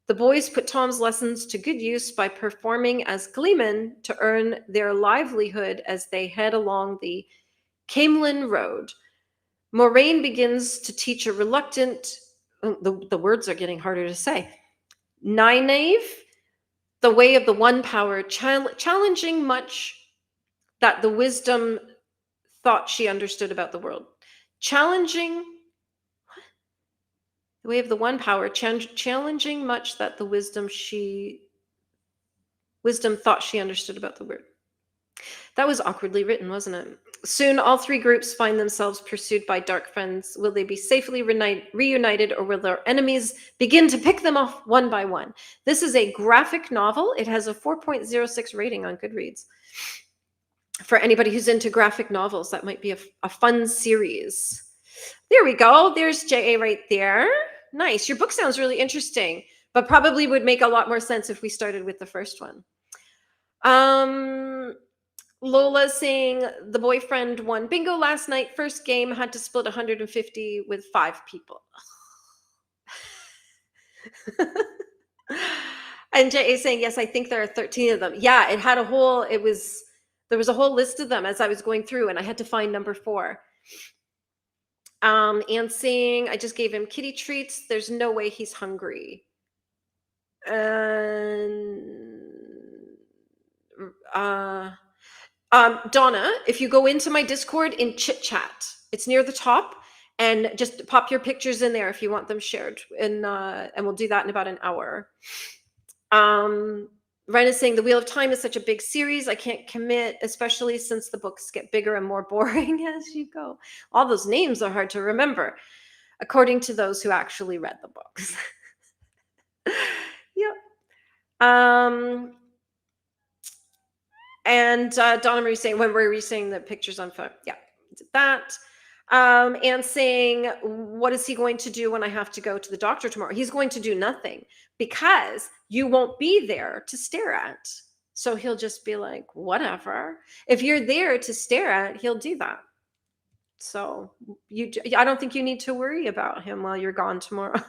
The boys put Tom's lessons to good use by performing as gleemen to earn their livelihood as they head along the Camelin Road. Moraine begins to teach a reluctant, the words are getting harder to say, Nynaeve, the way of the one power, challenging much that the wisdom thought she understood about the world. Challenging the way of the one power, challenging much that the wisdom thought she understood about the word. That was awkwardly written, wasn't it? Soon, all three groups find themselves pursued by dark friends. Will they be safely reunited, or will their enemies begin to pick them off one by one? This is a graphic novel. It has a 4.06 rating on Goodreads. For anybody who's into graphic novels, that might be a fun series. There we go. There's JA right there. Nice. Your book sounds really interesting, but probably would make a lot more sense if we started with the first one. Lola saying the boyfriend won bingo last night. First game, had to split 150 with 5 people. And JA saying, yes, I think there are 13 of them. Yeah, it had there was a whole list of them as I was going through, and I had to find number 4. And saying, I just gave him kitty treats. There's no way he's hungry. And Donna, if you go into my Discord in Chit Chat, it's near the top, and just pop your pictures in there if you want them shared, and we'll do that in about an hour. Ren is saying the Wheel of Time is such a big series. I can't commit, especially since the books get bigger and more boring as you go. All those names are hard to remember, according to those who actually read the books. Yep. And Donna Marie saying, when were we saying the pictures on phone? Yeah, did that. And saying, what is he going to do when I have to go to the doctor tomorrow? He's going to do nothing, because you won't be there to stare at. So he'll just be like, whatever. If you're there to stare at, he'll do that. So I don't think you need to worry about him while you're gone tomorrow.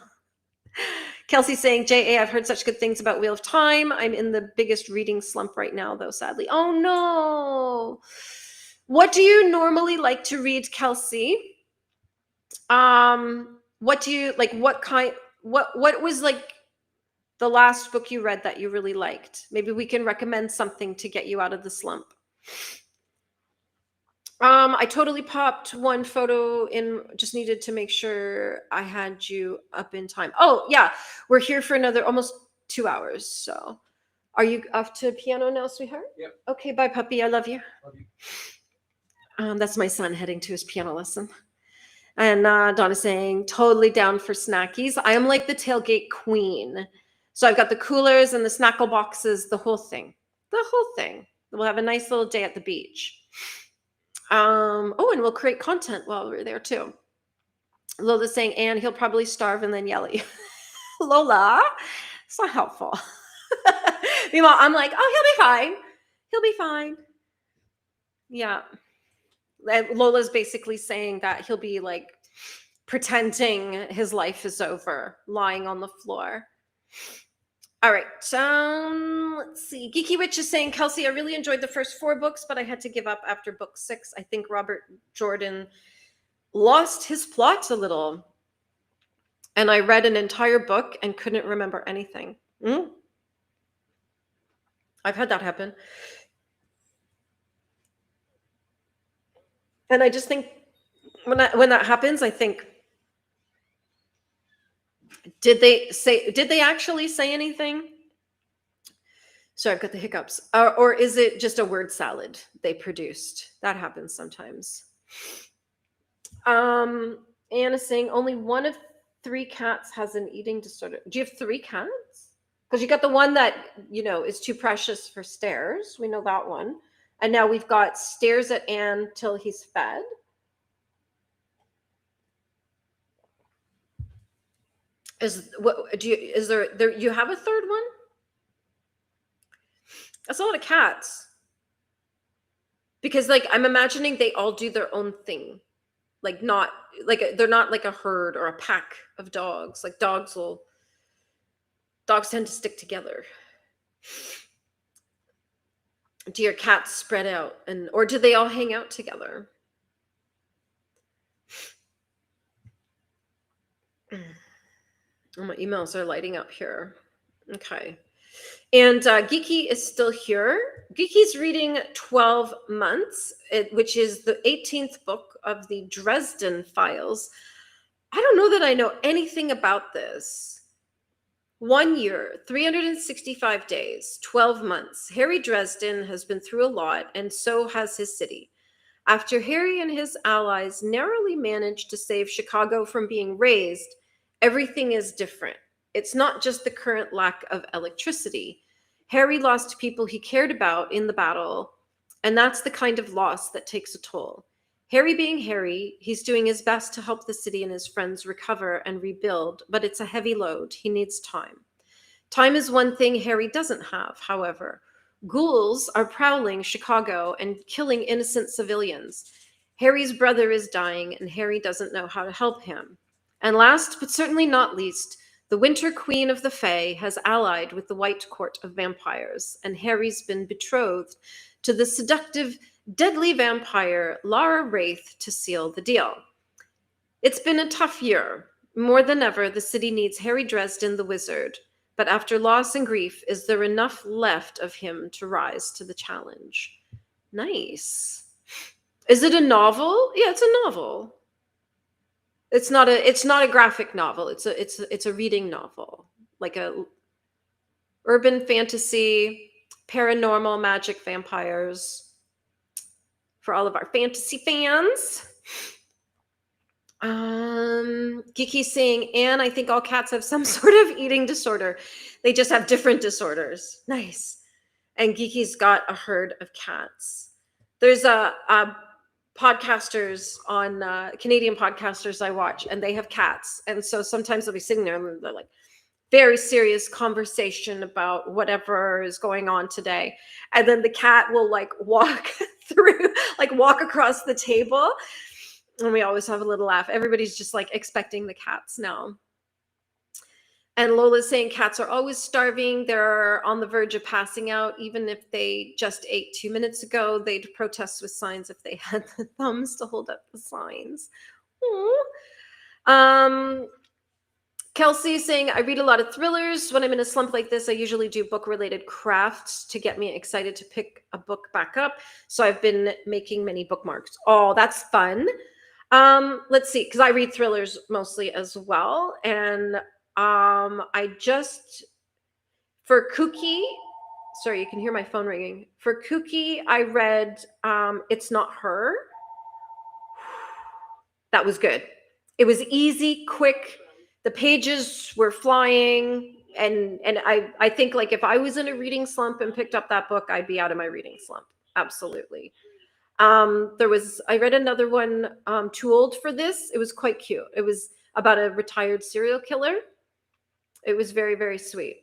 Kelsey saying, JA, I've heard such good things about Wheel of Time. I'm in the biggest reading slump right now, though, sadly. Oh, no. What do you normally like to read, Kelsey? What do you, like, what was, like, the last book you read that you really liked? Maybe we can recommend something to get you out of the slump. I totally popped one photo in, just needed to make sure I had you up in time. Oh, yeah. We're here for another almost 2 hours. So are you off to piano now, sweetheart? Yep. Okay, bye, puppy. I love you. Love you. That's my son heading to his piano lesson. And Donna saying, totally down for snackies. I am like the tailgate queen. So I've got the coolers and the snackle boxes, the whole thing. The whole thing. We'll have a nice little day at the beach. And we'll create content while we're there too. Lola's saying, and he'll probably starve and then yell at you. Lola, it's not helpful. Meanwhile, I'm like, oh, he'll be fine. He'll be fine. Yeah. And Lola's basically saying that he'll be like pretending his life is over, lying on the floor. All right. Let's see. Geeky Witch is saying, Kelsey, I really enjoyed the first 4 books, but I had to give up after book 6. I think Robert Jordan lost his plot a little. And I read an entire book and couldn't remember anything. I've had that happen. And I just think when that happens, I think, did they actually say anything? So I've got the hiccups. Or is it just a word salad they produced? That happens sometimes. Anna's saying only one of 3 cats has an eating disorder. Do you have 3 cats? Because you got the one that, is too precious for stairs. We know that one. And now we've got stares at Anne till he's fed. You have a third one? That's a lot of cats. Because I'm imagining they all do their own thing. They're not like a herd or a pack of dogs. Like dogs tend to stick together. Do your cats spread out or do they all hang out together? Oh, my emails are lighting up here. Okay. And Geeky is still here. Geeky's reading 12 Months, which is the 18th book of the Dresden Files. I don't know that I know anything about this. 1 year, 365 days, 12 months. Harry Dresden has been through a lot, and so has his city. After Harry and his allies narrowly managed to save Chicago from being razed, everything is different. It's not just the current lack of electricity. Harry lost people he cared about in the battle, and that's the kind of loss that takes a toll. Harry being Harry, he's doing his best to help the city and his friends recover and rebuild, but it's a heavy load. He needs time. Time is one thing Harry doesn't have, however. Ghouls are prowling Chicago and killing innocent civilians. Harry's brother is dying, and Harry doesn't know how to help him. And last, but certainly not least, the Winter Queen of the Fae has allied with the White Court of Vampires, and Harry's been betrothed to the seductive, deadly vampire Lara Wraith to seal the deal. It's been a tough year. More than ever, the city needs Harry Dresden the wizard. But after loss and grief, is there enough left of him to rise to the challenge? Nice. Is it a novel? Yeah, it's a novel. It's not a graphic novel. It's a reading novel, like a urban fantasy, paranormal, magic, vampires, for all of our fantasy fans. Geeky's saying, Anne, I think all cats have some sort of eating disorder. They just have different disorders. Nice. And Geeky's got a herd of cats. There's a podcasters on Canadian podcasters I watch, and they have cats. And so sometimes they'll be sitting there and they're like, very serious conversation about whatever is going on today. And then the cat will like walk through, like walk across the table. And we always have a little laugh. Everybody's just like expecting the cats now. And Lola's saying cats are always starving. They're on the verge of passing out. Even if they just ate 2 minutes ago, they'd protest with signs if they had the thumbs to hold up the signs. Kelsey saying, I read a lot of thrillers. When I'm in a slump like this, I usually do book-related crafts to get me excited to pick a book back up. So I've been making many bookmarks. Oh, that's fun. Let's see, because I read thrillers mostly as well. And I just, for Kooky, sorry, you can hear my phone ringing. For Kooky, I read It's Not Her. That was good. It was easy, quick. The pages were flying. And I think like if I was in a reading slump and picked up that book, I'd be out of my reading slump. Absolutely. I read another one, Too Old for This. It was quite cute. It was about a retired serial killer. It was very, very sweet.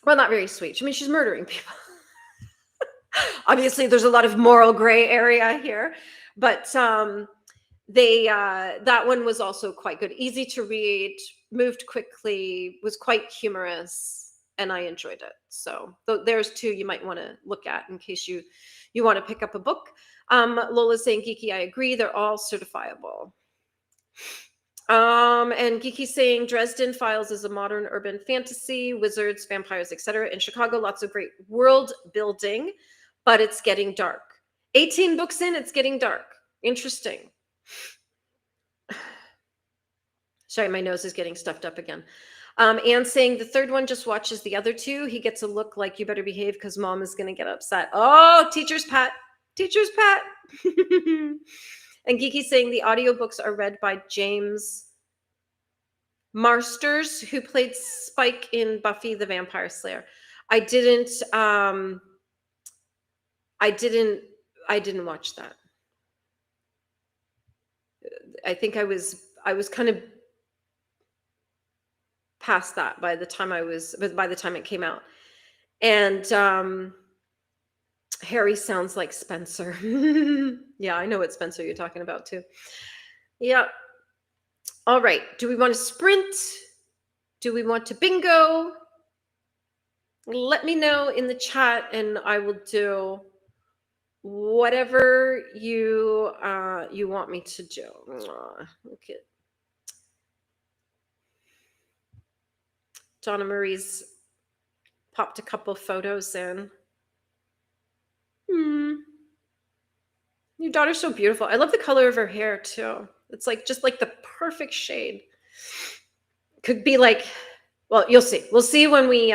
Well, not very sweet. I mean, she's murdering people. Obviously, there's a lot of moral gray area here, but that one was also quite good. Easy to read, moved quickly, was quite humorous, and I enjoyed it. So there's two you might want to look at in case you want to pick up a book. Lola's saying, Geeky, I agree. They're all certifiable. And Geeky's saying Dresden Files is a modern urban fantasy, wizards, vampires, etc. In Chicago, lots of great world building, but it's getting dark. 18 books in, it's getting dark. Interesting. Sorry, my nose is getting stuffed up again. Anne saying the third one just watches the other two. He gets a look like you better behave because mom is going to get upset. Oh, teacher's pet. Teacher's pet. And Geeky saying the audiobooks are read by James Marsters, who played Spike in Buffy the Vampire Slayer. I didn't watch that. I think I was kind of past that by the time it came out. And Harry sounds like Spencer. Yeah, I know what Spencer you're talking about too. Yeah. All right. Do we want to sprint? Do we want to bingo? Let me know in the chat and I will do whatever you want me to do. Okay. Donna Marie's popped a couple photos in. Your daughter's so beautiful. I love the color of her hair too. It's like just like the perfect shade. Could be like Well, you'll see. We'll see when we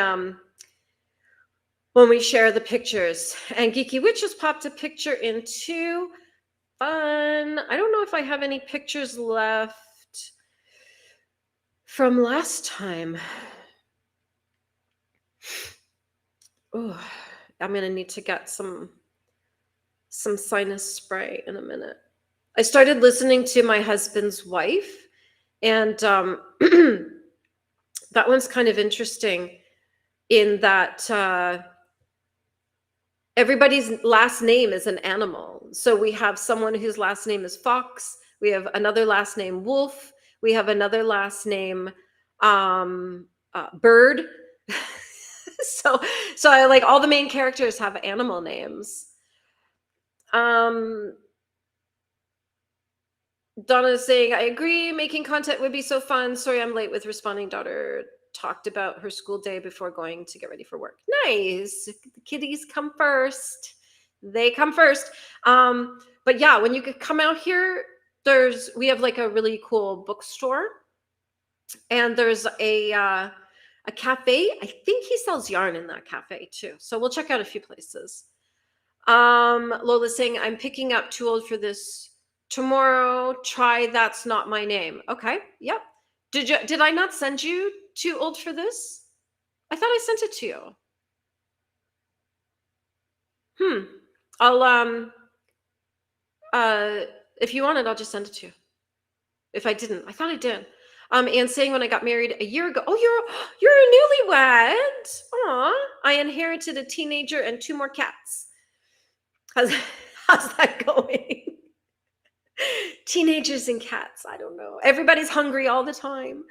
share the pictures. And Geeky Witch just popped a picture into fun. I don't know if I have any pictures left from last time. Oh, I'm gonna need to get some sinus spray in a minute. I started listening to My Husband's Wife, and that one's kind of interesting in that everybody's last name is an animal. So we have someone whose last name is Fox. We have another last name Wolf. We have another last name Bird. so I like all the main characters have animal names. Donna's saying, I agree. Making content would be so fun. Sorry, I'm late with responding. Daughter talked about her school day before going to get ready for work. Nice. The kiddies come first. They come first. But yeah, when you come out here, we have like a really cool bookstore, and there's a cafe. I think he sells yarn in that cafe too. So we'll check out a few places. Lola's saying, I'm picking up Too Old for This tomorrow. Try That's Not My Name. Okay. Yep. Did I not send you Too Old for This? I thought I sent it to you. I'll if you want it, I'll just send it to you. If I didn't, I thought I did. And saying, when I got married a year ago, you're a newlywed. Aw, I inherited a teenager and 2 more cats. How's that going? Teenagers and cats. I don't know. Everybody's hungry all the time.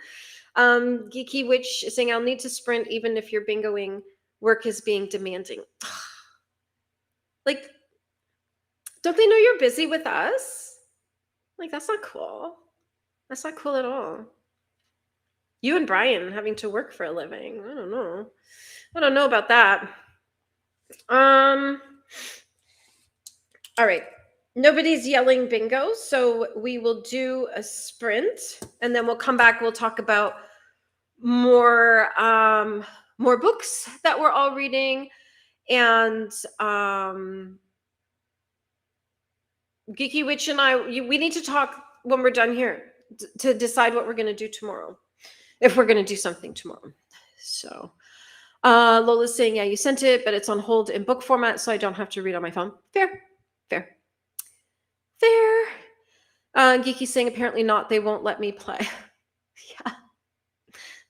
Geeky Witch is saying, I'll need to sprint even if you're bingoing. Work is being demanding. Like, don't they know you're busy with us? Like, that's not cool. That's not cool at all. You and Brian having to work for a living. I don't know. I don't know about that. All right. Nobody's yelling bingo, so we will do a sprint, and then we'll come back. We'll talk about more books that we're all reading, and Geeky Witch and we need to talk when we're done here to decide what we're going to do tomorrow, if we're going to do something tomorrow. So Lola's saying, yeah, you sent it, but it's on hold in book format, so I don't have to read on my phone. Fair. Geeky saying, apparently not. They won't let me play. Yeah.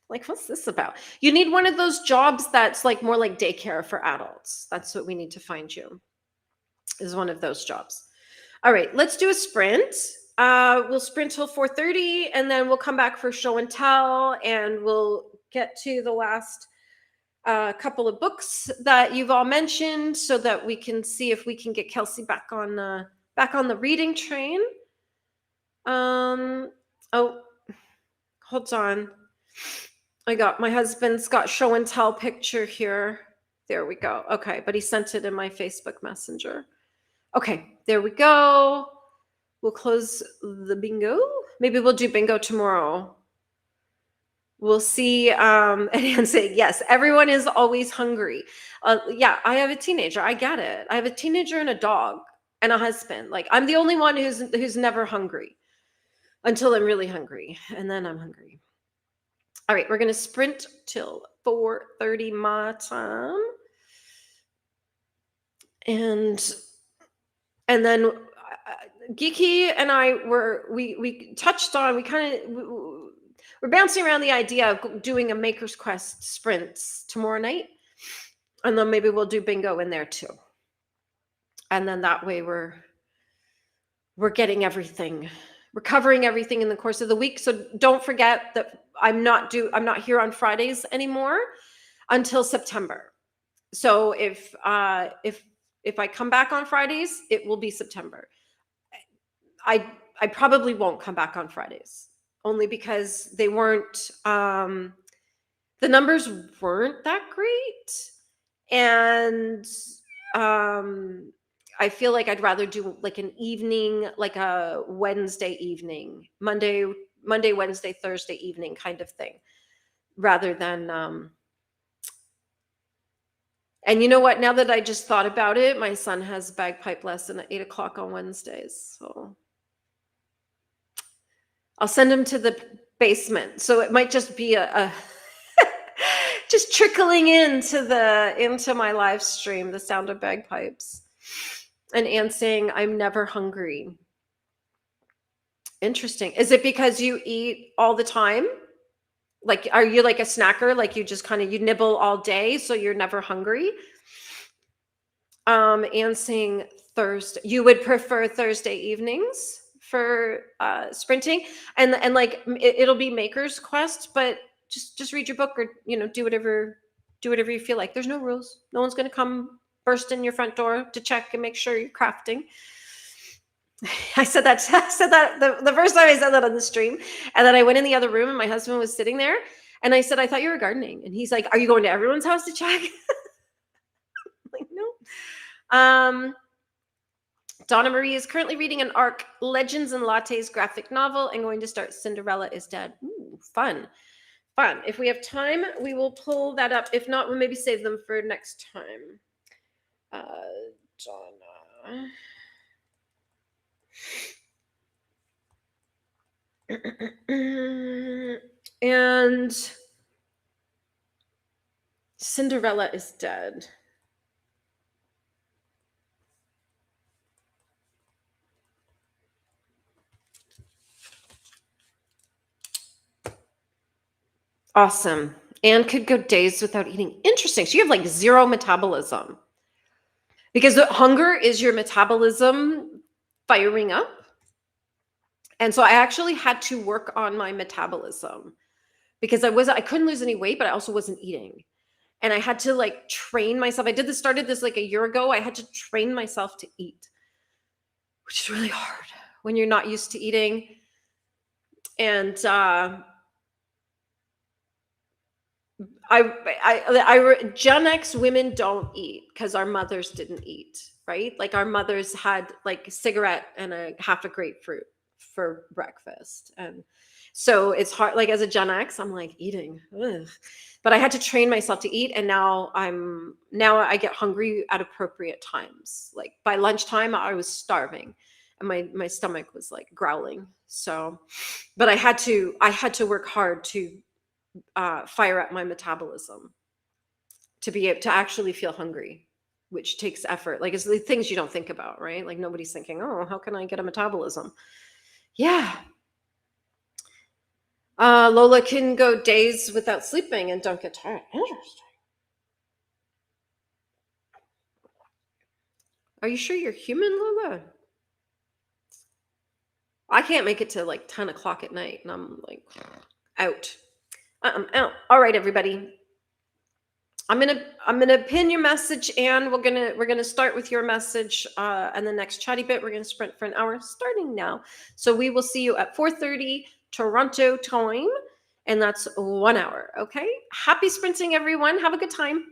Like, what's this about? You need one of those jobs that's like more like daycare for adults. That's what we need to find you, is one of those jobs. All right, let's do a sprint. We'll sprint till 4:30, and then we'll come back for show and tell, and we'll get to the last couple of books that you've all mentioned, so that we can see if we can get Kelsey back on the reading train. Oh, hold on. My husband's got show and tell picture here. There we go. Okay, but he sent it in my Facebook Messenger. Okay, there we go. We'll close the bingo. Maybe we'll do bingo tomorrow. We'll see. And Anne saying, yes, everyone is always hungry. Yeah, I have a teenager. I get it. I have a teenager and a dog and a husband. Like, I'm the only one who's never hungry until I'm really hungry. And then I'm hungry. All right, we're going to sprint till 4:30 my time. And then Geeky and I we touched on, we're bouncing around the idea of doing a Maker's Quest sprints tomorrow night. And then maybe we'll do bingo in there too. And then that way we're getting everything. We're covering everything in the course of the week. So don't forget that I'm not here on Fridays anymore until September. So if I come back on Fridays, it will be September. I probably won't come back on Fridays, only because they weren't, the numbers weren't that great. And I feel like I'd rather do like an evening, like a Wednesday evening, Monday, Wednesday, Thursday evening kind of thing. rather than and you know what? Now that I just thought about it, my son has bagpipe lesson at 8 o'clock on Wednesdays. So I'll send him to the basement. So it might just be a just trickling into my live stream, the sound of bagpipes. And Anne saying, I'm never hungry. Interesting. Is it because you eat all the time? Like, are you like a snacker? Like you just kind of you nibble all day, so you're never hungry? And saying Thursday, you would prefer Thursday evenings for sprinting, and like it'll be Maker's Quest, but just read your book or do whatever you feel like. There's no rules. No one's gonna come burst in your front door to check and make sure you're crafting. I said that the first time I said that on the stream, and then I went in the other room and my husband was sitting there, and I said, I thought you were gardening, and he's like, are you going to everyone's house to check? I'm like, no. Donna Marie is currently reading an ARC Legends and Lattes graphic novel and going to start Cinderella is Dead. Ooh, fun. If we have time, we will pull that up. If not, we'll maybe save them for next time. Donna. And Cinderella is Dead. Awesome. Anne could go days without eating. Interesting. So you have like zero metabolism. Because the hunger is your metabolism firing up. And so I actually had to work on my metabolism because I couldn't lose any weight, but I also wasn't eating. And I had to like train myself. Started this like a year ago. I had to train myself to eat, which is really hard when you're not used to eating. And Gen X women don't eat because our mothers didn't eat, right? Like our mothers had like a cigarette and a half a grapefruit for breakfast. And so it's hard, like as a Gen X, I'm like eating, ugh. But I had to train myself to eat. And now I get hungry at appropriate times. Like by lunchtime, I was starving and my stomach was like growling. So, but I had to work hard to fire up my metabolism to be able to actually feel hungry, which takes effort. Like it's the things you don't think about, right? Like nobody's thinking, oh, how can I get a metabolism? Yeah. Lola can go days without sleeping and don't get tired. Interesting. Are you sure you're human, Lola? I can't make it to like 10 o'clock at night and I'm like out. I'm out. All right, everybody. I'm gonna pin your message, and we're gonna start with your message, and the next chatty bit. We're gonna sprint for an hour, starting now. So we will see you at 4:30 Toronto time, and that's 1 hour. Okay. Happy sprinting, everyone. Have a good time.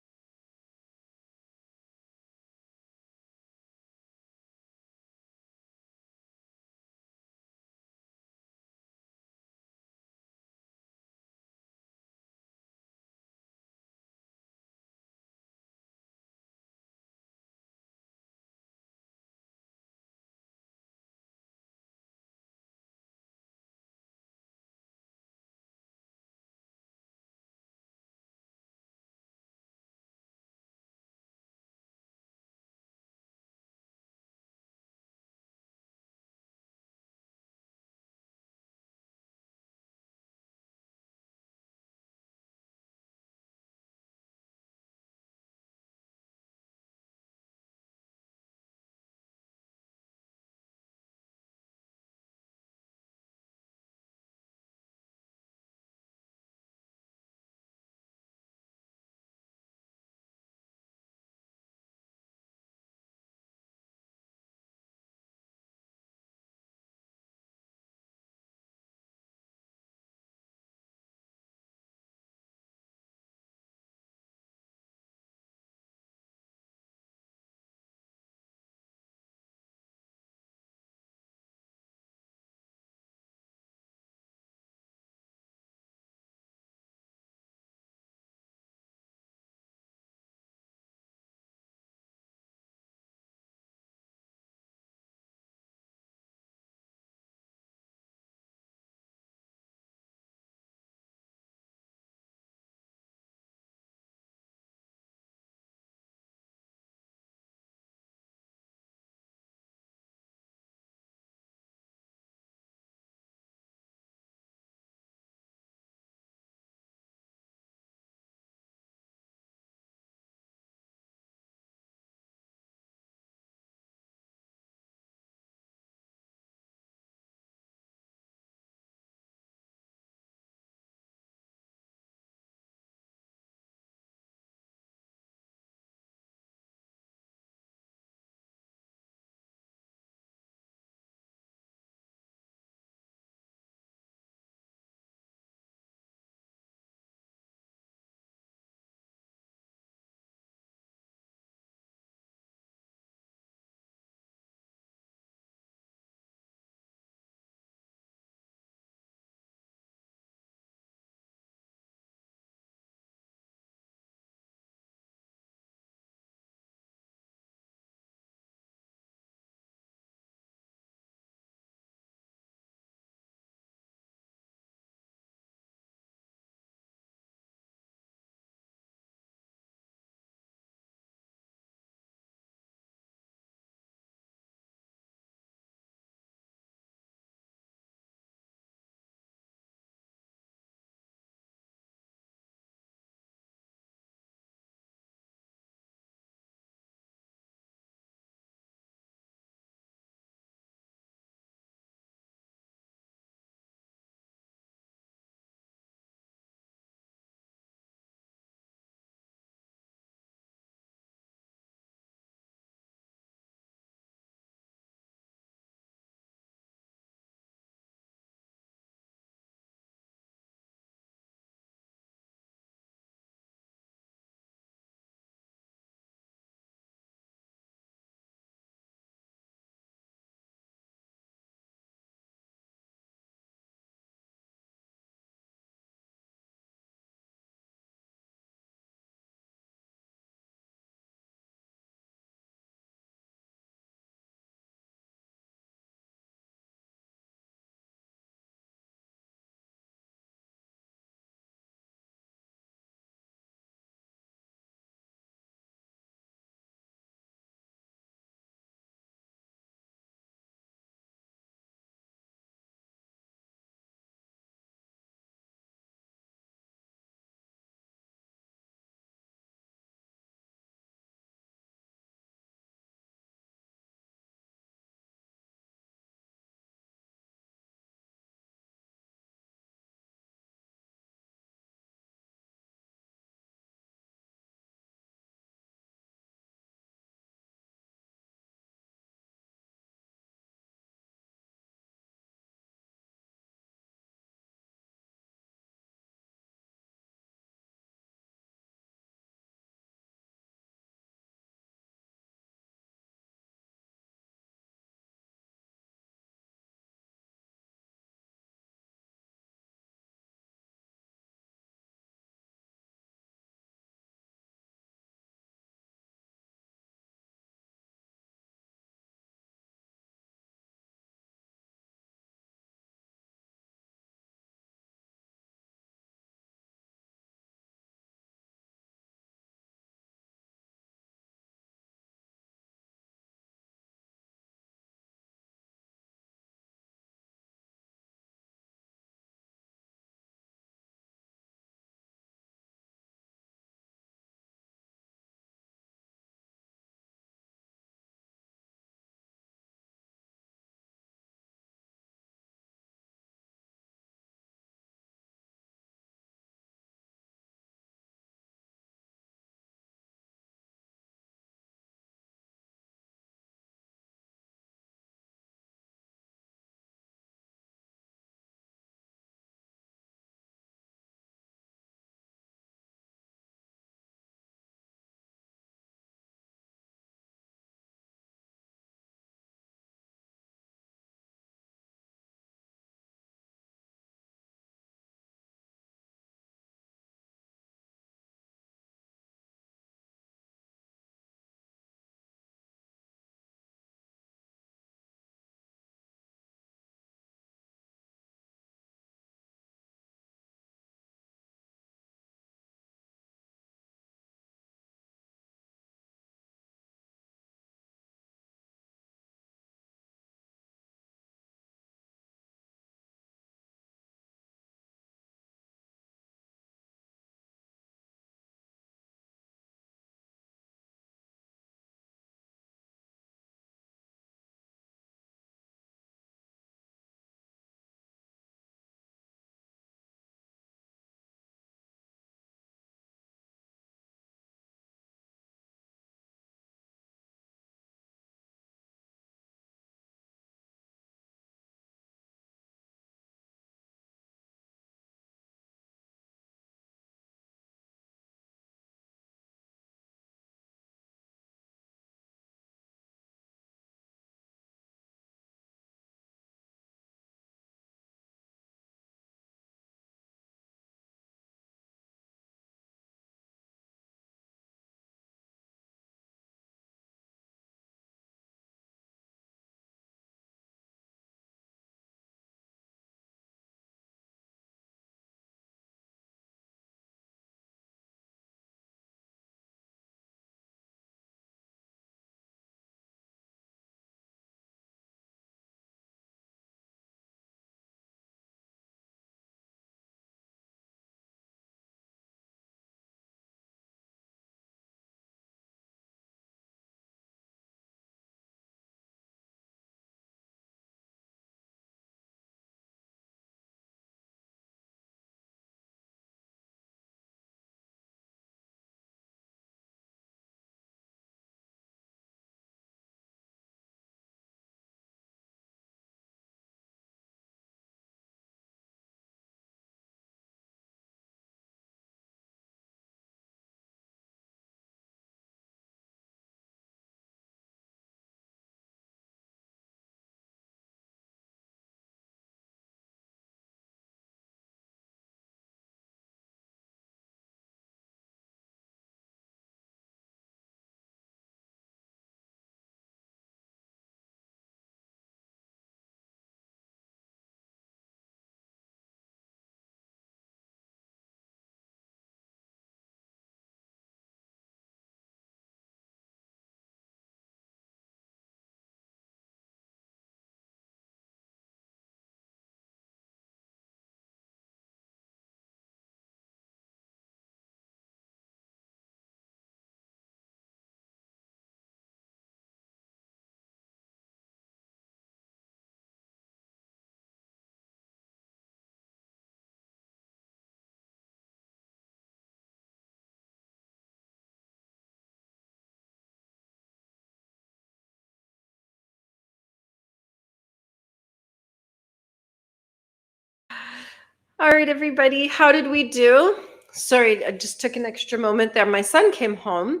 All right, everybody. How did we do? Sorry, I just took an extra moment there. My son came home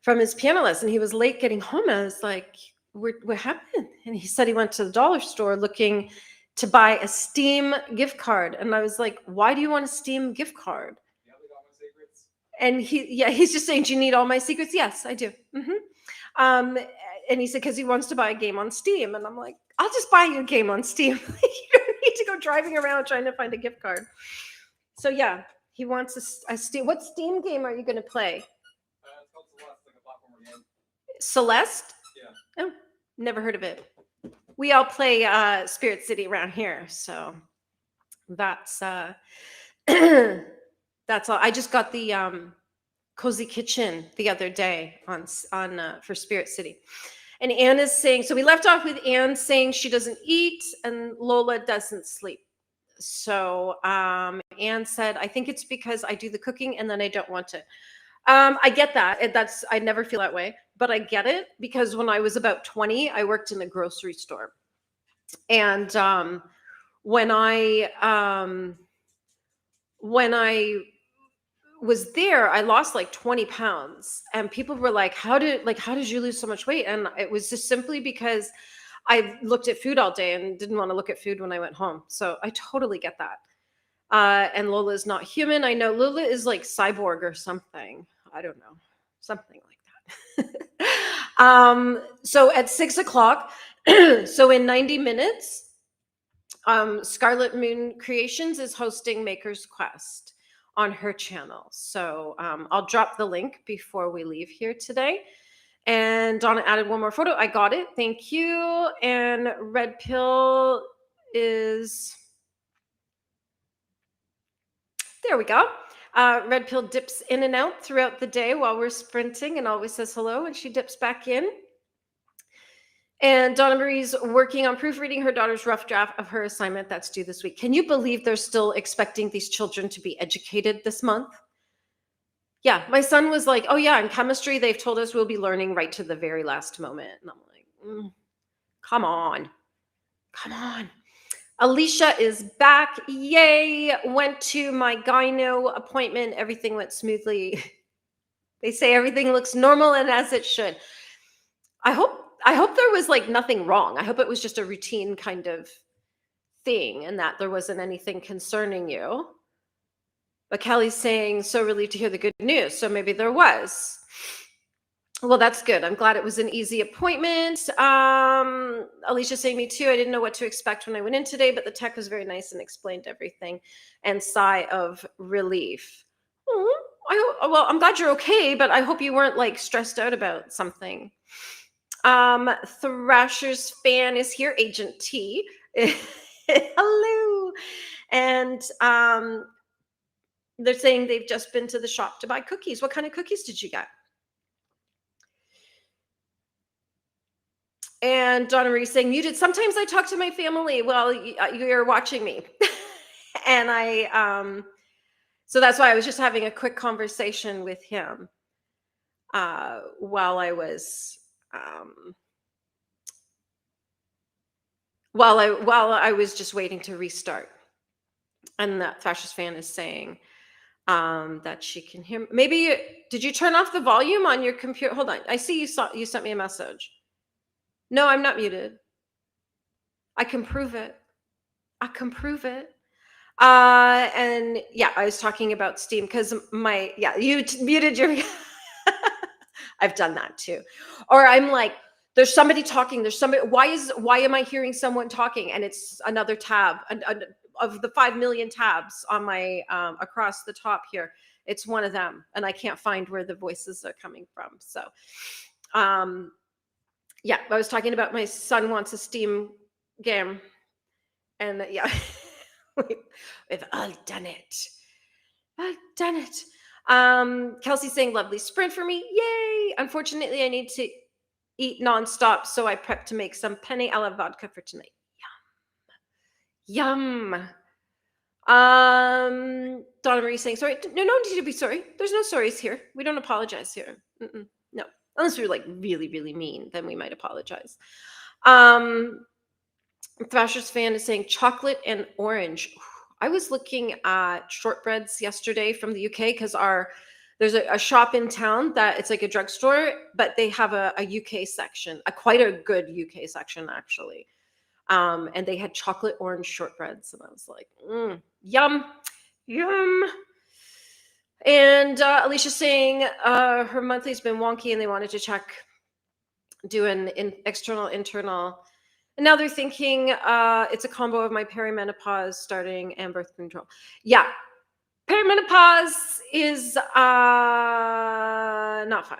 from his piano lesson. He was late getting home. I was like, what happened? And he said he went to the dollar store looking to buy a Steam gift card. And I was like, why do you want a Steam gift card? And he's just saying, do you need all my secrets? Yes, I do. And he said, because he wants to buy a game on Steam. And I'm like, I'll just buy you a game on Steam. You don't need to go driving around trying to find a gift card. So yeah, he wants a Steam. What Steam game are you going to play? It's called Celeste, like a platformer game. Celeste? Yeah. Oh, never heard of it. We all play Spirit City around here. So that's that's all. I just got the Cozy Kitchen the other day on for Spirit City. And Anne is saying, so we left off with Anne saying she doesn't eat and Lola doesn't sleep. So Anne said, I think it's because I do the cooking and then I don't want to. I get that. I never feel that way, but I get it because when I was about 20, I worked in a grocery store. And when I was there, I lost like 20 pounds and people were like, how did you lose so much weight? And it was just simply because I looked at food all day and didn't want to look at food when I went home. So I totally get that. And Lola is not human. I know Lola is like cyborg or something. I don't know. Something like that. So at 6:00, so in 90 minutes, Scarlet Moon Creations is hosting Maker's Quest on her channel. So I'll drop the link before we leave here today. And Donna added one more photo. I got it. Thank you. And Red Pill is... There we go. Red Pill dips in and out throughout the day while we're sprinting and always says hello, and she dips back in. And Donna Marie's working on proofreading her daughter's rough draft of her assignment that's due this week. Can you believe they're still expecting these children to be educated this month? Yeah, my son was like, oh yeah, in chemistry, they've told us we'll be learning right to the very last moment. And I'm like, come on. Alicia is back. Yay. Went to my gyno appointment. Everything went smoothly. They say everything looks normal and as it should. I hope there was like nothing wrong. I hope it was just a routine kind of thing and that there wasn't anything concerning you. But Kelly's saying, so relieved to hear the good news. So maybe there was. Well, that's good. I'm glad it was an easy appointment. Alicia saying, me too. I didn't know what to expect when I went in today, but the tech was very nice and explained everything. And sigh of relief. Well, I'm glad you're okay, but I hope you weren't like stressed out about something. Thrasher's fan is here, Agent T. Hello. And they're saying they've just been to the shop to buy cookies. What kind of cookies did you get? And Donna Marie saying, muted. Sometimes I talk to my family while you're watching me. And so that's why I was just having a quick conversation with him while I was just waiting to restart. And that Thrasher's fan is saying that she can hear. Maybe did you turn off the volume on your computer? Hold on. I see you sent me a message. No, I'm not muted. I can prove it. And yeah, I was talking about Steam because you muted your. I've done that too. Or I'm like, there's somebody talking. There's somebody. Why am I hearing someone talking? And it's another tab of the 5 million tabs on my across the top here. It's one of them, and I can't find where the voices are coming from. So, yeah, I was talking about my son wants a Steam game, and yeah, we've all done it. Kelsey's saying lovely sprint for me. Yay. Unfortunately, I need to eat nonstop, so I prep to make some penne alla vodka for tonight. Yum. Donna Marie saying sorry. No need to be sorry. There's no sorries here. We don't apologize here. No, unless we were like really, really mean, then we might apologize. Thrasher's fan is saying chocolate and orange. I was looking at shortbreads yesterday from the UK because there's a shop in town that it's like a drugstore, but they have a UK section, a quite a good UK section actually. And they had chocolate orange shortbreads, and I was like, yum, yum. And Alicia's saying her monthly's been wonky, and they wanted to check, do an external, internal. And now they're thinking it's a combo of my perimenopause starting and birth control. Yeah, perimenopause is not fun.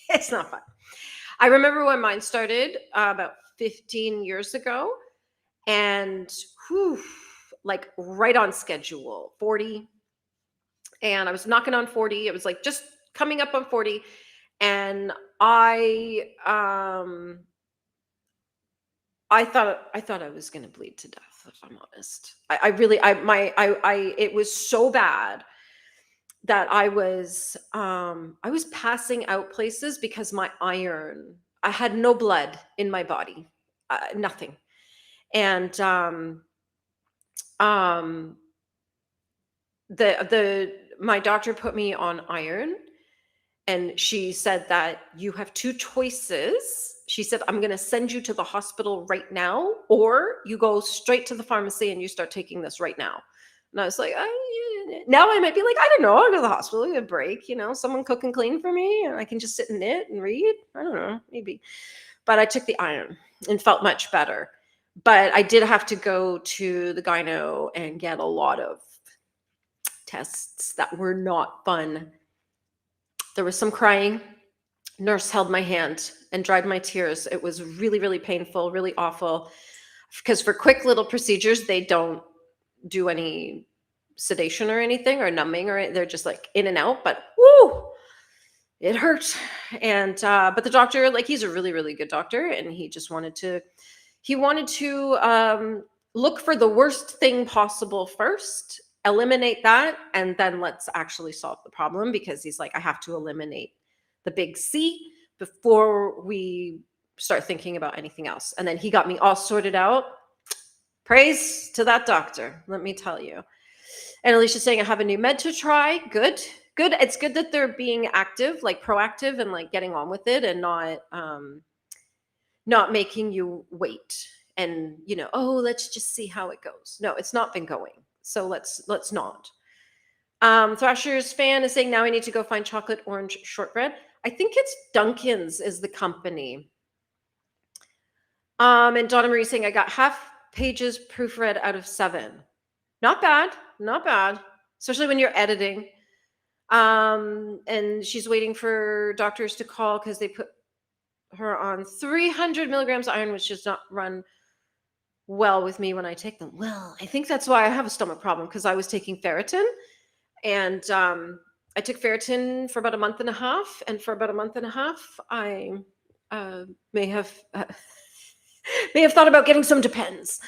It's not fun. I remember when mine started about 15 years ago, and whew, like right on schedule, 40. And I was knocking on 40. It was like just coming up on 40. And I thought I was gonna bleed to death, if I'm honest. It was so bad that I was passing out places because I had no blood in my body, nothing. And my doctor put me on iron, and she said that you have two choices. She said, I'm going to send you to the hospital right now, or you go straight to the pharmacy and you start taking this right now. And I was like, now I might be like, I don't know, I'll go to the hospital, get a break, someone cook and clean for me, and I can just sit and knit and read. I don't know, maybe. But I took the iron and felt much better. But I did have to go to the gyno and get a lot of tests that were not fun. There was some crying. Nurse held my hand and dried my tears. It was really, really painful, really awful. Because for quick little procedures, they don't do any sedation or anything or numbing, or they're just like in and out. But woo, it hurt. And but the doctor, like, he's a really, really good doctor, and he just wanted to look for the worst thing possible first, eliminate that, and then let's actually solve the problem, because he's like, I have to eliminate the big C before we start thinking about anything else. And then he got me all sorted out. Praise to that doctor, let me tell you. And Alicia's saying, I have a new med to try. Good. It's good that they're being active, like proactive, and like getting on with it, and not making you wait and, oh, let's just see how it goes. No, it's not been going. So let's not. Thrasher's fan is saying, now I need to go find chocolate orange shortbread. I think it's Dunkin's is the company. And Donna Marie saying, I got half pages proofread out of 7. Not bad. Especially when you're editing. And she's waiting for doctors to call because they put her on 300 milligrams iron, which does not run well with me when I take them. Well, I think that's why I have a stomach problem, because I was taking ferritin, and I took ferritin for about a month and a half, and for about a month and a half, I may have thought about getting some Depends,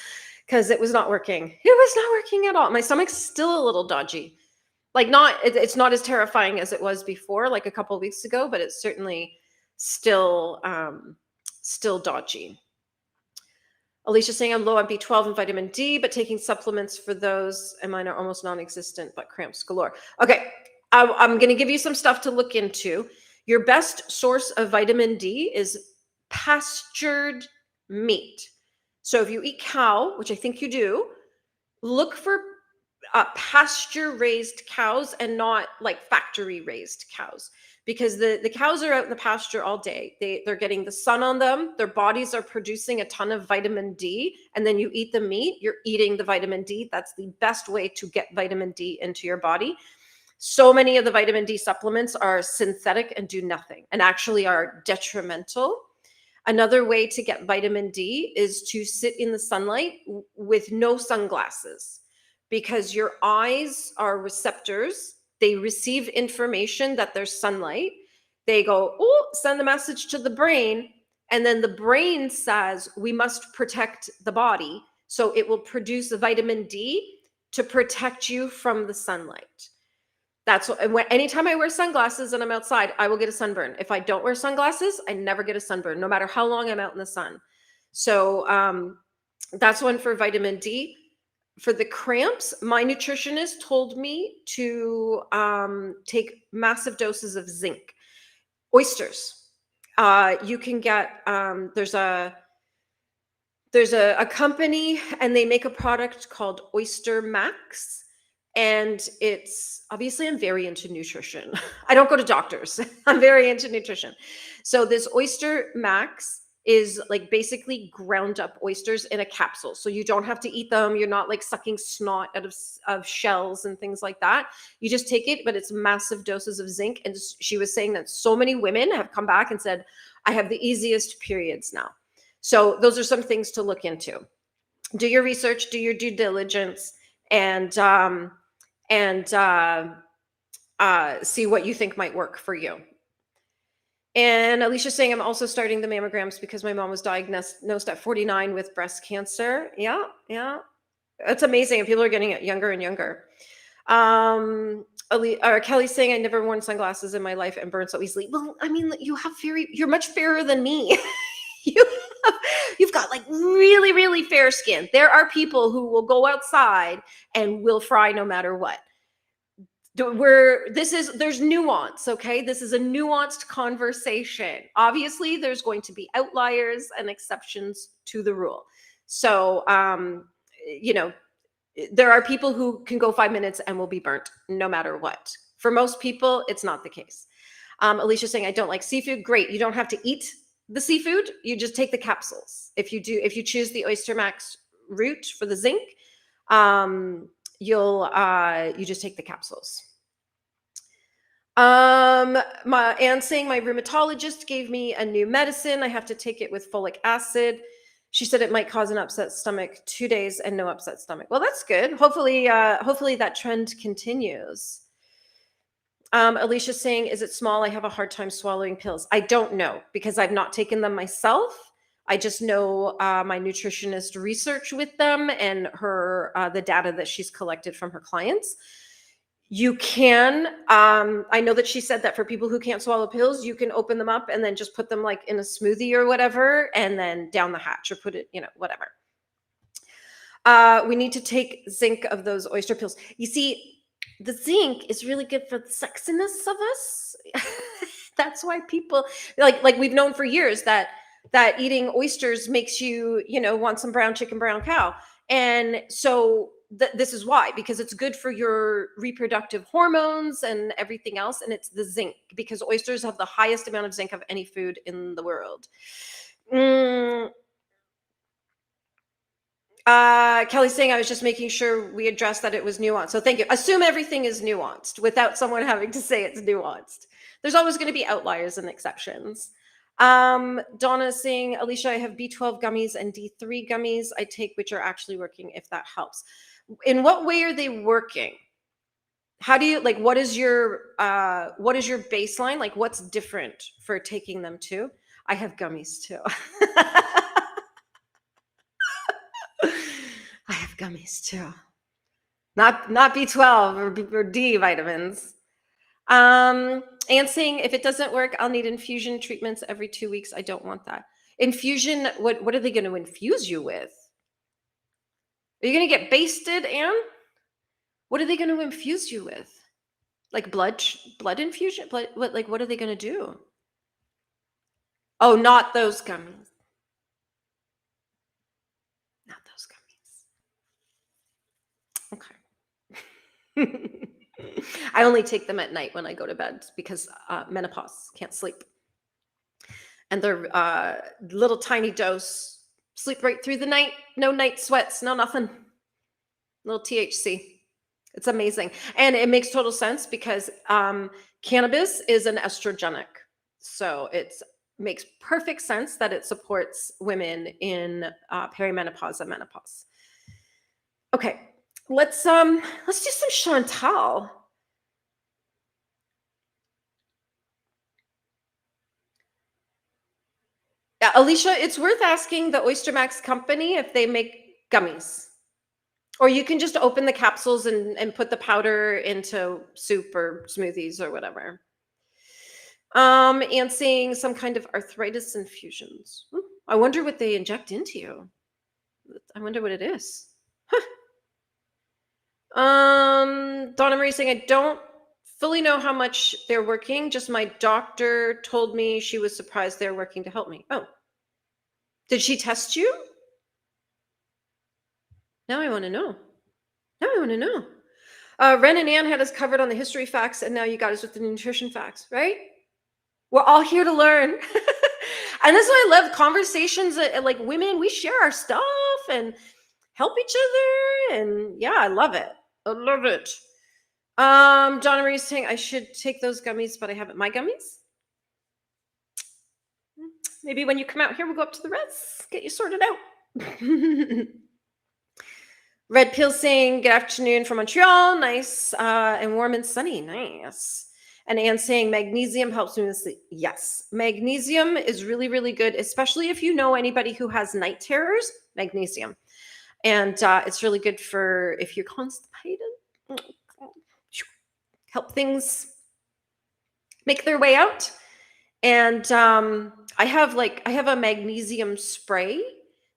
because it was not working. It was not working at all. My stomach's still a little dodgy. Like, it's not as terrifying as it was before, like a couple of weeks ago, but it's certainly still dodgy. Alicia saying, I'm low on B12 and vitamin D, but taking supplements for those, and mine are almost non-existent, but cramps galore. Okay, I'm going to give you some stuff to look into. Your best source of vitamin D is pastured meat. So if you eat cow, which I think you do, look for pasture-raised cows and not like factory-raised cows, because the cows are out in the pasture all day. They're getting the sun on them. Their bodies are producing a ton of vitamin D, and then you eat the meat, you're eating the vitamin D. That's the best way to get vitamin D into your body. So many of the vitamin D supplements are synthetic and do nothing, and actually are detrimental. Another way to get vitamin D is to sit in the sunlight with no sunglasses, because your eyes are receptors. They receive information that there's sunlight. They go, oh, send the message to the brain. And then the brain says, we must protect the body. So it will produce vitamin D to protect you from the sunlight. That's what, anytime I wear sunglasses and I'm outside, I will get a sunburn. If I don't wear sunglasses, I never get a sunburn, no matter how long I'm out in the sun. So that's one for vitamin D. For the cramps, my nutritionist told me to take massive doses of zinc. Oysters. You can get there's a company and they make a product called Oyster Max. And it's obviously I'm very into nutrition. I don't go to doctors. I'm very into nutrition. So this Oyster Max is like basically ground up oysters in a capsule. So you don't have to eat them. You're not like sucking snot out of shells and things like that. You just take it, but it's massive doses of zinc. And she was saying that so many women have come back and said, I have the easiest periods now. So those are some things to look into. Do your research, do your due diligence, and see what you think might work for you. And Alicia's saying, I'm also starting the mammograms because my mom was diagnosed at 49 with breast cancer. Yeah, yeah. It's amazing. And people are getting it younger and younger. Kelly's saying, I never worn sunglasses in my life and burn so easily. Well, I mean, you're much fairer than me. You've got like really, really fair skin. There are people who will go outside and will fry no matter what. There's nuance, okay? This is a nuanced conversation. Obviously, there's going to be outliers and exceptions to the rule. So, there are people who can go 5 minutes and will be burnt no matter what. For most people, it's not the case. Alicia's saying, I don't like seafood. Great. You don't have to eat the seafood. You just take the capsules. If you choose the Oyster Max route for the zinc, you just take the capsules. Anne saying, my rheumatologist gave me a new medicine. I have to take it with folic acid. She said it might cause an upset stomach, 2 days and no upset stomach. Well, that's good. Hopefully that trend continues. Alicia's saying, is it small? I have a hard time swallowing pills. I don't know because I've not taken them myself. I just know my nutritionist research with them and her the data that she's collected from her clients. You can, I know that she said that for people who can't swallow pills, you can open them up and then just put them like in a smoothie or whatever, and then down the hatch or put it, whatever. We need to take zinc of those oyster pills. You see, the zinc is really good for the sexiness of us. That's why people like we've known for years that eating oysters makes you, want some brown chicken, brown cow. And so this is why, because it's good for your reproductive hormones and everything else. And it's the zinc, because oysters have the highest amount of zinc of any food in the world. Kelly's saying, I was just making sure we addressed that it was nuanced. So thank you. Assume everything is nuanced without someone having to say it's nuanced. There's always going to be outliers and exceptions. Donna's saying, Alicia, I have B12 gummies and D3 gummies I take, which are actually working, if that helps. In what way are they working? How do you, what is your baseline? Like, what's different for taking them too? I have gummies too. I have gummies too. Not B12 or D vitamins. And saying, if it doesn't work, I'll need infusion treatments every 2 weeks. I don't want that. Infusion, what are they going to infuse you with? Are you going to get basted, Anne? What are they going to infuse you with? Like blood infusion? What are they going to do? Oh, not those gummies. Not those gummies. Okay. I only take them at night when I go to bed because menopause, can't sleep. And they're little tiny dose, sleep right through the night, no night sweats, no nothing. Little THC. It's amazing. And it makes total sense because cannabis is an estrogenic. So it makes perfect sense that it supports women in perimenopause and menopause. Okay. Let's do some Chantal. Alicia, it's worth asking the Oyster Max company if they make gummies. Or you can just open the capsules and put the powder into soup or smoothies or whatever. And seeing some kind of arthritis infusions. I wonder what they inject into you. I wonder what it is. Donna Marie saying, I don't fully know how much they're working. Just my doctor told me she was surprised they're working to help me. Oh, did she test you? Now I want to know. Now I want to know. Ren and Ann had us covered on the history facts, and now you got us with the nutrition facts, right? We're all here to learn. And that's why I love conversations. Like women, we share our stuff and help each other. And yeah, I love it. I love it. Donna Marie's saying I should take those gummies, but I haven't. My gummies? Maybe when you come out here, we'll go up to the Reds, get you sorted out. Red Pill saying good afternoon from Montreal. Nice and warm and sunny. Nice. And Anne saying magnesium helps me with sleep. Yes, magnesium is really, really good, especially if you know anybody who has night terrors. Magnesium. And it's really good for if you're constipated. Help things make their way out. And I have a magnesium spray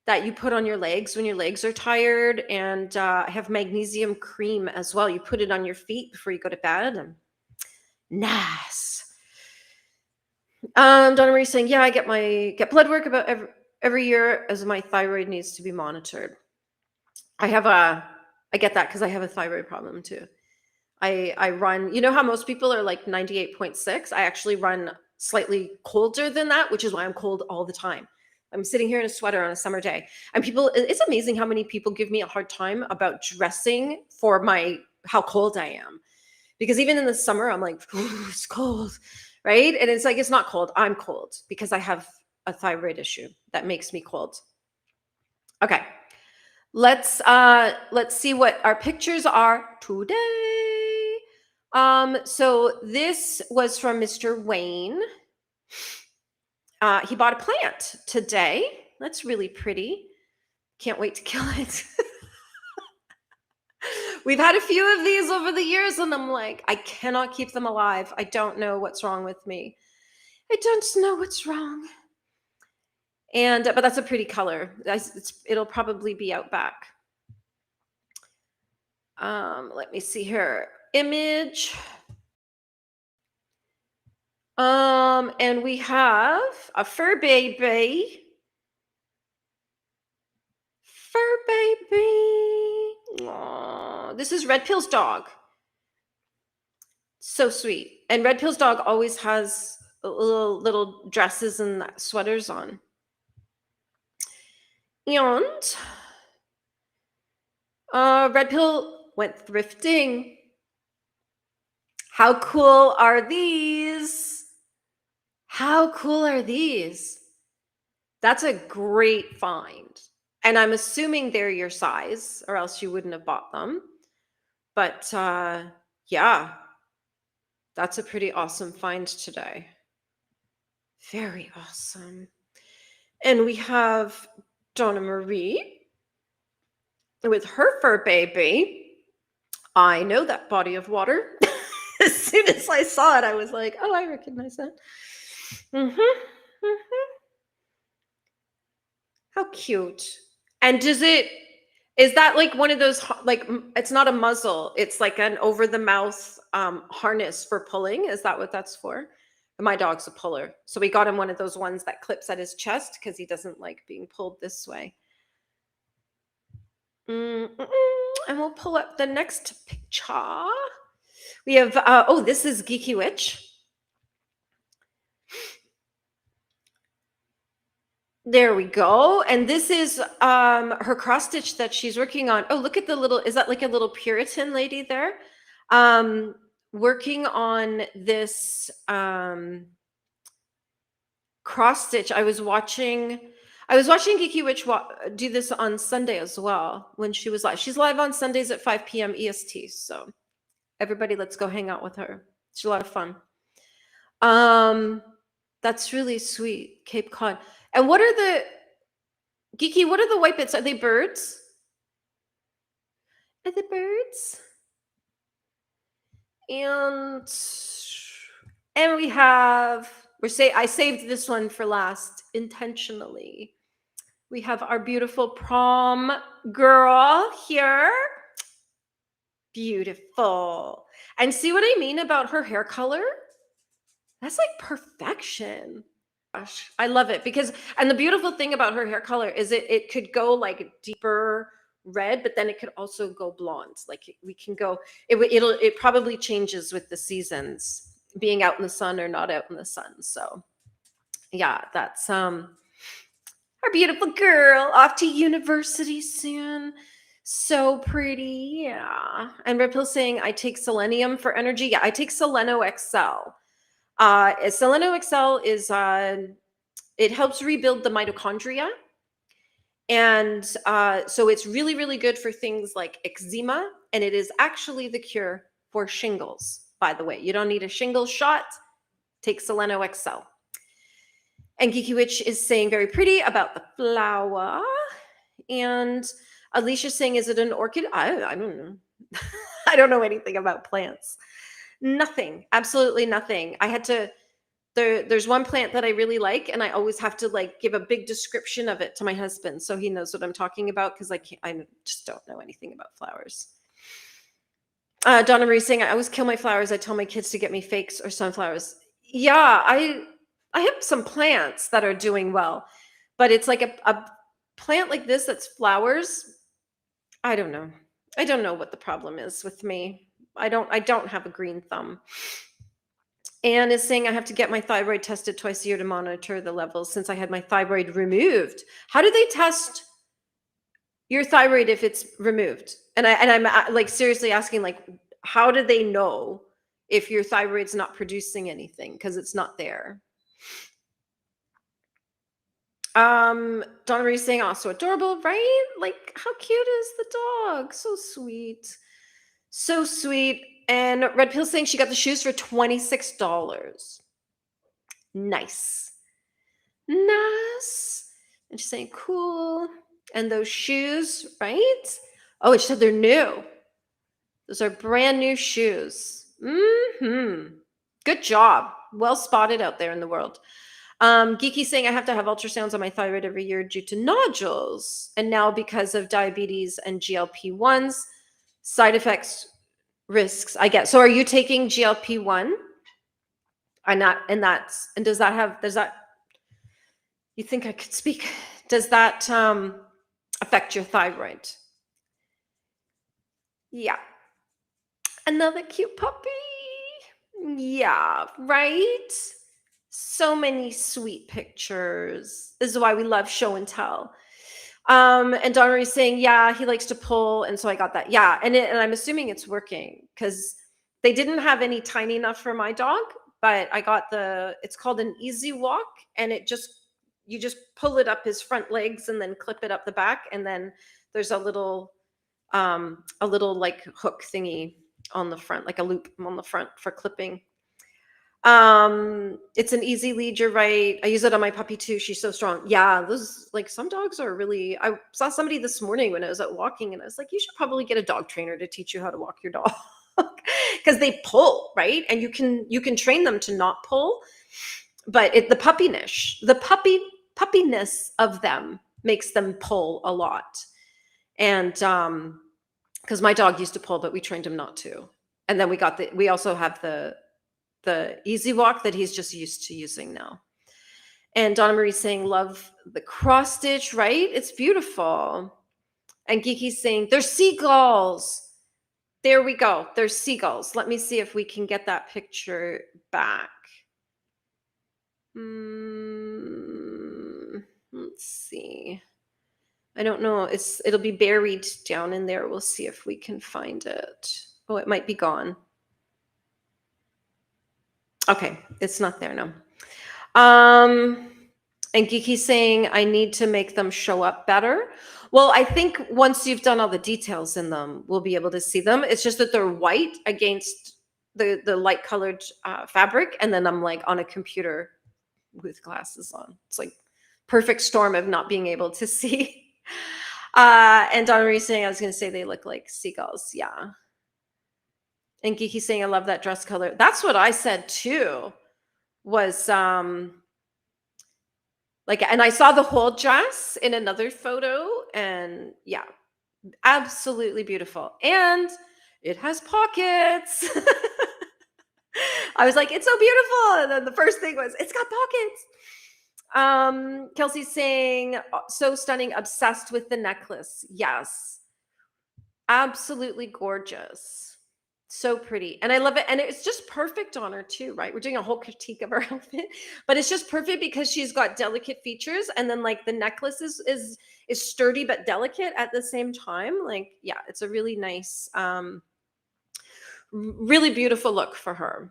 that you put on your legs when your legs are tired. And I have magnesium cream as well. You put it on your feet before you go to bed. And nice. Donna Marie saying, yeah, I get blood work about every year as my thyroid needs to be monitored. I get that because I have a thyroid problem too. I run, you know how most people are like 98.6? I actually run slightly colder than that, which is why I'm cold all the time. I'm sitting here in a sweater on a summer day. And it's amazing how many people give me a hard time about dressing for how cold I am. Because even in the summer, I'm like, it's cold, right? And it's like, it's not cold. I'm cold because I have a thyroid issue that makes me cold. Okay. Let's see what our pictures are today. So this was from Mr. Wayne. He bought a plant today. That's really pretty. Can't wait to kill it. We've had a few of these over the years, and I'm like, I cannot keep them alive. I don't know what's wrong with me. I don't know what's wrong. And but that's a pretty color. It'll probably be out back. Let me see here. Image. And we have a fur baby. Fur baby. Aww. This is Red Pill's dog. So sweet. And Red Pill's dog always has little dresses and sweaters on. And Red Pill went thrifting. How cool are these? How cool are these? That's a great find. And I'm assuming they're your size, or else you wouldn't have bought them. But yeah, that's a pretty awesome find today. Very awesome. And we have Donna Marie with her fur baby. I know that body of water. As soon as I saw it, I was like, oh, I recognize that. How cute. And is that like one of those, like, it's not a muzzle, it's like an over the mouth harness for pulling? Is that what that's for? My dog's a puller, so we got him one of those ones that clips at his chest because he doesn't like being pulled this way. And we'll pull up the next picture. We have this is Geeky Witch. There we go. And this is her cross stitch that she's working on. Oh, look at the little, is that like a little Puritan lady there? Working on this cross stitch. I was watching Geeky Witch do this on Sunday as well when she was live. She's live on Sundays at 5 p.m. EST. So everybody, let's go hang out with her. It's a lot of fun. That's really sweet. Cape Cod. And what are the white bits? Are they birds? Are they birds? And we have, I saved this one for last intentionally. We have our beautiful prom girl here. Beautiful. And see what I mean about her hair color? That's like perfection. Gosh, I love it because, and the beautiful thing about her hair color is it could go like deeper red, but then it could also go blonde. Like we can go, it probably changes with the seasons, being out in the sun or not out in the sun. So yeah, that's our beautiful girl off to university soon. So pretty, yeah. And Red Pill saying, I take selenium for energy. Yeah, I take Seleno XL. Seleno XL is, it helps rebuild the mitochondria. And so it's really, really good for things like eczema. And it is actually the cure for shingles, by the way. You don't need a shingles shot. Take Seleno XL. And Geeky Witch is saying very pretty about the flower. And Alicia's saying, is it an orchid? I don't know. I don't know anything about plants. Nothing. Absolutely nothing. I had to, there's one plant that I really like, and I always have to like give a big description of it to my husband so he knows what I'm talking about, because I just don't know anything about flowers. Donna Marie saying, I always kill my flowers. I tell my kids to get me fakes or sunflowers. Yeah, I have some plants that are doing well, but it's like a plant like this that's flowers. I don't know. I don't know what the problem is with me. I don't have a green thumb. Anne is saying I have to get my thyroid tested twice a year to monitor the levels since I had my thyroid removed. How do they test your thyroid if it's removed? And I'm like seriously asking, like, how do they know if your thyroid's not producing anything because it's not there? Donna Marie's saying, oh, so adorable, right? Like, how cute is the dog? So sweet. So sweet. And Red Pill saying she got the shoes for $26. Nice. Nice. And she's saying, cool. And those shoes, right? Oh, she said they're new. Those are brand new shoes. Good job. Well spotted out there in the world. Geeky saying I have to have ultrasounds on my thyroid every year due to nodules. And now because of diabetes and GLP-1s, side effects, risks I get. So are you taking GLP-1? Does that, you think I could speak? Does that affect your thyroid? Yeah. Another cute puppy. Yeah, right? So many sweet pictures. This is why we love show and tell. And Donna Marie's saying, yeah, he likes to pull. And so I got that. Yeah. And I'm assuming it's working because they didn't have any tiny enough for my dog, but I got it's called an easy walk. And you just pull it up his front legs and then clip it up the back. And then there's a little like hook thingy on the front, like a loop on the front for clipping. It's an easy lead, you're right. I use it on my puppy too. She's so strong. Yeah, those, like, some dogs are really, I saw somebody this morning when I was out walking and I was like, you should probably get a dog trainer to teach you how to walk your dog. Because they pull, right? And you can train them to not pull, but the puppiness of them makes them pull a lot. And because my dog used to pull, but we trained him not to. And then we also have the easy walk that he's just used to using now. And Donna Marie's saying, love the cross stitch, right? It's beautiful. And Geeky's saying, there's seagulls. There we go. There's seagulls. Let me see if we can get that picture back. Let's see. I don't know. It'll be buried down in there. We'll see if we can find it. Oh, it might be gone. Okay, it's not there now. And Geeky's saying, I need to make them show up better. Well, I think once you've done all the details in them, we'll be able to see them. It's just that they're white against the light colored fabric. And then I'm like on a computer with glasses on. It's like perfect storm of not being able to see. And Donna Marie's saying, I was going to say they look like seagulls. Yeah. And Geeky's saying, I love that dress color. That's what I said too, was Like, and I saw the whole dress in another photo, and yeah, absolutely beautiful. And it has pockets. I was like, it's so beautiful. And then the first thing was, it's got pockets. Kelsey's saying, so stunning, obsessed with the necklace. Yes. Absolutely gorgeous. So pretty. And I love it. And it's just perfect on her too, right? We're doing a whole critique of her outfit, but it's just perfect because she's got delicate features. And then like the necklace is sturdy but delicate at the same time. Like, yeah, it's a really nice, really beautiful look for her.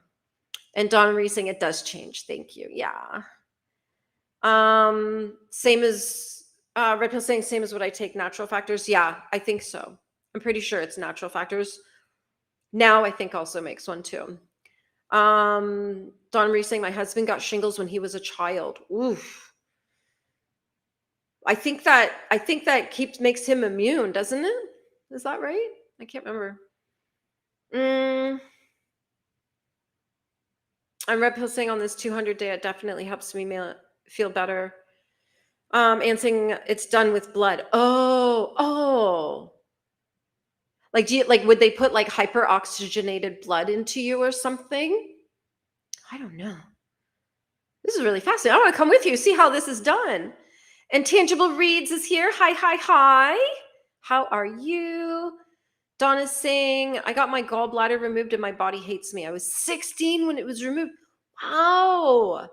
And Donna Marie saying it does change. Thank you. Yeah. Same as Red Pill saying same as what I take, natural factors. Yeah, I think so. I'm pretty sure it's natural factors. Now I think also makes one too. Donna Marie saying my husband got shingles when he was a child. Oof. I think that makes him immune, doesn't it? Is that right? I can't remember. I'm Red Pill saying on this 200 day, it definitely helps me feel better. And saying it's done with blood. Oh. Like, would they put like hyper oxygenated blood into you or something? I don't know. This is really fascinating. I want to come with you, see how this is done. And Tangible Reads is here. Hi. How are you? Donna's saying, I got my gallbladder removed and my body hates me. I was 16 when it was removed. Wow.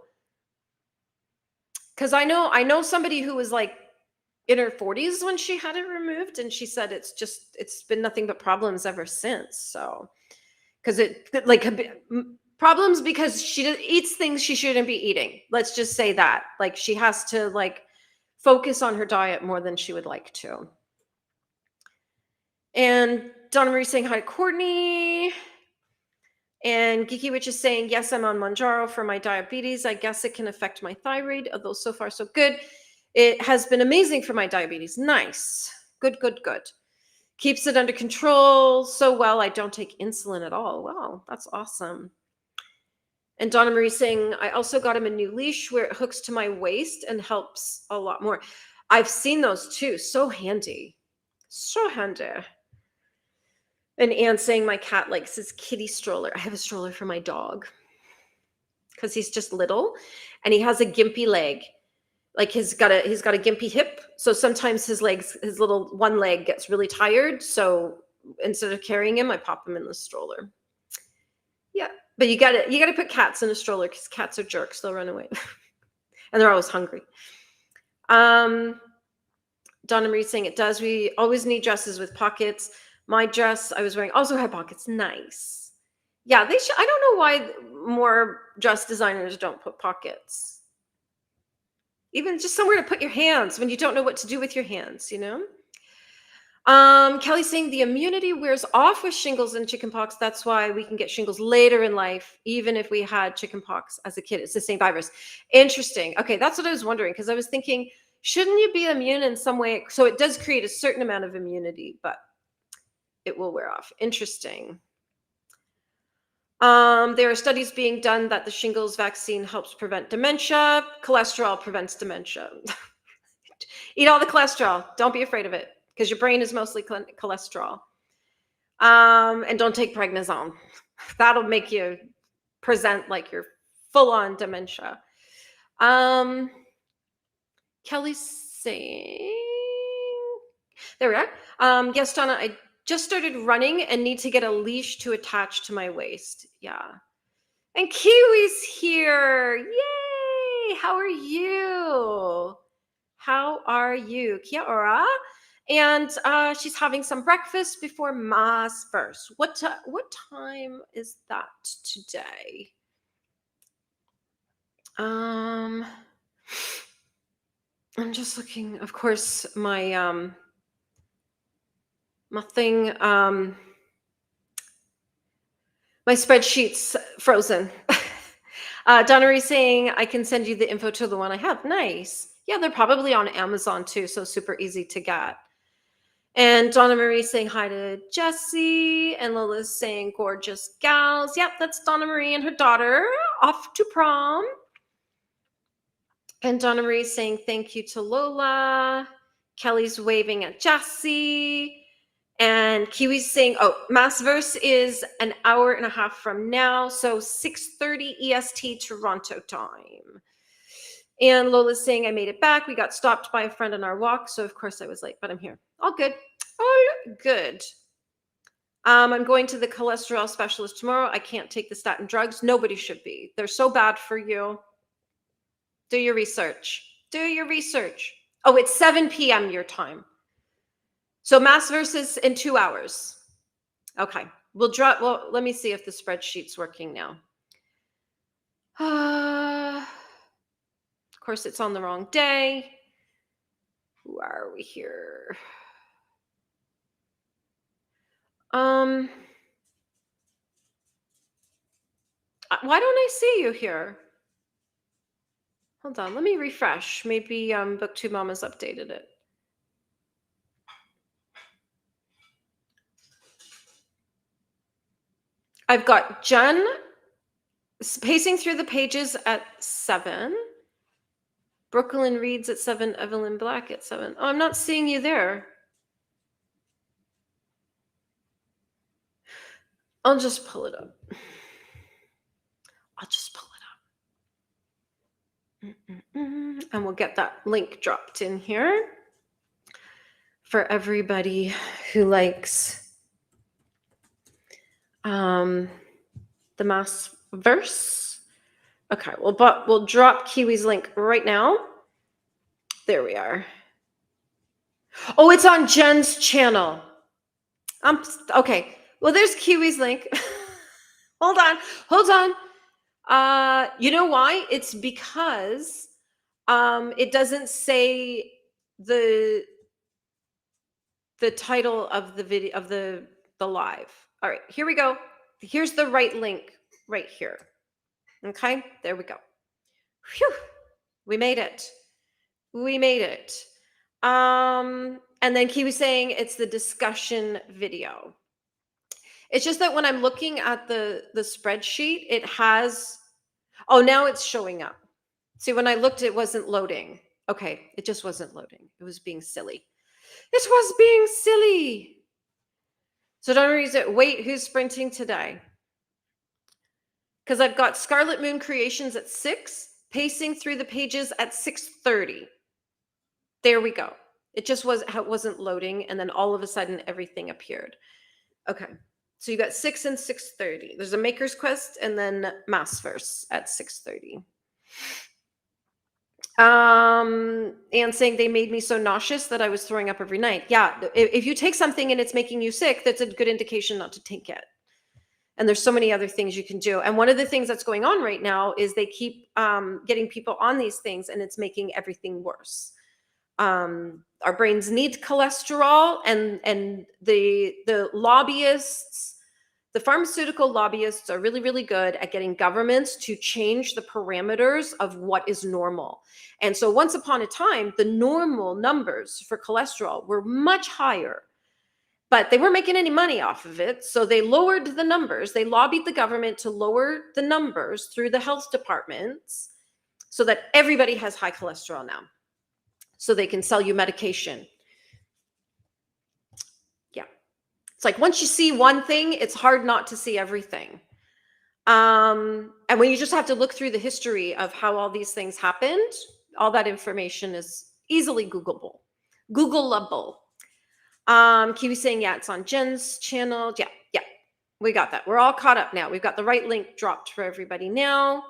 Because I know somebody who was like in her 40s when she had it removed, and she said it's been nothing but problems ever since. So, because problems because she eats things she shouldn't be eating. Let's just say that. Like, she has to like focus on her diet more than she would like to. And Donna Marie saying hi to Courtney. And Geeky Witch is saying, yes, I'm on Mounjaro for my diabetes. I guess it can affect my thyroid, although so far so good. It has been amazing for my diabetes. Nice. Good. Keeps it under control so well. I don't take insulin at all. Wow, that's awesome. And Donna Marie saying, I also got him a new leash where it hooks to my waist and helps a lot more. I've seen those too. So handy. So handy. And Anne saying my cat likes his kitty stroller. I have a stroller for my dog because he's just little and he has a gimpy leg. Like he's got a gimpy hip. So sometimes his little one leg gets really tired. So instead of carrying him, I pop him in the stroller. Yeah. But you gotta put cats in a stroller because cats are jerks. They'll run away. And they're always hungry. Donna Marie saying it does. We always need dresses with pockets. My dress I was wearing also had pockets. Nice. Yeah, they should. I don't know why more dress designers don't put pockets. Even just somewhere to put your hands when you don't know what to do with your hands, you know? Kelly's saying the immunity wears off with shingles and chickenpox. That's why we can get shingles later in life, even if we had chickenpox as a kid. It's the same virus. Interesting. Okay, that's what I was wondering, because I was thinking, shouldn't you be immune in some way? So it does create a certain amount of immunity, but it will wear off. Interesting. There are studies being done that the shingles vaccine helps prevent dementia. Cholesterol prevents dementia. Eat all the cholesterol. Don't be afraid of it because your brain is mostly cholesterol. And don't take prednisone. That'll make you present like you're full on dementia. Kelly's saying, there we are. Yes, Donna, I just started running and need to get a leash to attach to my waist. Yeah. And Kiwi's here. Yay! How are you? How are you? Kia ora. And she's having some breakfast before Mass first. What time is that today? I'm just looking, of course, my my thing, my spreadsheet's frozen. Donna Marie saying, I can send you the info to the one I have. Nice. Yeah, they're probably on Amazon too, so super easy to get. And Donna Marie saying hi to Jessie. And Lola's saying gorgeous gals. Yep, that's Donna Marie and her daughter off to prom. And Donna Marie saying thank you to Lola. Kelly's waving at Jessie. And Kiwi's saying, oh, Massverse is an hour and a half from now. So 6:30 EST Toronto time. And Lola's saying, I made it back. We got stopped by a friend on our walk. So of course I was late, but I'm here. All good. All good. I'm going to the cholesterol specialist tomorrow. I can't take the statin drugs. Nobody should be. They're so bad for you. Do your research. Do your research. Oh, it's 7 p.m. your time. So Massverse is in 2 hours. Okay. We'll drop. Well, let me see if the spreadsheet's working now. Of course, it's on the wrong day. Who are we here? Why don't I see you here? Hold on, let me refresh. Maybe BookTube Mama's updated it. I've got Jen pacing through the pages at 7. Brooklyn reads at 7. Evelyn Black at 7. Oh, I'm not seeing you there. I'll just pull it up. And we'll get that link dropped in here for everybody who likes the Massverse. Okay, we'll drop Kiwi's link right now. There we are. Oh, it's on Jen's channel. Okay. Well, there's Kiwi's link. Hold on. You know why? It's because it doesn't say the title of the video of the live. All right, here we go. Here's the right link right here. Okay, there we go. Phew, we made it. And then Kiwi's saying it's the discussion video. It's just that when I'm looking at the spreadsheet, it has, oh, now it's showing up. See, when I looked, it wasn't loading. Okay, it just wasn't loading. It was being silly. So don't read it. Wait, who's sprinting today? Because I've got Scarlet Moon Creations at 6, pacing through the pages at 6:30. There we go. It just wasn't loading, and then all of a sudden everything appeared. Okay, so you got 6 and 6:30. There's a Maker's Quest and then Massverse at 6:30. And saying they made me so nauseous that I was throwing up every night. Yeah, if you take something and it's making you sick, that's a good indication not to take it. And there's so many other things you can do. And one of the things that's going on right now is they keep getting people on these things, and it's making everything worse. Our brains need cholesterol, and the lobbyists, the pharmaceutical lobbyists are really, really good at getting governments to change the parameters of what is normal. And so once upon a time, the normal numbers for cholesterol were much higher, but they weren't making any money off of it. So they lowered the numbers. They lobbied the government to lower the numbers through the health departments so that everybody has high cholesterol now, so they can sell you medication. Yeah. It's like once you see one thing, it's hard not to see everything. And when you just have to look through the history of how all these things happened, all that information is easily Googleable. Kiwi's saying, yeah, it's on Jen's channel. Yeah, we got that. We're all caught up now. We've got the right link dropped for everybody now.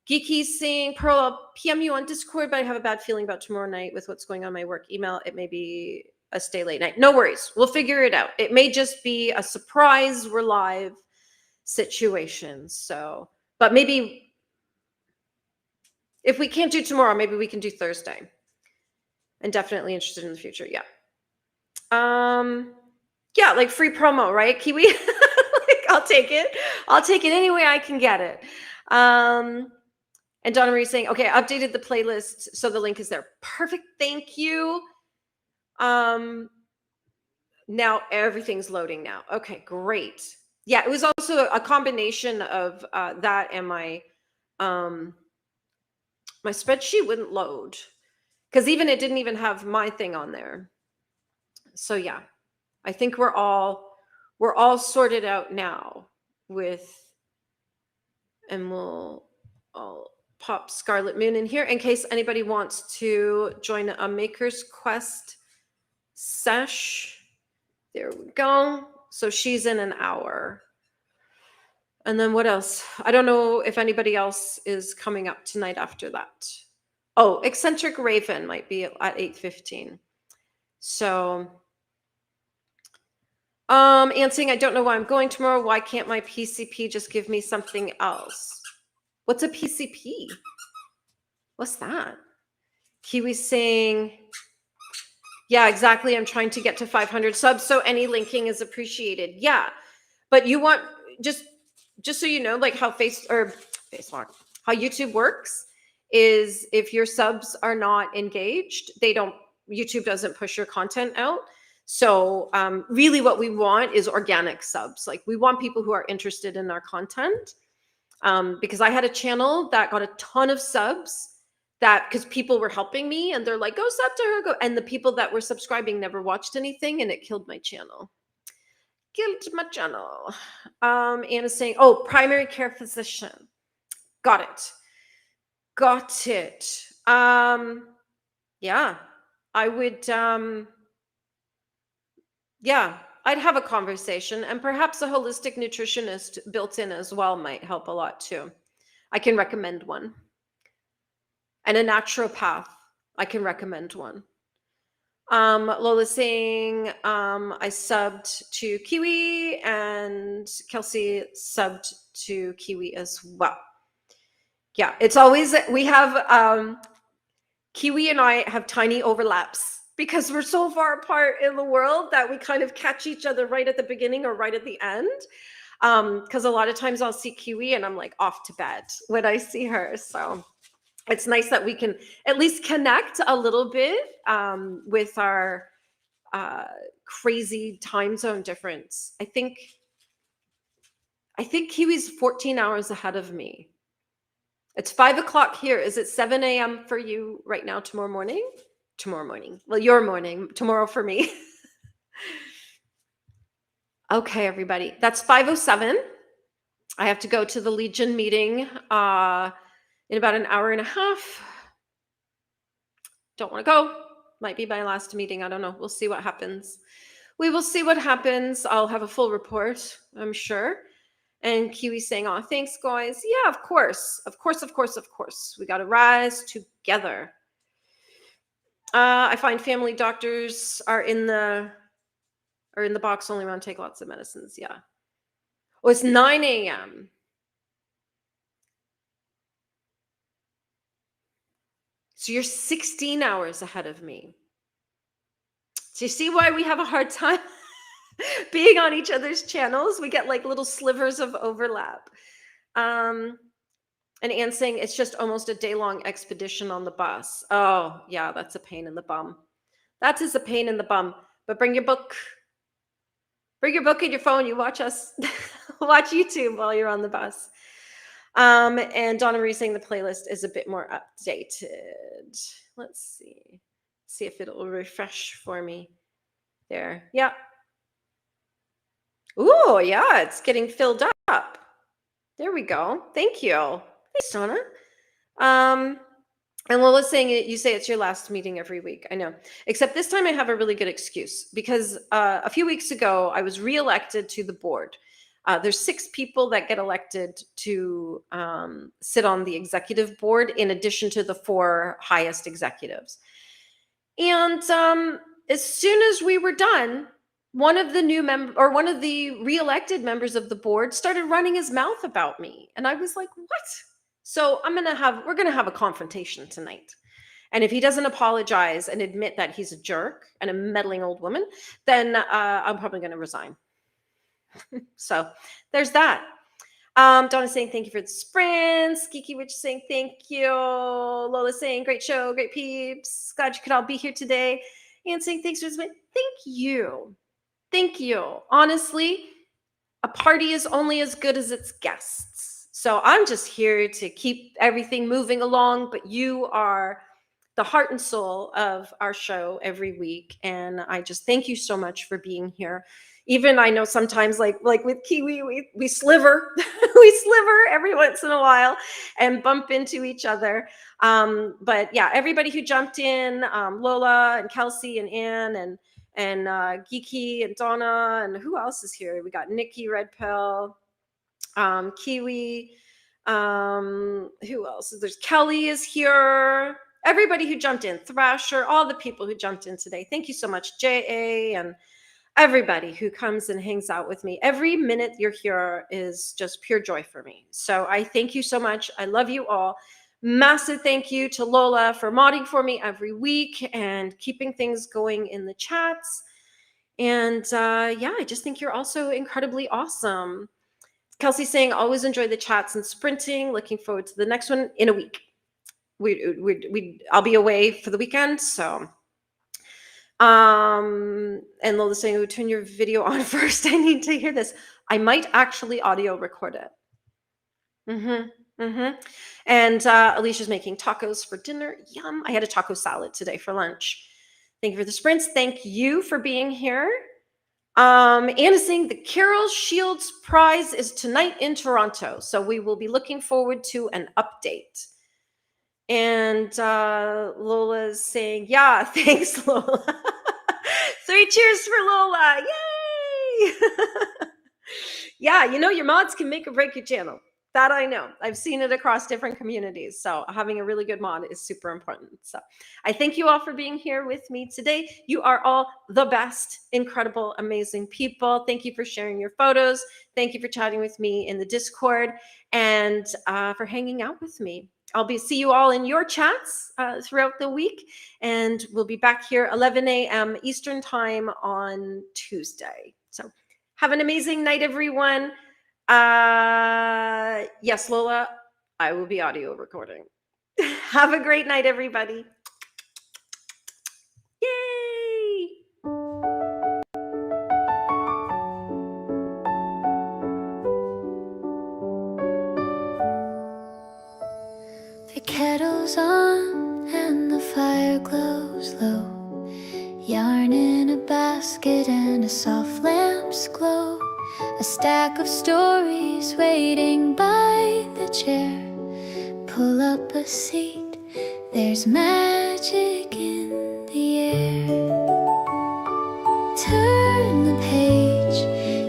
Geeky's saying, Pearl, I'll PM you on Discord, but I have a bad feeling about tomorrow night with what's going on my work email. It may be a stay late night. No worries. We'll figure it out. It may just be a surprise we're live situation. So, but maybe if we can't do tomorrow, maybe we can do Thursday. And definitely interested in the future. Yeah. Yeah, like free promo, right, Kiwi? Like, I'll take it any way I can get it. And Donna Marie saying, okay, I updated the playlist, so the link is there. Perfect, thank you. Now everything's loading now. Okay, great. Yeah, it was also a combination of that and my My spreadsheet wouldn't load because even it didn't even have my thing on there. So yeah, I think we're all sorted out now with, and I'll pop Scarlet Moon in here in case anybody wants to join a Maker's Quest sesh. There we go. So she's in an hour. And then what else? I don't know if anybody else is coming up tonight after that. Oh, Eccentric Raven might be at 8:15. So Ansing, I don't know why I'm going tomorrow. Why can't my PCP just give me something else? What's a PCP? What's that? Kiwi's saying, yeah, exactly. I'm trying to get to 500 subs, so any linking is appreciated. Yeah, but you want just so you know, like how Facebook, how YouTube works is if your subs are not engaged, YouTube doesn't push your content out. So really what we want is organic subs. Like we want people who are interested in our content. Because I had a channel that got a ton of subs because people were helping me and they're like, go sub to her, go. And the people that were subscribing never watched anything and it killed my channel. Anna's saying, oh, primary care physician. Got it. Yeah, I would, yeah, I'd have a conversation, and perhaps a holistic nutritionist built in as well might help a lot too. I can recommend one. And a naturopath, I can recommend one. Lola's saying, I subbed to Kiwi, and Kelsey subbed to Kiwi as well. Yeah, it's always, we have, Kiwi and I have tiny overlaps because we're so far apart in the world that we kind of catch each other right at the beginning or right at the end. Because a lot of times I'll see Kiwi and I'm like off to bed when I see her. So it's nice that we can at least connect a little bit with our crazy time zone difference. I think Kiwi's 14 hours ahead of me. It's 5 o'clock here. Is it 7 a.m. for you right now tomorrow morning? Tomorrow morning. Well, your morning. Tomorrow for me. Okay, everybody. That's 5:07. I have to go to the Legion meeting in about an hour and a half. Don't want to go. Might be my last meeting. I don't know. We'll see what happens. We will see what happens. I'll have a full report, I'm sure. And Kiwi saying, oh, thanks, guys. Yeah, of course. We got to rise together. I find family doctors are in the box only around take lots of medicines. Yeah. Oh, it's 9 a.m. So you're 16 hours ahead of me. So you see why we have a hard time being on each other's channels? We get like little slivers of overlap. And Anne saying it's just almost a day-long expedition on the bus. Oh, yeah, that's a pain in the bum. That is a pain in the bum. But bring your book. Bring your book and your phone. You watch us. Watch YouTube while you're on the bus. And Donna Marie saying the playlist is a bit more updated. Let's see. See if it'll refresh for me. There. Yeah. Ooh, yeah, it's getting filled up. There we go. Thank you. Thanks, Donna. And Lola's saying you say it's your last meeting every week. I know. Except this time I have a really good excuse because a few weeks ago I was reelected to the board. There's 6 people that get elected to sit on the executive board in addition to the 4 highest executives. And as soon as we were done, one of the reelected members of the board started running his mouth about me. And I was like, what? So we're going to have a confrontation tonight. And if he doesn't apologize and admit that he's a jerk and a meddling old woman, then I'm probably going to resign. So there's that. Donna saying thank you for the sprints. Geeky Witch saying thank you. Lola saying great show, great peeps. Glad you could all be here today. And saying thanks for the sprint. Thank you. Thank you. Honestly, a party is only as good as its guests. So I'm just here to keep everything moving along, but you are the heart and soul of our show every week. And I just thank you so much for being here. Even I know sometimes like with Kiwi, we sliver, we sliver every once in a while and bump into each other. But yeah, everybody who jumped in, Lola and Kelsey and Ann and Geeky and Donna, and who else is here? We got Nikki, Red Pill, Kiwi, who else? There's Kelly is here. Everybody who jumped in, Thrasher, all the people who jumped in today. Thank you so much, JA, and everybody who comes and hangs out with me. Every minute you're here is just pure joy for me. So I thank you so much. I love you all. Massive thank you to Lola for modding for me every week and keeping things going in the chats. And yeah, I just think you're also incredibly awesome. Kelsey saying, always enjoy the chats and sprinting. Looking forward to the next one in a week. I'll be away for the weekend, so. And Lola saying, oh, turn your video on first. I need to hear this. I might actually audio record it. And Alicia's making tacos for dinner. Yum. I had a taco salad today for lunch. Thank you for the sprints. Thank you for being here. Anna saying the Carol Shields Prize is tonight in Toronto. So we will be looking forward to an update. And Lola's saying, yeah, thanks, Lola. 3 cheers for Lola. Yay! Yeah, you know, your mods can make or break your channel. That I know. I've seen it across different communities. So having a really good mod is super important. So I thank you all for being here with me today. You are all the best, incredible, amazing people. Thank you for sharing your photos. Thank you for chatting with me in the Discord and for hanging out with me. I'll see you all in your chats throughout the week. And we'll be back here 11 a.m. Eastern time on Tuesday. So have an amazing night, everyone. Yes, Lola, I will be audio recording. Have a great night, everybody. Yay! The kettle's on and the fire glows low. Yarn in a basket and a soft lamp's glow. A stack of stories waiting by the chair. Pull up a seat, there's magic in the air. Turn the page,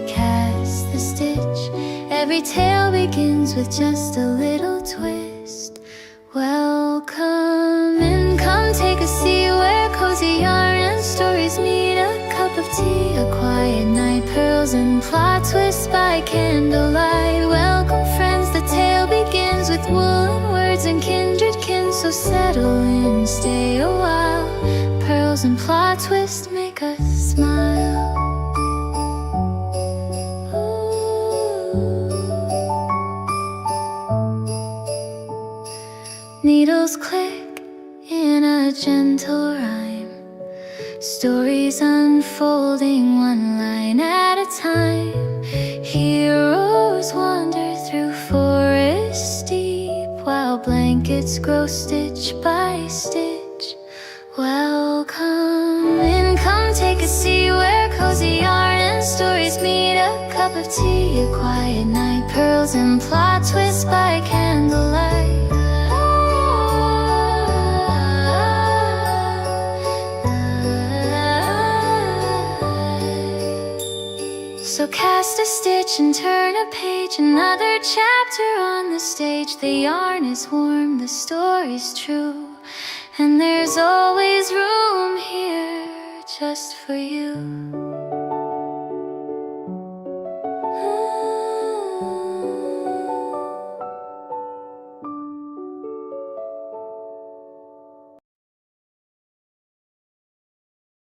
cast the stitch. Every tale begins with just a little twist. Welcome in, come take a seat where cozy yarn and stories meet. A cup of tea, a quiet night, pearls and plot twists by candlelight. Welcome friends, the tale begins with woolen words and kindred kin. So settle in, stay a while. Pearls and plot twists make us smile. Needles click in a gentle rhyme. Stories unfolding one line at a time. Heroes wander through forests deep, while blankets grow stitch by stitch. Welcome in, come take a seat where cozy yarn and stories meet. A cup of tea, a quiet night, pearls and plot twists by candlelight. So cast a stitch and turn a page, another chapter on the stage. The yarn is warm, the story's true, and there's always room here just for you.